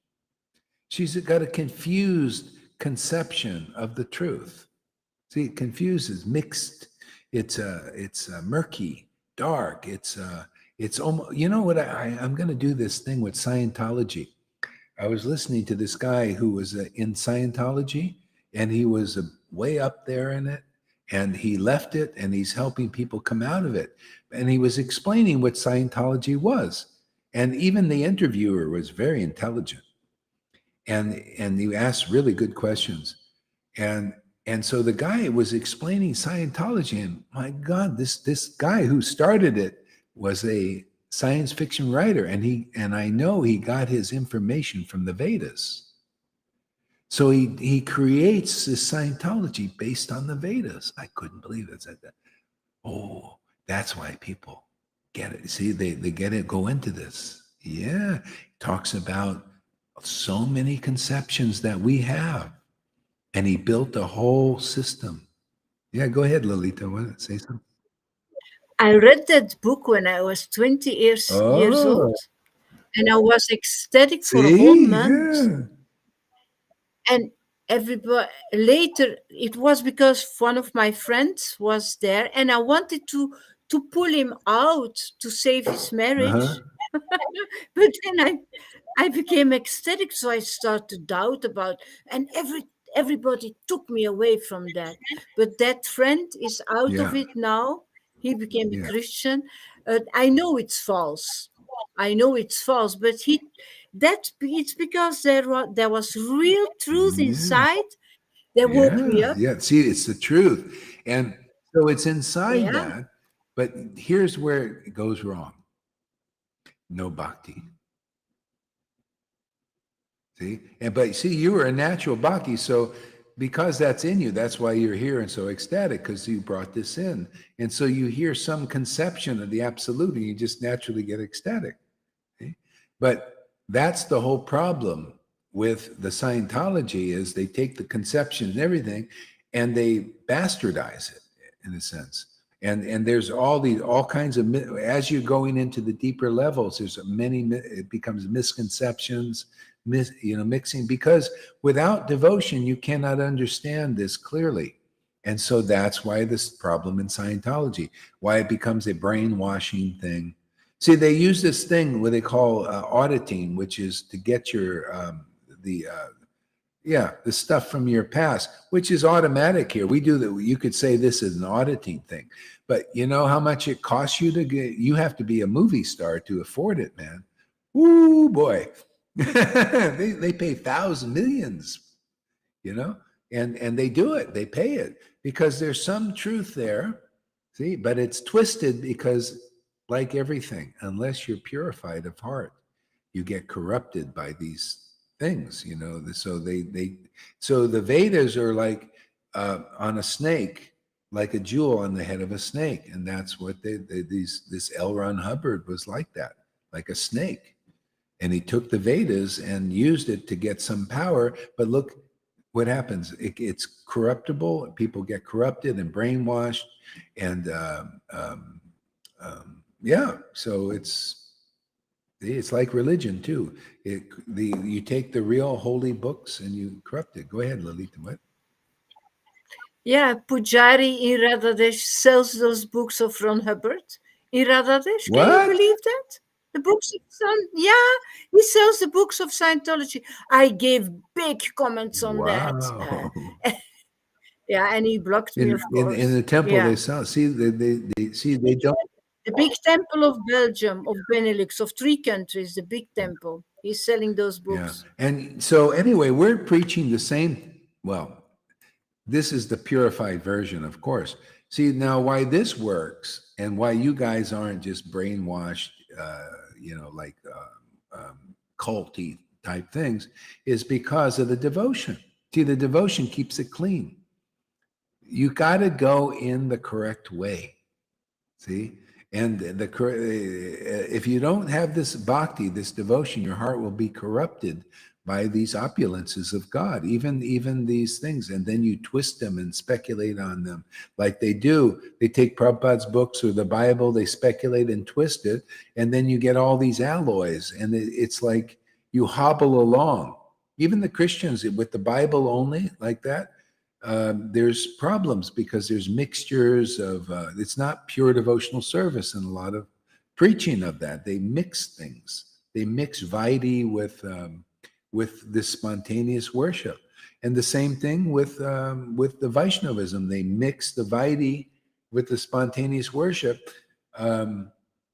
She's got a confused conception of the truth. See, it confuses, mixed. It's murky, dark. It's almost, what I'm going to do this thing with Scientology. I was listening to this guy who was in Scientology, and he was way up there in it, and he left it, and he's helping people come out of it. And he was explaining what Scientology was. And even the interviewer was very intelligent. And he asked really good questions. And so the guy was explaining Scientology, and my God, this guy who started it was a science fiction writer, and I know he got his information from the Vedas. So he creates this Scientology based on the Vedas. I couldn't believe it. Said that. Oh, that's why people get it. See, they get it, go into this. Yeah, talks about so many conceptions that we have. And he built a whole system. Yeah, go ahead, Lalita. What? Say something. I read that book when I was 20 years old, and I was ecstatic for a whole month. Yeah. And everybody later, it was because one of my friends was there, and I wanted to pull him out to save his marriage. But then I became ecstatic, so I started to doubt about, and everybody took me away from that. But that friend is out of it now. He became a Christian. I know it's false. But it's because there was real truth inside that woke me up. Yeah, see, it's the truth. And so it's inside that, but here's where it goes wrong. No bhakti. See? But you were a natural bhakti, so because that's in you, that's why you're here and so ecstatic, because you brought this in. And so you hear some conception of the absolute, and you just naturally get ecstatic. See? But that's the whole problem with the Scientology, is they take the conception and everything, and they bastardize it in a sense. And there's all kinds of, as you're going into the deeper levels, there's it becomes misconceptions, mixing, because without devotion, you cannot understand this clearly. And so that's why this problem in Scientology, why it becomes a brainwashing thing. See, they use this thing what they call auditing, which is to get your, the stuff from your past, which is automatic here. We do that. You could say this is an auditing thing, but you know how much it costs you to get, you have to be a movie star to afford it, man. Woo, boy. they pay thousands, millions, and they do it. They pay it because there's some truth there. See, but it's twisted because, like everything, unless you're purified of heart, you get corrupted by these things, So so the Vedas are like on a snake, like a jewel on the head of a snake, and that's what this L. Ron Hubbard was like that, like a snake. And he took the Vedas and used it to get some power. But look what happens. It's corruptible. People get corrupted and brainwashed. And so it's like religion too. You take the real holy books and you corrupt it. Go ahead, Lalita. What? Yeah, Pujari in Radhadesh sells those books of Ron Hubbard. In Radhadesh, can you What? believe that? The books of he sells the books of Scientology. I gave big comments on Wow. that. Yeah, and he blocked me, of course. In the temple, Yeah. they sell. See, they don't. The big temple of Belgium, of Benelux, of 3 countries, the big temple. He's selling those books. Yeah. And so anyway, we're preaching the same. Well, this is the purified version, of course. See, now why this works and why you guys aren't just brainwashed, like culty type things, is because of the devotion. See, the devotion keeps it clean. You got to go in the correct way. See? And if you don't have this bhakti, this devotion, your heart will be corrupted by these opulences of God, even these things. And then you twist them and speculate on them like they do. They take Prabhupada's books or the Bible, they speculate and twist it, and then you get all these alloys. And it's like you hobble along. Even the Christians with the Bible only like that, there's problems because there's mixtures of, it's not pure devotional service and a lot of preaching of that. They mix things. They mix Vaidhi with this spontaneous worship. And the same thing with the Vaishnavism. They mix the Vaidhi with the spontaneous worship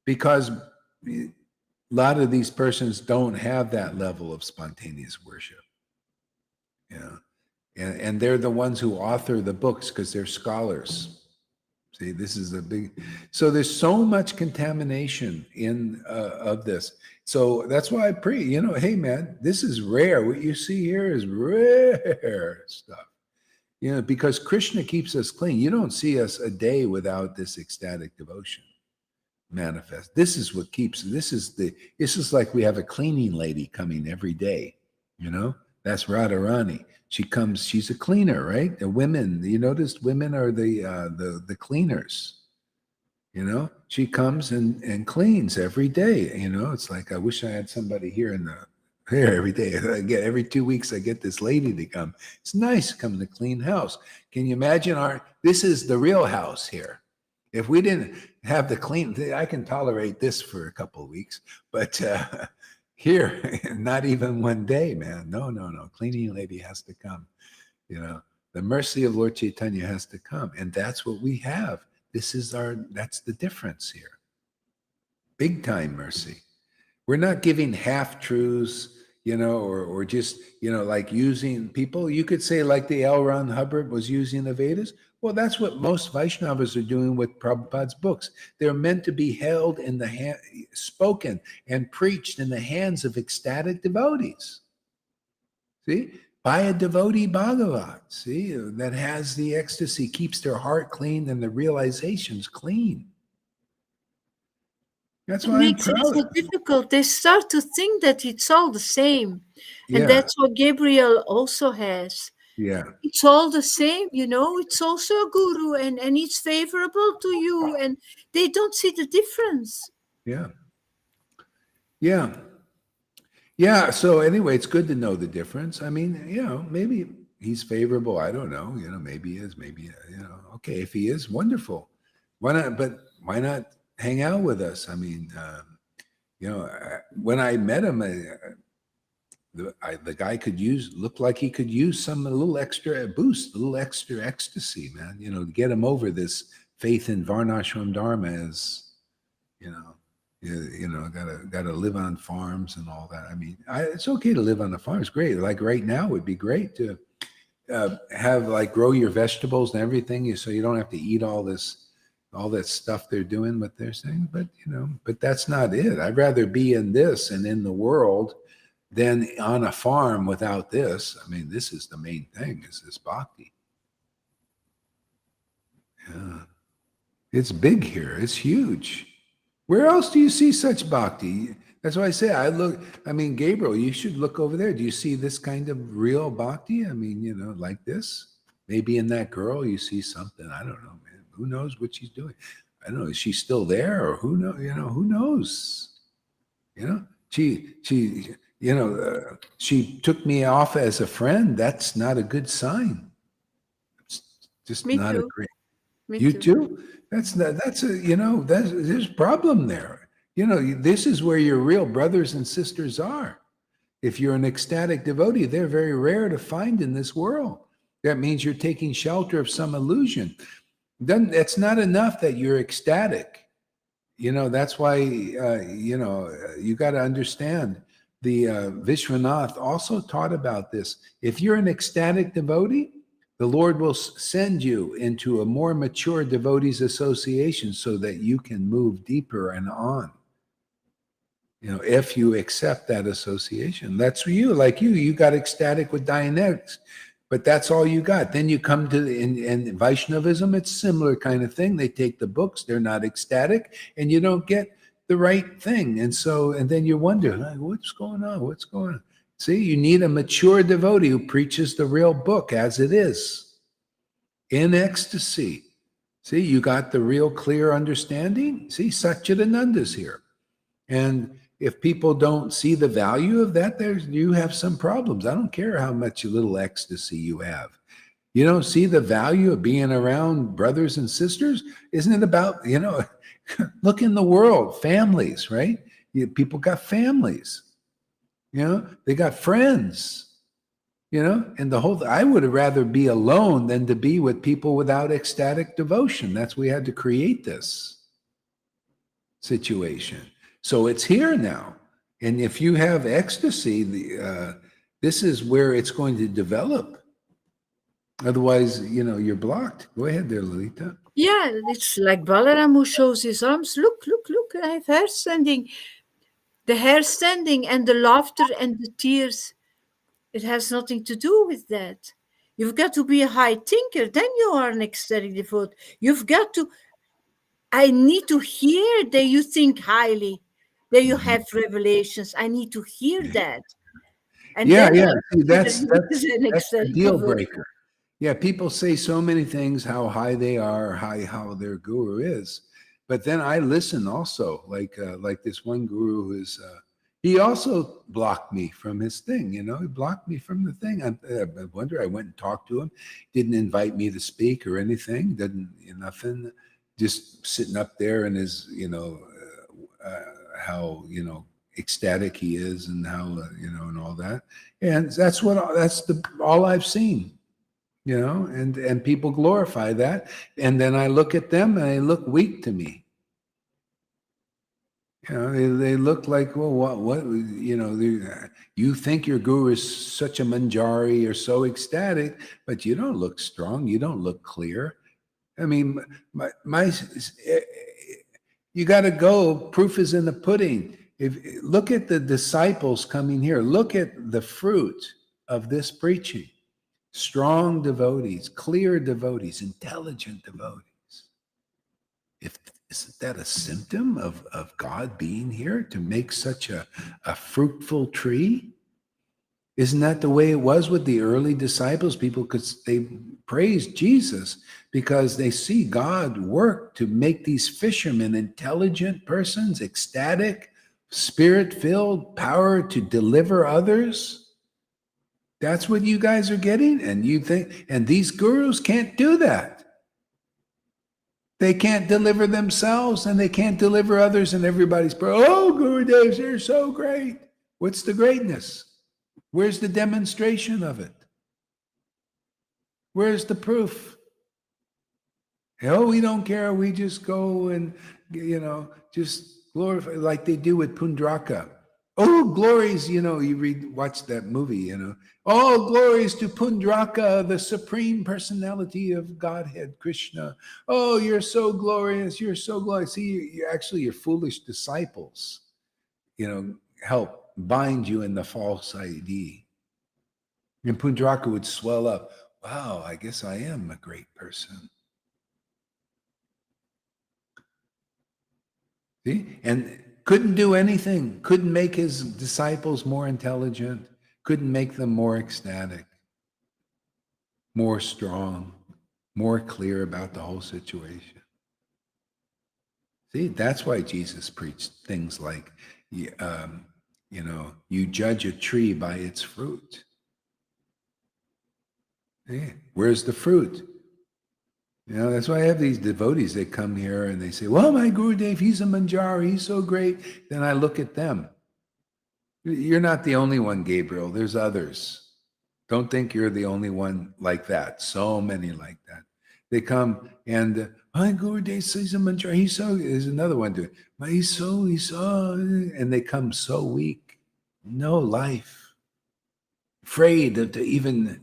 because a lot of these persons don't have that level of spontaneous worship. Yeah. And they're the ones who author the books because they're scholars. See, this is a big. So there's so much contamination in of this. So that's why I pray. Hey man, this is rare. What you see here is rare stuff. Because Krishna keeps us clean. You don't see us a day without this ecstatic devotion manifest. This is what keeps. This is like we have a cleaning lady coming every day. That's Radharani. She comes, she's a cleaner, right? The women, you noticed women are the cleaners. She comes and cleans every day. It's like I wish I had somebody here every day. Every 2 weeks I get this lady to come. It's nice coming to clean house. Can you imagine this is the real house here. If we didn't have the clean, I can tolerate this for a couple of weeks, but here, not even one day, man. No. Cleaning lady has to come. The mercy of Lord Caitanya has to come. And that's what we have. That's the difference here. Big time mercy. We're not giving half truths, or just, like using people. You could say like the L. Ron Hubbard was using the Vedas. Well, that's what most Vaishnavas are doing with Prabhupada's books. They're meant to be held in the hand, spoken and preached in the hands of ecstatic devotees. See, by a devotee Bhagavat, see, that has the ecstasy, keeps their heart clean and the realizations clean. That's why it makes it so difficult. They start to think that it's all the same. And that's what Gabriel also has. Yeah. It's all the same, it's also a guru and it's favorable to you. And they don't see the difference. Yeah. Yeah. So anyway, it's good to know the difference. I mean, maybe he's favorable. I don't know. Maybe he is. Maybe, okay. If he is, wonderful. Why not? But why not hang out with us? I mean, when I met him, the guy looked like he could use a little extra boost, a little extra ecstasy, man, to get him over this faith in Varnashram Dharma as, gotta live on farms and all that. I mean, it's okay to live on a farm. It's great. Like right now would be great to have grow your vegetables and everything so you don't have to eat all this all that stuff they're doing, what they're saying, but but that's not it. I'd rather be in this and in the world than on a farm without this. I mean, this is the main thing, is this bhakti. Yeah. It's big here. It's huge. Where else do you see such bhakti? That's why I say Gabriel, you should look over there. Do you see this kind of real bhakti? I mean, like this? Maybe in that girl you see something. I don't know, man. Who knows what she's doing? I don't know. Is she still there, or who knows? Who knows? She took me off as a friend. That's not a good sign. It's just Me not too. a great. Me You too. too? That's there's a problem there. This is where your real brothers and sisters are. If you're an ecstatic devotee, they're very rare to find in this world. That means you're taking shelter of some illusion. It's not enough that you're ecstatic. That's why, you got to understand. The Vishwanath also taught about this. If you're an ecstatic devotee, the Lord will send you into a more mature devotees association so that you can move deeper and on. If you accept that association. That's you. Like you got ecstatic with Dianetics, but that's all you got. Then you come to in Vaishnavism, it's similar kind of thing. They take the books, they're not ecstatic, and you don't get the right thing. And then you wonder, what's going on? What's going on? See, you need a mature devotee who preaches the real book as it is, in ecstasy. See, you got the real clear understanding. See, Satchidananda's here. And if people don't see the value of that, you have some problems. I don't care how much little ecstasy you have. You don't see the value of being around brothers and sisters? Isn't it about, look in the world, families, right? People got families. They got friends. And I would rather be alone than to be with people without ecstatic devotion. That's we had to create this situation. So it's here now. And if you have ecstasy, this is where it's going to develop. Otherwise, you're blocked. Go ahead there, Lalita. Yeah, it's like Balaram who shows his arms. Look, I have hair standing. The hair standing and the laughter and the tears, it has nothing to do with that. You've got to be a high thinker, then you are an ecstatic devotee. I need to hear that you think highly, that you have revelations. I need to hear that. And Yeah. then See, that's an the ecstatic deal devotee. breaker. Yeah, people say so many things, how high they are, how their guru is. But then I listen also, like this one guru who is, he also blocked me from his thing, he blocked me from the thing. I wonder, I went and talked to him, didn't invite me to speak or anything, nothing, just sitting up there and his, how, ecstatic he is and how, and all that. And that's all I've seen. And people glorify that. And then I look at them and they look weak to me. They look like, well, what, you think your guru is such a manjari or so ecstatic, but you don't look strong. You don't look clear. I mean, you got to go. Proof is in the pudding. Look at the disciples coming here. Look at the fruit of this preaching. Strong devotees, clear devotees, intelligent devotees. Isn't that a symptom of God being here to make such a fruitful tree? Isn't that the way it was with the early disciples? They praised Jesus because they see God work to make these fishermen intelligent persons, ecstatic, spirit-filled, power to deliver others. That's what you guys are getting? And you think, and these gurus can't do that. They can't deliver themselves and they can't deliver others, and everybody's, Guru Devs, you're so great. What's the greatness? Where's the demonstration of it? Where's the proof? We don't care. We just go and, just glorify like they do with Pundraka. Oh, glories, you watch that movie, all glories to Pundraka, the supreme personality of Godhead, Krishna. Oh, you're so glorious. You're so glorious. See, you actually, your foolish disciples, help bind you in the false ID. And Pundraka would swell up. Wow, I guess I am a great person. See? And couldn't do anything, couldn't make his disciples more intelligent, couldn't make them more ecstatic, more strong, more clear about the whole situation. See, that's why Jesus preached things like, you judge a tree by its fruit. See? Where's the fruit? That's why I have these devotees that come here and they say, well, my Gurudev, he's a Manjari, he's so great. Then I look at them. You're not the only one, Gabriel. There's others. Don't think you're the only one like that. So many like that. They come and, my Gurudev says a Manjari, he's so, there's another one doing, he's so, and they come so weak. No life. Afraid to even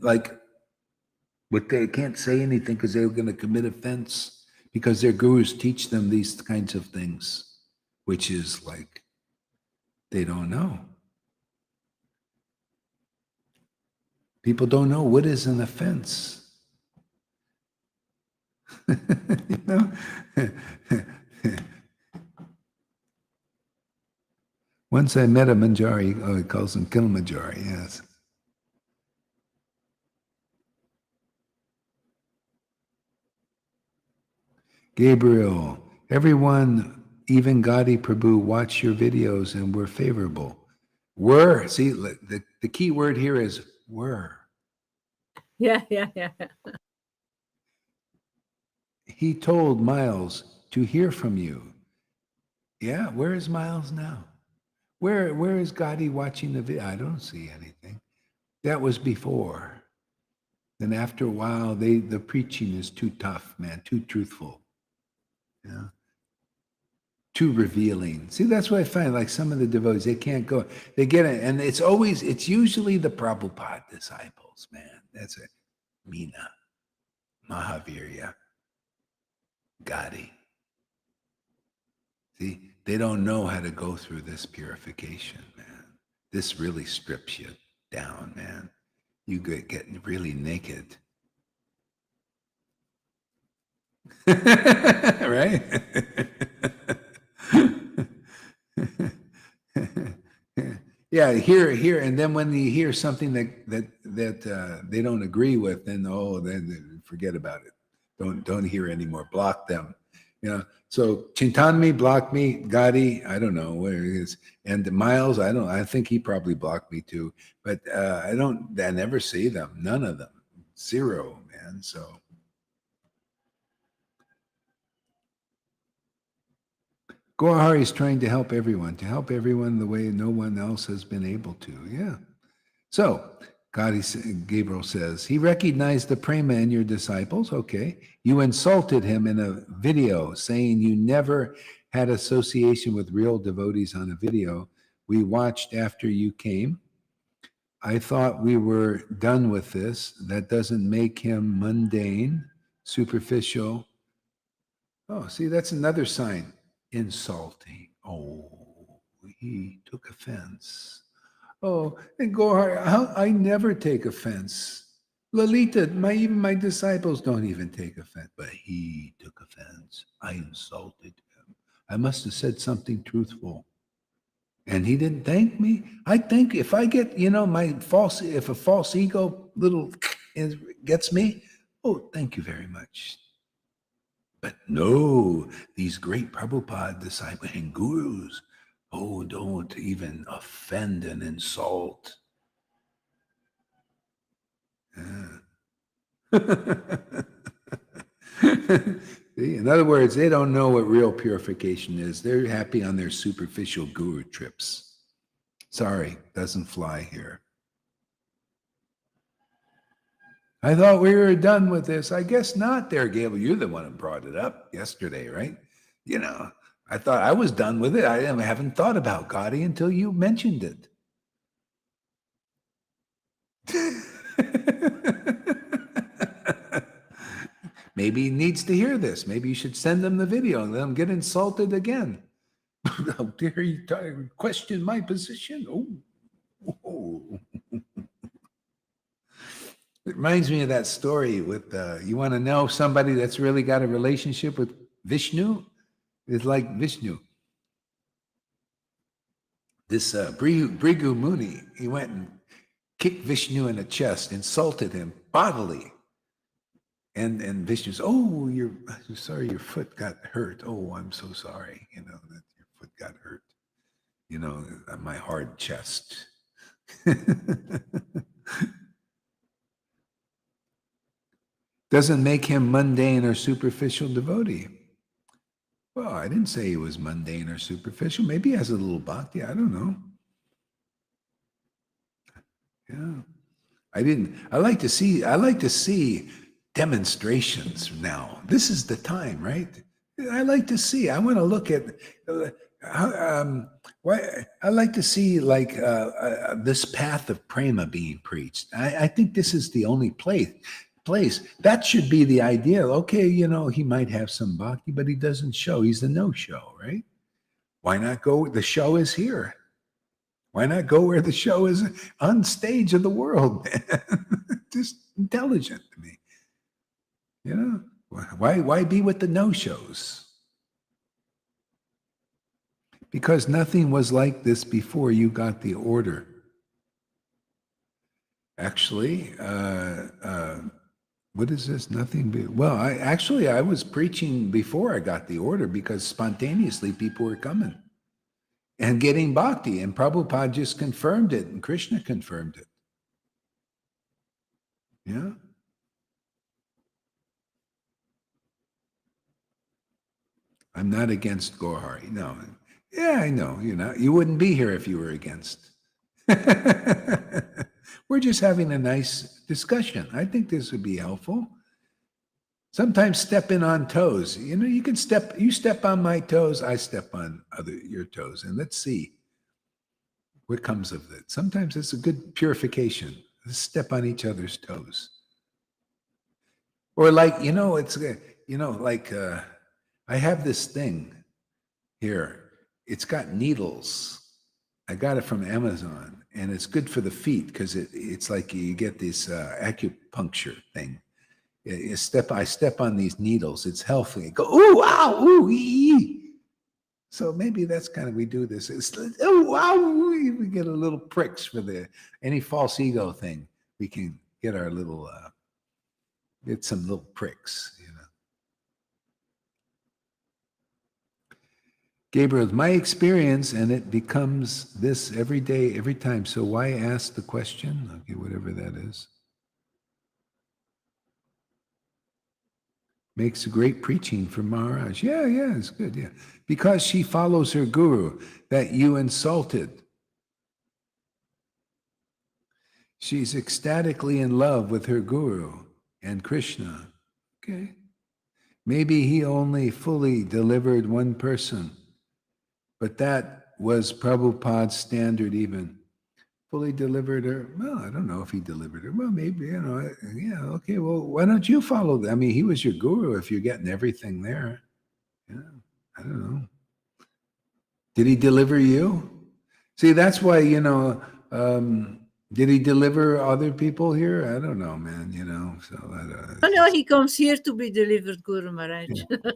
but they can't say anything because they're going to commit offense because their gurus teach them these kinds of things, which is like they don't know. People don't know what is an offense. Once I met a Manjari, he calls him Kilimanjari, yes. Gabriel, everyone, even Gadi Prabhu, watch your videos and were favorable. Were, see, the key word here is were. Yeah. He told Miles to hear from you. Yeah, where is Miles now? Where is Gadi watching the video? I don't see anything. That was before. Then after a while, the preaching is too tough, man, too truthful. Yeah. Too revealing. See, that's what I find. Like some of the devotees, they can't go. They get it, and it's usually the Prabhupada disciples, man. That's it. Meena, Mahavirya, Gadi. See, they don't know how to go through this purification, man. This really strips you down, man. You get really naked. Right? Yeah, hear, and then when you hear something that they don't agree with, then forget about it. Don't hear anymore. Block them. So Chintanmi blocked me. Gadi, I don't know where he is, and Miles, I think he probably blocked me too. But I never see them. None of them. Zero, man. So. Gohari is trying to help everyone the way no one else has been able to. Yeah. So, Gabriel says, he recognized the prema in your disciples. Okay. You insulted him in a video saying you never had association with real devotees on a video we watched after you came. I thought we were done with this. That doesn't make him mundane, superficial. Oh, see, that's another sign. Insulting. Oh, he took offense. Oh, and Gohar, I never take offense. Lalita, even my disciples don't even take offense, but he took offense. I insulted him. I must have said something truthful. And he didn't thank me. I think if I get, if a false ego little gets me, oh, thank you very much. But no, these great Prabhupada disciples and gurus, don't even offend and insult. Yeah. See, in other words, they don't know what real purification is. They're happy on their superficial guru trips. Sorry, doesn't fly here. I thought we were done with this. I guess not there, Gabriel. You're the one who brought it up yesterday, right? I thought I was done with it. I haven't thought about Gotti until you mentioned it. Maybe he needs to hear this. Maybe you should send them the video and let him get insulted again. How dare you question my position? Oh. It reminds me of that story with, you want to know somebody that's really got a relationship with Vishnu? It's like Vishnu. This Brigu Muni, he went and kicked Vishnu in the chest, insulted him bodily. And Vishnu's, oh, I'm sorry your foot got hurt. Oh, I'm so sorry, that your foot got hurt. My hard chest. Doesn't make him mundane or superficial devotee. Well, I didn't say he was mundane or superficial. Maybe he has a little bhakti. I don't know. Yeah. I like to see demonstrations now. This is the time, right? I like to see. I want to look at why I like to see this path of prema being preached. I think this is the only place. That should be the ideal. Okay, he might have some bhakti, but he doesn't show. He's the no-show, right? Why not go? The show is here. Why not go where the show is on stage of the world? Just intelligent to me. Why be with the no-shows? Because nothing was like this before you got the order. Actually, what is this? Nothing. Well, I was preaching before I got the order because spontaneously people were coming and getting bhakti, and Prabhupada just confirmed it, and Krishna confirmed it. Yeah. I'm not against Gaurhari. No. Yeah, I know. You wouldn't be here if you were against. We're just having a nice discussion. I think this would be helpful. Sometimes stepping on toes. You step on my toes, I step on your toes, and let's see what comes of it. Sometimes it's a good purification. Let's step on each other's toes. Or I have this thing here. It's got needles. I got it from Amazon, and it's good for the feet because it's like you get this acupuncture thing. I step on these needles. It's healthy. I go, ooh, ow, ooh, ee. So maybe that's kind of, we do this. It's, oh, wow, we get a little pricks for any false ego thing. We can get our little, get some little pricks, Gabriel, my experience, and it becomes this every day, every time. So why ask the question? Okay, whatever that is. Makes great preaching for Maharaj. Yeah, it's good, yeah. Because she follows her guru that you insulted. She's ecstatically in love with her guru and Krishna. Okay. Maybe he only fully delivered one person. But that was Prabhupada's standard even. Fully delivered her. Well, I don't know if he delivered her. Well, maybe, yeah, okay. Well, why don't you follow them? I mean, he was your guru if you're getting everything there. Yeah, I don't know. Did he deliver you? See, that's why, did he deliver other people here? I don't know, man, so. No, he comes here to be delivered, Guru Maharaj. Yeah,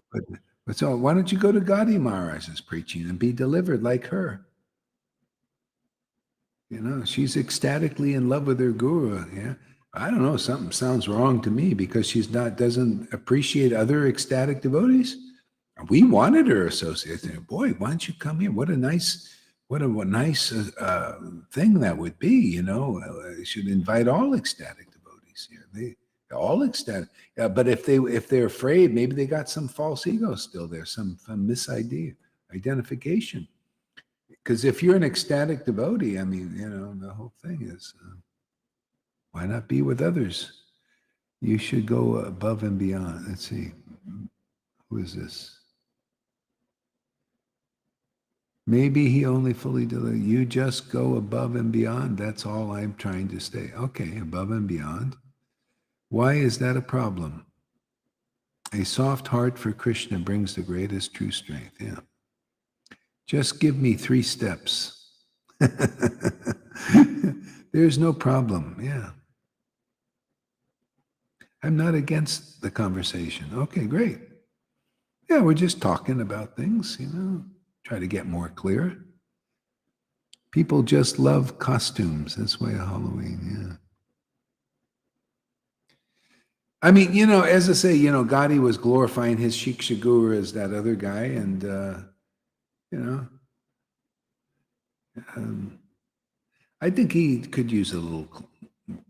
but so why don't you go to Gaudiya Maharaj's preaching and be delivered like her? She's ecstatically in love with her guru. Yeah, I don't know. Something sounds wrong to me because she's doesn't appreciate other ecstatic devotees. We wanted her associate. Boy, why don't you come here? What a nice thing that would be. You should invite all ecstatic devotees here. They all ecstatic. But if they're afraid, maybe they got some false ego still there, some misidentification. Because if you're an ecstatic devotee, I mean, the whole thing is, why not be with others? You should go above and beyond. Let's see. Who is this? Maybe he only fully delivers. You just go above and beyond. That's all I'm trying to say. Okay, above and beyond. Why is that a problem? A soft heart for Krishna brings the greatest true strength. Yeah. Just give me 3 steps. There's no problem. Yeah. I'm not against the conversation. Okay, great. Yeah, we're just talking about things, try to get more clear. People just love costumes. That's why Halloween, yeah. I mean, as I say, Gandhi was glorifying his Shiksha Guru as that other guy, and, I think he could use a little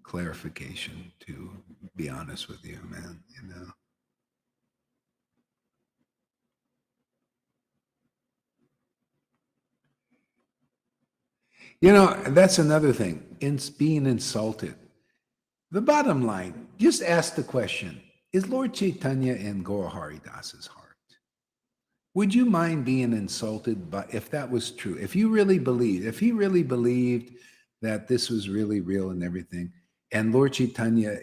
clarification, to be honest with you, man, That's another thing, being insulted. The bottom line, just ask the question, is Lord Caitanya in Gaura Haridas's heart? Would you mind being insulted if that was true? If he really believed that this was really real and everything, and Lord Caitanya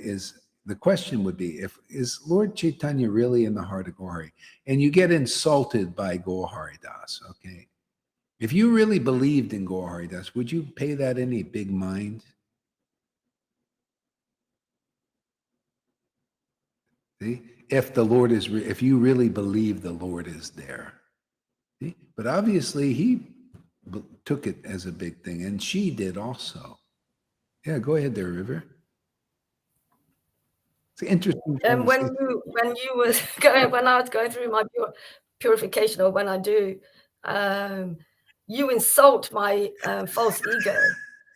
the question would be, is Lord Caitanya really in the heart of Gauri? And you get insulted by Gaura Haridas, okay? If you really believed in Gaura Haridas, would you pay that any big mind? See? If you really believe the Lord is there. See? But obviously he took it as a big thing, and she did also. Yeah, go ahead there, River. It's interesting. And when you was when I was going through my purification, or when I do, you insult my false ego.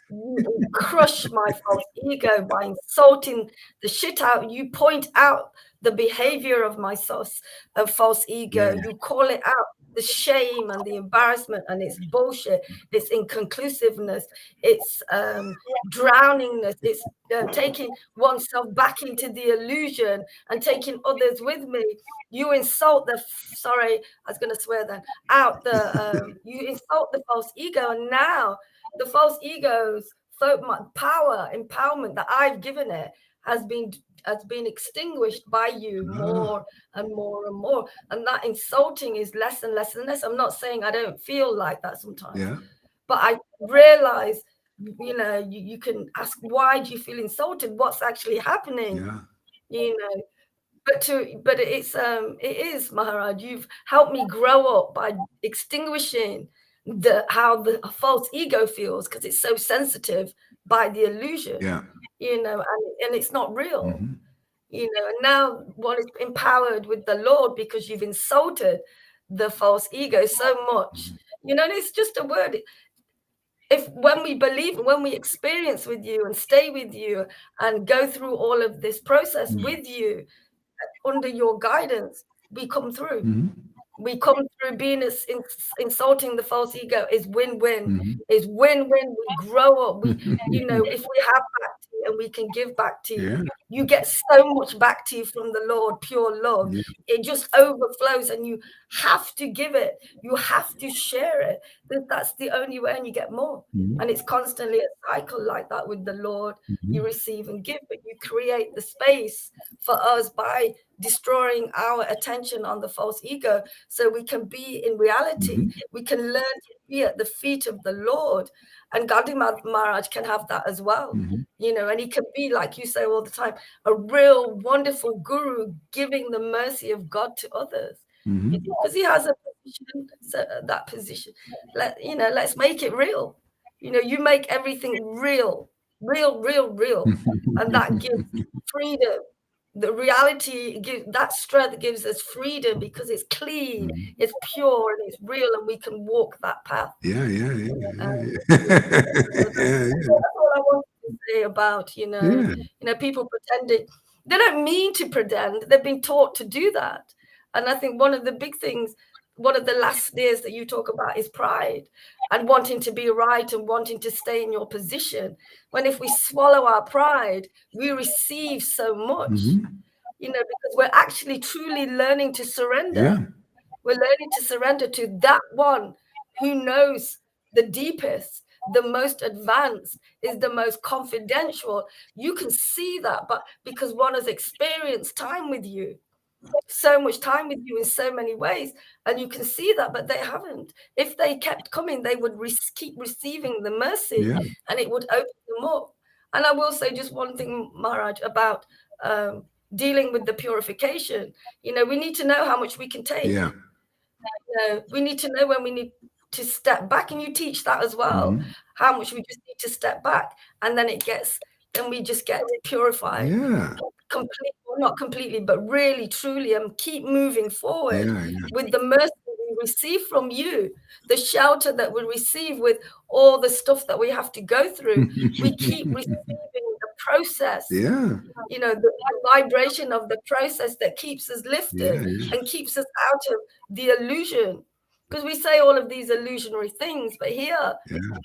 You crush my false ego by insulting the shit out. You point out the behavior of my false ego. Yeah. You call it out, the shame and the embarrassment, and it's bullshit. It's inconclusiveness. It's drowningness. It's taking oneself back into the illusion and taking others with me. You insult sorry, I was going to swear then, you insult the false ego, and now the false ego's power, empowerment that I've given it has been extinguished by you more and more and more. And that insulting is less and less and less. I'm not saying I don't feel like that sometimes, but I realize, you can ask, why do you feel insulted? What's actually happening? But it is, Maharaj, you've helped me grow up by extinguishing how the false ego feels, because it's so sensitive by the illusion, and it's not real. And now one is empowered with the Lord because you've insulted the false ego so much. It's just a word. When we believe, when we experience with you and stay with you and go through all of this process with you, under your guidance, we come through. We come through. Being insulting the false ego is win-win. Is win-win. We grow up. If we have back to you and we can give back to you, you get so much back to you from the Lord, pure love. It just overflows, and you have to give it. You have to share it. That's the only way, and you get more. And it's constantly a cycle like that with the Lord. You receive and give, but you create the space for us by destroying our attention on the false ego, so we can be in reality. We can learn to be at the feet of the Lord, and Gandhi Maharaj can have that as well. And he can be, like you say all the time, a real wonderful guru, giving the mercy of God to others, because he has a position. So that position, let's make it real. You make everything real, and that gives freedom. The reality that strength gives us freedom, because it's clean, it's pure, and it's real, and we can walk that path. That's all I wanted to say about people pretending. They don't mean to pretend. They've been taught to do that. And I think one of the big things, one of the last days that you talk about, is pride and wanting to be right and wanting to stay in your position. When if we swallow our pride, we receive so much, because we're actually truly learning to surrender. We're learning to surrender to that one who knows the deepest, the most advanced, is the most confidential. You can see that, but because one has experienced time with you, so much time with you in so many ways, and you can see that, but they haven't. If they kept coming, they would keep receiving the mercy, Yeah. and it would open them up. And I will say just one thing, Maharaj, about dealing with the purification. We need to know how much we can take. Yeah. We need to know when we need to step back, and you teach that as well, how much we just need to step back, and then we just get purified. Yeah. Completely, well, not completely, but really, truly, and keep moving forward Yeah. with the mercy we receive from you, the shelter that we receive with all the stuff that we have to go through. We keep receiving the process. Yeah. The vibration of the process that keeps us lifted and keeps us out of the illusion. Because we say all of these illusionary things, but here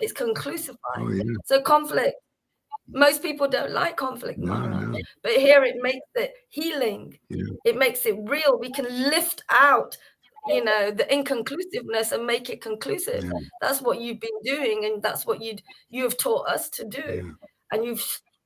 it's conclusive. Oh, yeah. So conflict. Most people don't like conflict, Maharaj, No. but here it makes it healing. Yeah. It makes it real. We can lift out, the inconclusiveness and make it conclusive. Yeah. That's what you've been doing, and that's what you have taught us to do. And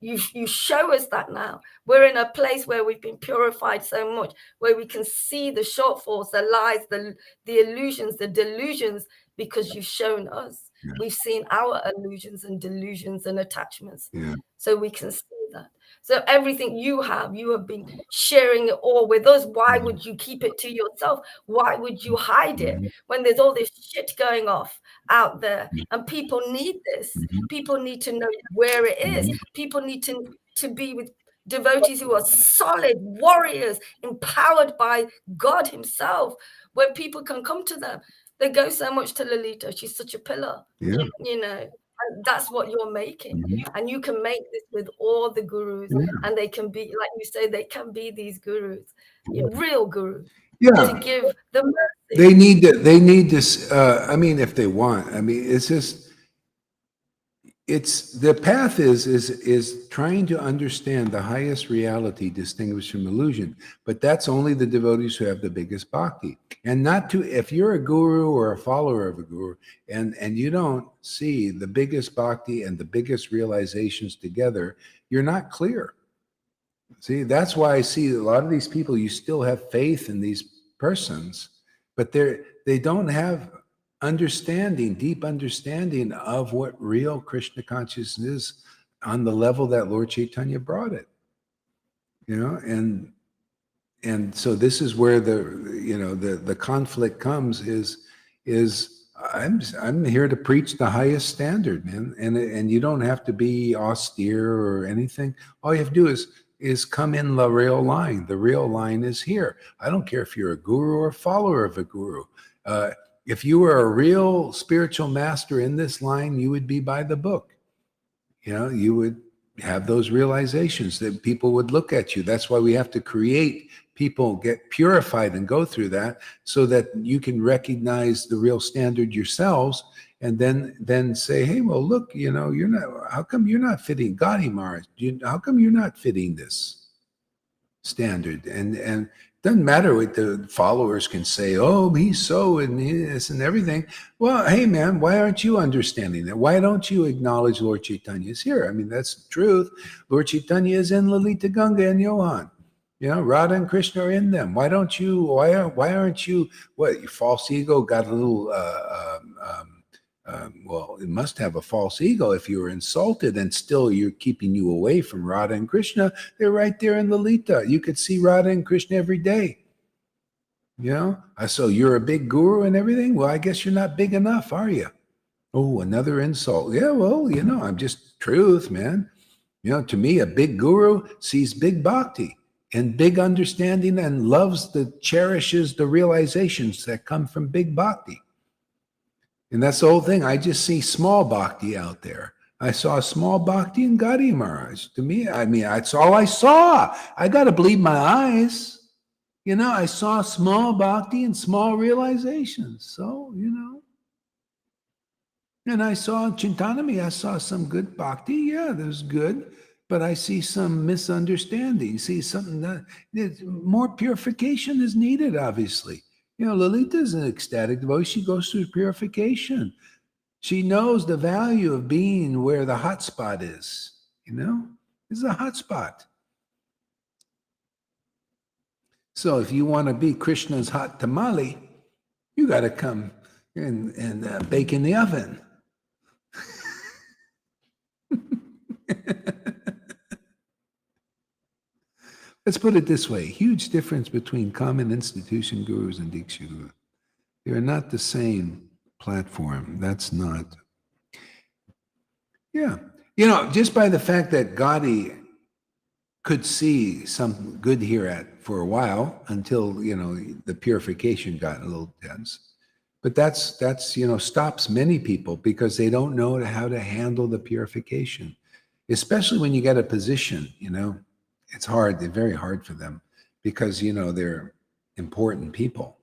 you show us that now. We're in a place where we've been purified so much, where we can see the shortfalls, the lies, the illusions, the delusions, because you've shown us. We've seen our illusions and delusions and attachments. So we can see that. So everything you have been sharing it all with us. Why would you keep it to yourself? Why would you hide it when there's all this shit going off out there? And people need this. People need to know where it is. People need to be with devotees who are solid warriors, empowered by God himself, where people can come to them. They go so much to Lalita. She's such a pillar. And that's what you're making. And you can make this with all the gurus, and they can be, like you say, they can be these gurus, real gurus. To give the mercy. They need to, I mean, if they want, I mean, it's just, the path is trying to understand the highest reality distinguished from illusion, but that's only the devotees who have the biggest bhakti. And not to, if you're a guru or a follower of a guru and you don't see the biggest bhakti and the biggest realizations together, you're not clear. See, that's why I see a lot of these people, you still have faith in these persons, but they don't have deep understanding of what real Krishna consciousness is on the level that Lord Caitanya brought it. And so this is where the conflict comes is I'm here to preach the highest standard, man. And you don't have to be austere or anything. All you have to do is come in the real line. The real line is here. I don't care if you're a guru or a follower of a guru. If you were a real spiritual master in this line, you would be by the book. You would have those realizations that people would look at you. That's why we have to create people, get purified and go through that so that you can recognize the real standard yourselves and then say, hey, well, look, you're not, how come you're not fitting Gaudiya Maharaj? How come you're not fitting this standard? And doesn't matter what the followers can say, oh, he's so and this and everything. Well, hey, man, why aren't you understanding that? Why don't you acknowledge Lord Caitanya is here? I mean, that's the truth. Lord Caitanya is in Lalita Ganga and Johan. Radha and Krishna are in them. Why aren't you, what, your false ego got a little, well, it must have a false ego if you were insulted and still you're keeping you away from Radha and Krishna. They're right there in Lalita. You could see Radha and Krishna every day. So you're a big guru and everything? Well, I guess you're not big enough, are you? Oh, another insult. Yeah, well, I'm just truth, man. To me, a big guru sees big bhakti and big understanding and cherishes the realizations that come from big bhakti. And that's the whole thing. I just see small bhakti out there. I saw small bhakti in Gaudiya Maharaj. To me, that's all I saw. I got to believe my eyes. I saw small bhakti and small realizations. So, And I saw Chintanami, I saw some good bhakti. Yeah, there's good. But I see some misunderstanding. See something that more purification is needed, obviously. Lalita is an ecstatic devotee. She goes through purification. She knows the value of being where the hot spot is. This is a hot spot. So if you want to be Krishna's hot tamale, you got to come and bake in the oven. Let's put it this way. Huge difference between common institution gurus and Diksha gurus. They are not the same platform. That's not. Yeah. Just by the fact that Gaudi could see some good here for a while until, the purification got a little tense. But that's stops many people because they don't know how to handle the purification, especially when you get a position, it's hard. They're very hard for them because, they're important people.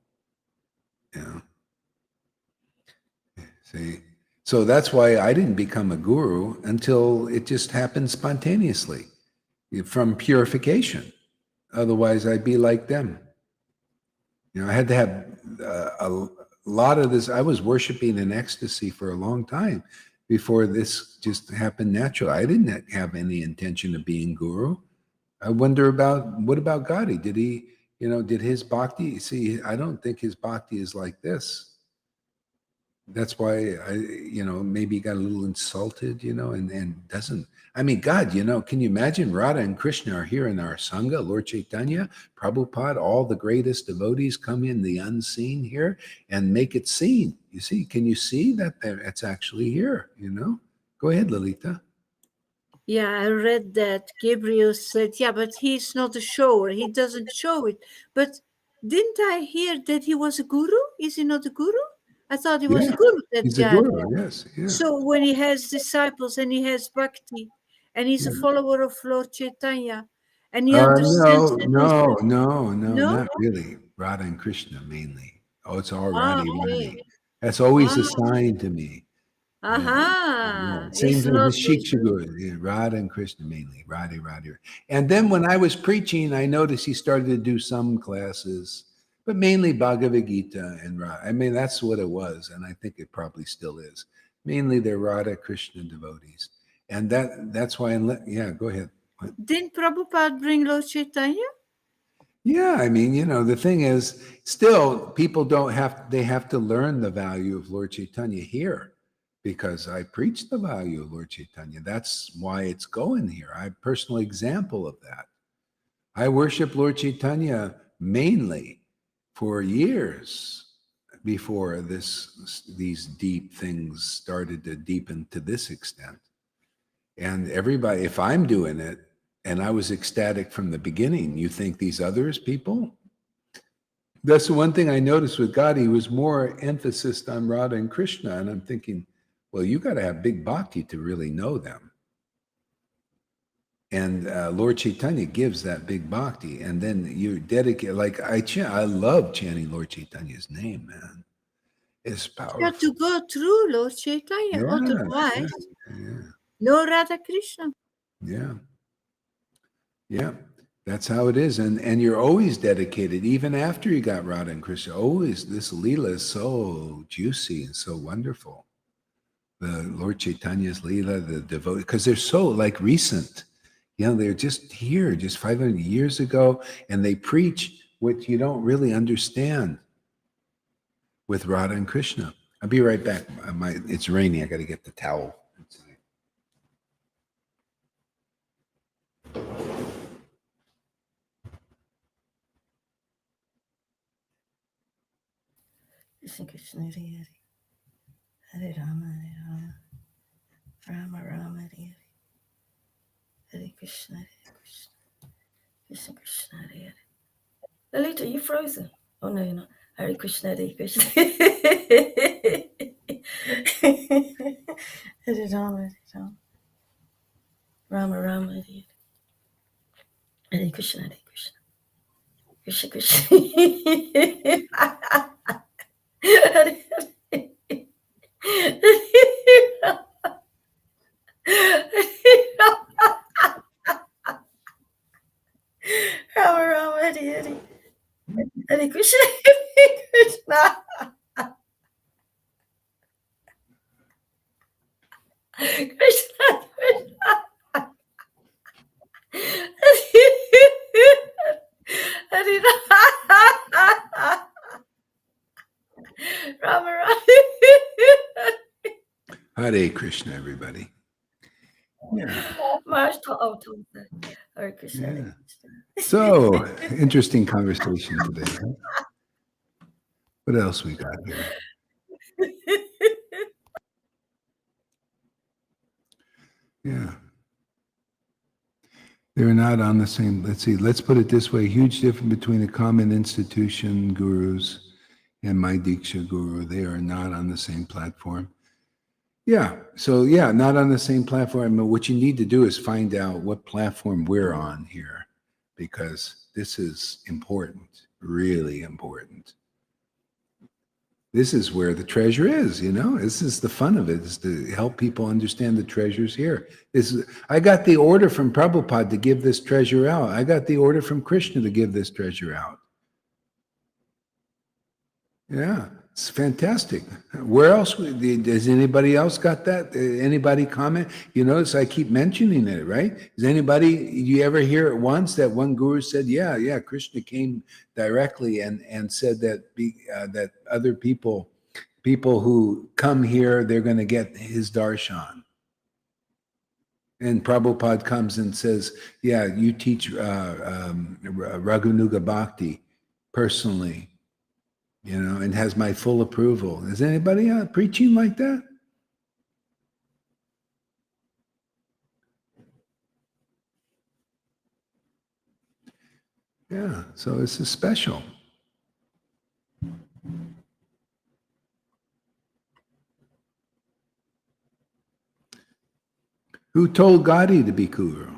See, so that's why I didn't become a guru until it just happened spontaneously from purification. Otherwise, I'd be like them. I had to have a lot of this. I was worshiping in ecstasy for a long time before this just happened naturally. I didn't have any intention of being guru. I wonder what about Gaudi? Did he, did his bhakti? See, I don't think his bhakti is like this. That's why maybe he got a little insulted, and doesn't. I mean, God, can you imagine Radha and Krishna are here in our Sangha, Lord Caitanya, Prabhupada, all the greatest devotees come in the unseen here and make it seen. You see, can you see that it's actually here, Go ahead, Lalita. Yeah, I read that Gabriel said, yeah, but he's not a shower. He doesn't show it. But didn't I hear that he was a guru? Is he not a guru? I thought he was a guru. He's a guru, yes. Yeah. So when he has disciples and he has bhakti and he's a follower of Lord Caitanya and he understands... No, not really. Radha and Krishna mainly. Oh, it's all Radhi. That's always a sign to me. Same thing with Shiksha Guru, Radha and Krishna mainly, Radha. And then when I was preaching, I noticed he started to do some classes, but mainly Bhagavad Gita and Radha. I mean, that's what it was, and I think it probably still is. Mainly they're Radha Krishna devotees. And that's why, go ahead. What? Didn't Prabhupada bring Lord Caitanya? Yeah, I mean, the thing is, still, people they have to learn the value of Lord Caitanya here. Because I preach the value of Lord Caitanya. That's why it's going here. I'm a personal example of that. I worship Lord Caitanya mainly for years before these deep things started to deepen to this extent. And everybody, if I'm doing it, and I was ecstatic from the beginning, you think these others people? That's the one thing I noticed with God. He was more emphasis on Radha and Krishna. And I'm thinking, well, you got to have big bhakti to really know them. And Lord Caitanya gives that big bhakti. And then you dedicate, like I love chanting Lord Chaitanya's name, man. It's powerful. You have to go through Lord Caitanya, otherwise, no Radha Krishna. Yeah, that's how it is. And you're always dedicated, even after you got Radha and Krishna. Always, this Leela is so juicy and so wonderful. The Lord Chaitanya's Leela, the devotee, because they're so recent. They're just here, just 500 years ago, and they preach what you don't really understand with Radha and Krishna. I'll be right back. It's raining. I got to get the towel. Krishna Hare Hare Rama Rama Rama Hare Hare Krishna Krishna Krishna Hare Hare. Lalita, you frozen? Oh no, you're not. Hare Krishna Krishna Hare Rama Rama Rama Hare Hare Krishna Krishna Krishna Hare Rama Rama Hare Hare Hare Krishna Krishna, Hare Rama, Rama. Hare Krishna, everybody. Yeah. Maharaj, Tom said, Hare Krishna, Hare Yeah. Krishna. So, interesting conversation today. What else we got here? Yeah. They're not on the same, let's see, let's put it this way, huge difference between a common institution gurus and my Diksha guru. They are not on the same platform. Yeah. So yeah, not on the same platform. But what you need to do is find out what platform we're on here, because this is important, really important. This is where the treasure is, you know. This is the fun of it, is to help people understand the treasures here. I got the order from Prabhupada to give this treasure out. I got the order from Krishna to give this treasure out. Yeah, it's fantastic. Where else? Does anybody else got that? Anybody comment? You notice I keep mentioning it, right? Does anybody, you ever hear it once that one guru said, yeah, Krishna came directly and said that that other people who come here, they're going to get his darshan. And Prabhupada comes and says, yeah, you teach Raghunuga Bhakti personally, you know, and has my full approval. Is anybody preaching like that? Yeah, so this is special. Who told Gadi to be guru?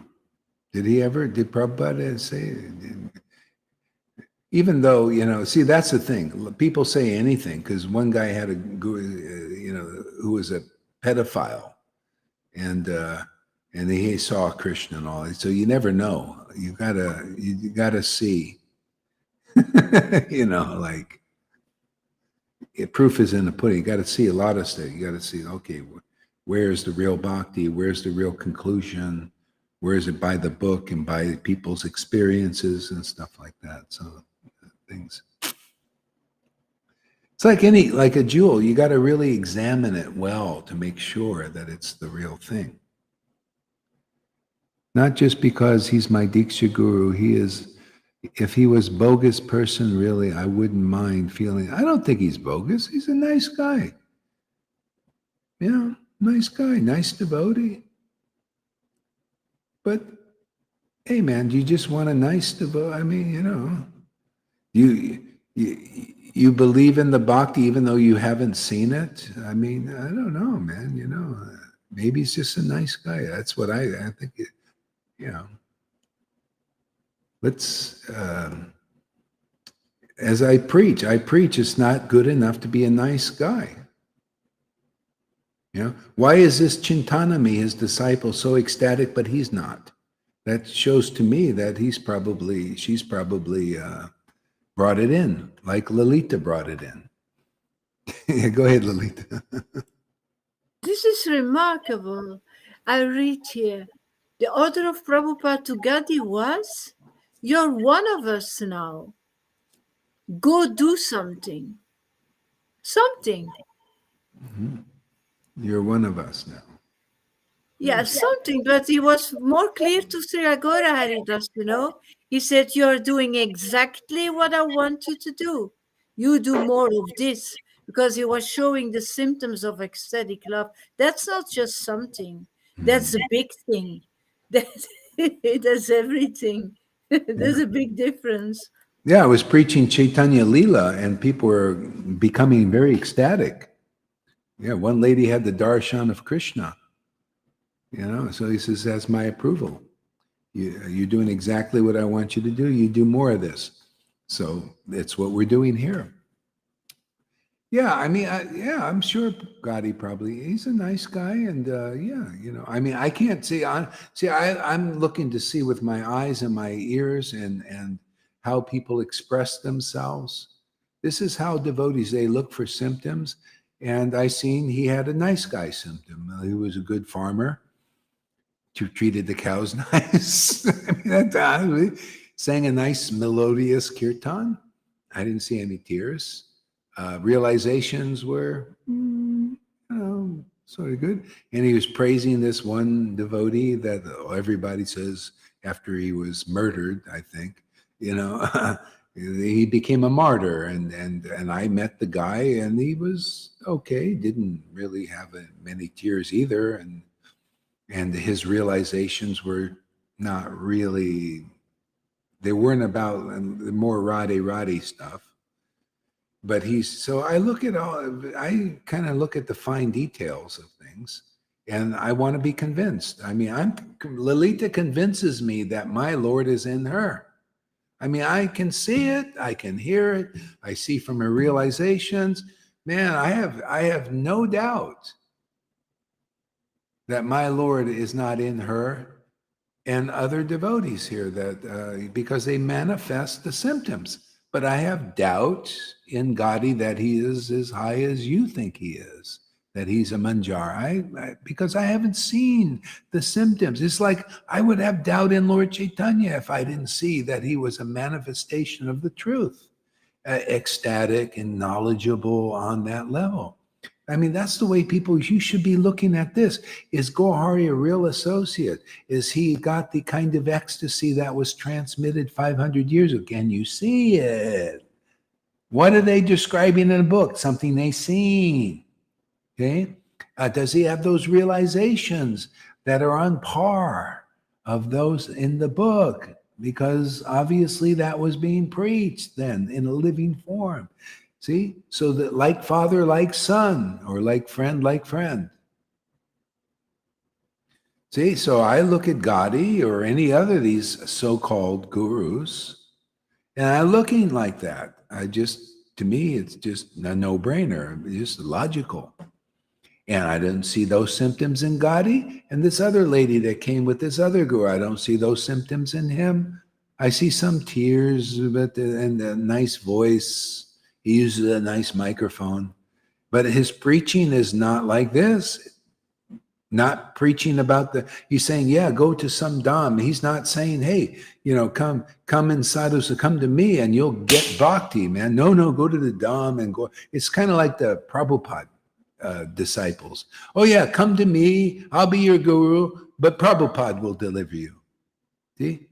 Did Prabhupada say? Even though, you know, see, that's the thing. People say anything, because one guy had a guru, you know, who was a pedophile, and he saw Krishna and all. So you never know. You gotta see. You know, like, proof is in the pudding. You got to see a lot of stuff. You got to see, okay, where's the real bhakti? Where's the real conclusion? Where is it by the book and by people's experiences and stuff like that? So things. It's like a jewel. You got to really examine it well to make sure that it's the real thing. Not just because he's my Diksha guru. He is, if he was bogus person, really, I wouldn't mind feeling, I don't think he's bogus. He's a nice guy. Yeah, nice guy, nice devotee. But hey, man, do you just want a nice devotee? I mean, you know, you believe in the bhakti even though you haven't seen it? I mean, I don't know, man. You know, maybe he's just a nice guy. That's what I think. You know, let's. As I preach it's not good enough to be a nice guy. You know, why is this Chintanami, his disciple, so ecstatic, but he's not? That shows to me that she's probably brought it in, like Lalita brought it in. Yeah, go ahead, Lalita. This is remarkable. I read here, the order of Prabhupada to Gadi was, you're one of us now. Go do something. Something. Mm-hmm. You're one of us now. Yeah, something, but he was more clear to Sri Agora Haridas, you know. He said, you're doing exactly what I want you to do. You do more of this, because he was showing the symptoms of ecstatic love. That's not just something. That's a big thing. That's everything. There's a big difference. Yeah, I was preaching Chaitanya Leela, and people were becoming very ecstatic. Yeah, one lady had the darshan of Krishna. You know, so he says, that's my approval. You're doing exactly what I want you to do. You do more of this. So that's what we're doing here. Yeah, I mean, I'm sure Gadi he's a nice guy. And yeah, you know, I mean, I can't see, I'm looking to see with my eyes and my ears and how people express themselves. This is how devotees, they look for symptoms. And I seen he had a nice guy symptom. He was a good farmer, treated the cows nice. I mean, sang a nice melodious kirtan. I didn't see any tears. Realizations were, sort of good. And he was praising this one devotee that everybody says after he was murdered, I think, he became a martyr. And I met the guy, and he was okay. Didn't really have many tears either. And his realizations were not really, they weren't about more Radhe stuff. But so I kind of look at the fine details of things, and I want to be convinced. I mean, Lalita convinces me that my Lord is in her. I mean, I can see it, I can hear it, I see from her realizations. Man, I have no doubt that my Lord is not in her and other devotees here, that because they manifest the symptoms. But I have doubt in Gadi that he is as high as you think he is, that he's a manjar. Because I haven't seen the symptoms. It's like I would have doubt in Lord Caitanya if I didn't see that he was a manifestation of the truth, ecstatic and knowledgeable on that level. I mean, that's the way you should be looking at this. Is Gohari a real associate? Is he got the kind of ecstasy that was transmitted 500 years ago? Can you see it? What are they describing in the book? Something they seen. Okay? Does he have those realizations that are on par of those in the book? Because obviously that was being preached then in a living form. See, so that like father, like son, or like friend. See, so I look at Gadi or any other of these so-called gurus, and I'm looking like that. To me, it's just a no-brainer. It's just logical. And I didn't see those symptoms in Gadi. And this other lady that came with this other guru, I don't see those symptoms in him. I see some tears and a nice voice. He uses a nice microphone, but his preaching is not like this. Not preaching about he's saying, yeah, go to some Dham. He's not saying, hey, come in Sadhu, so come to me and you'll get bhakti, man. No, go to the Dham and go. It's kind of like the Prabhupada disciples. Oh yeah, come to me, I'll be your guru, but Prabhupada will deliver you. See?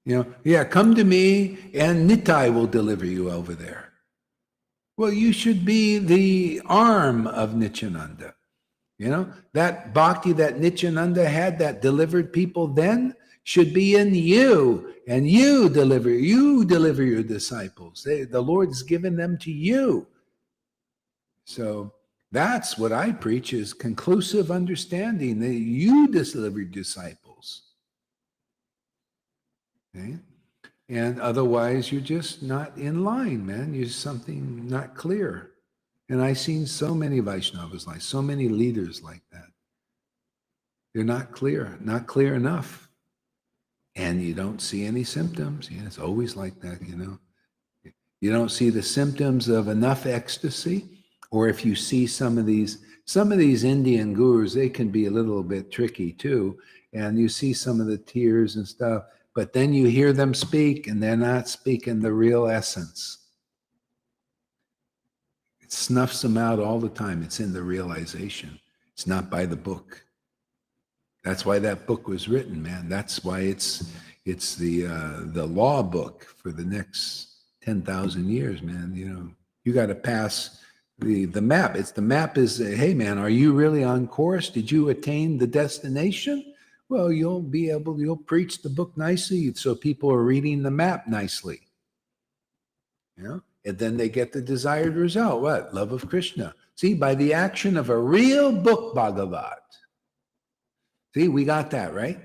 Come to me and Nitai will deliver you over there. Well, you should be the arm of Nityananda. That bhakti that Nityananda had that delivered people then should be in you, and you deliver your disciples. The Lord's given them to you. So that's what I preach, is conclusive understanding that you delivered disciples. Okay? And otherwise, you're just not in line, man. You're something not clear. And I've seen so many Vaishnavas so many leaders like that. They're not clear enough. And you don't see any symptoms. Yeah, it's always like that, You don't see the symptoms of enough ecstasy. Or if you see some of these Indian gurus, they can be a little bit tricky too. And you see some of the tears and stuff. But then you hear them speak, and they're not speaking the real essence. It snuffs them out all the time. It's in the realization. It's not by the book. That's why that book was written, man. That's why it's the law book for the next 10,000 years, man. You got to pass the map. The map is, hey, man, are you really on course? Did you attain the destination? Well, you'll preach the book nicely, so people are reading the map nicely. And then they get the desired result. What? Love of Krishna. See, by the action of a real book, Bhagavat. See, we got that, right?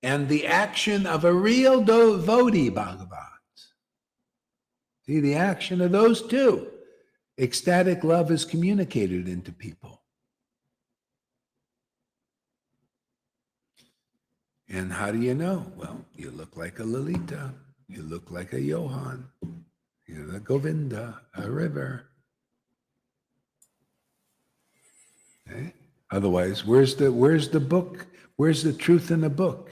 And the action of a real devotee, Bhagavat. See, the action of those two. Ecstatic love is communicated into people. And how do you know? Well, you look like a Lalita. You look like a Johan. You're the Govinda, a river. Okay? Otherwise, where's the book? Where's the truth in the book?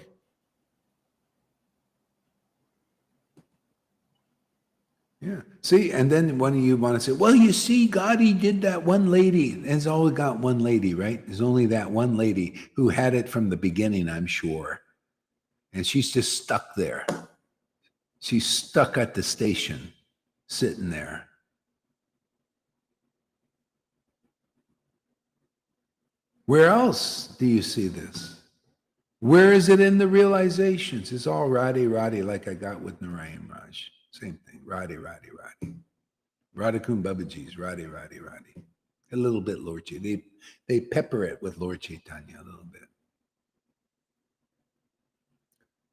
Yeah. See, and then one of you want to say, well, you see, God, he did that one lady. There's only got one lady, right? There's only that one lady who had it from the beginning, I'm sure. And she's just stuck there. She's stuck at the station, sitting there. Where else do you see this? Where is it in the realizations? It's all Radhe, Radhe, like I got with Narayan Raj. Same thing. Radhe, Radhe, Radhe. Radhakun Babaji's Radhe, Radhe, Radhe. A little bit Lord Chaitanya. They pepper it with Lord Chaitanya a little bit.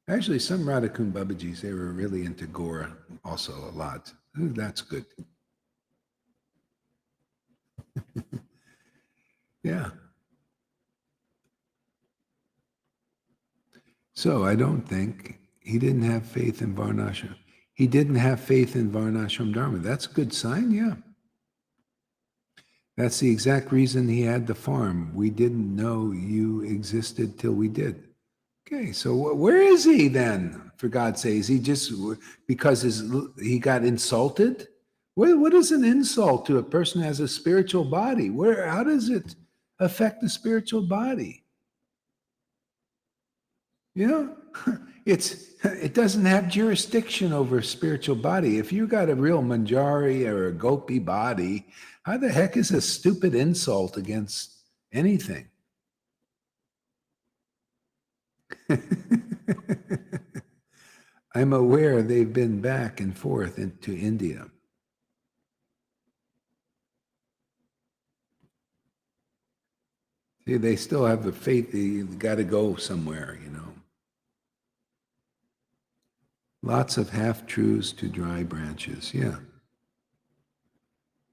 Actually, some Radhakun Babaji's, they were really into Gora also a lot. That's good. Yeah. So I don't think he didn't have faith in Varnashram. He didn't have faith in Varnashram Dharma. That's a good sign, yeah. That's the exact reason he had the farm. We didn't know you existed till we did. Okay, so where is he then, for God's sake? Is he just because he got insulted? What is an insult to a person who has a spiritual body? How does it affect the spiritual body? You know, it doesn't have jurisdiction over a spiritual body. If you got a real manjari or a gopi body, how the heck is a stupid insult against anything? I'm aware they've been back and forth into India. See, they still have the faith they got to go somewhere, you know. Lots of half-truths to dry branches, yeah.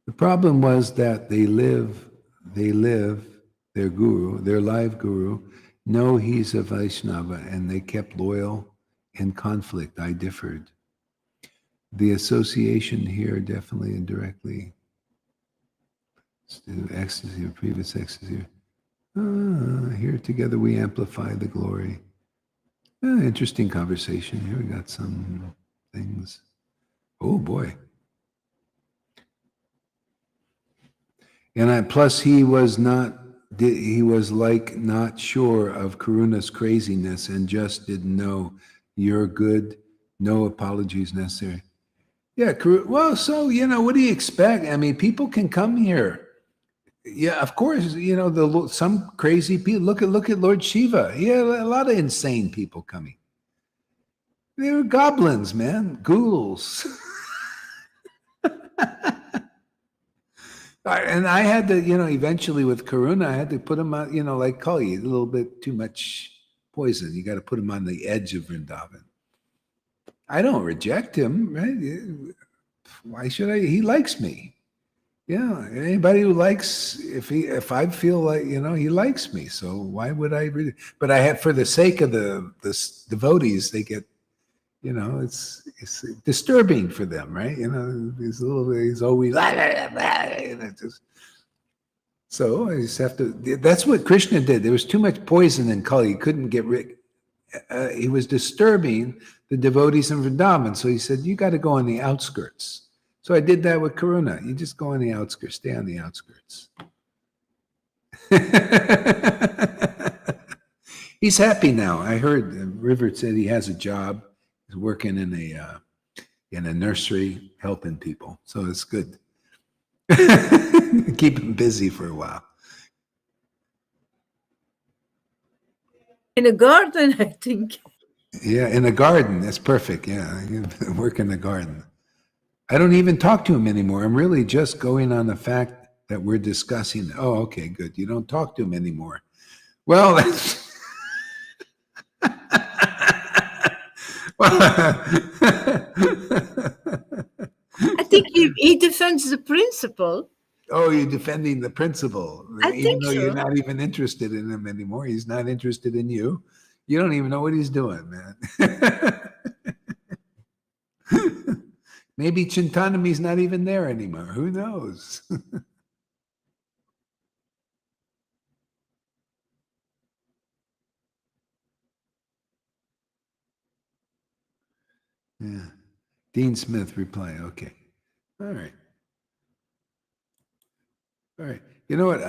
The problem was that they live, their guru, their live guru, know he's a Vaishnava, and they kept loyal in conflict. I differed. The association here definitely indirectly. Ecstasy or previous ecstasy. Here together we amplify the glory. Interesting conversation. Here we got some things. Oh boy. And plus he was like not sure of Karuna's craziness and just didn't know you're good, no apologies necessary. Yeah, well, so, you know, what do you expect? I mean, people can come here. Yeah, of course, you know, some crazy people. Look at Lord Shiva. He had a lot of insane people coming. They were goblins, man, ghouls. And I had to, you know, eventually with Karuna, I had to put him on, you know, like Kali, a little bit too much poison. You got to put him on the edge of Vrindavan. I don't reject him, right? Why should I? He likes me. Yeah, anybody who likes, if I feel like, you know, he likes me, so why would I really? But I have, for the sake of the devotees, they get, you know, it's disturbing for them, right? You know, he's always so I just have to. That's what Krishna did. There was too much poison in Kali. He couldn't get rid. He was disturbing the devotees in Vrindavan, so he said, "You got to go on the outskirts." So I did that with Karuna. You just go on the outskirts, stay on the outskirts. He's happy now. I heard Rivert said he has a job. He's working in a nursery, helping people. So it's good. Keep him busy for a while. In a garden, I think. Yeah, in a garden. That's perfect. Yeah, work in the garden. I don't even talk to him anymore. I'm really just going on the fact that we're discussing. Oh, okay, good. You don't talk to him anymore. Well, that's I think he defends the principle. Oh, you're defending the principle. I even think though so. You're not even interested in him anymore. He's not interested in you. You don't even know what he's doing, man. Maybe Chintanami's not even there anymore. Who knows? Yeah. Dean Smith reply. Okay. All right. All right. You know what?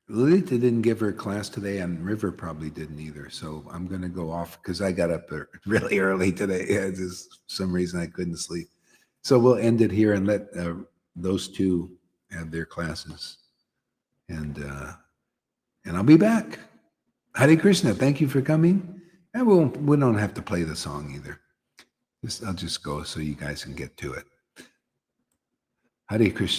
Lolita didn't give her class today, and River probably didn't either. So I'm going to go off because I got up really early today. Yeah, just some reason I couldn't sleep. So we'll end it here and let those two have their classes. And I'll be back. Hare Krishna, thank you for coming. And we don't have to play the song either. I'll just go so you guys can get to it. Hare Krishna.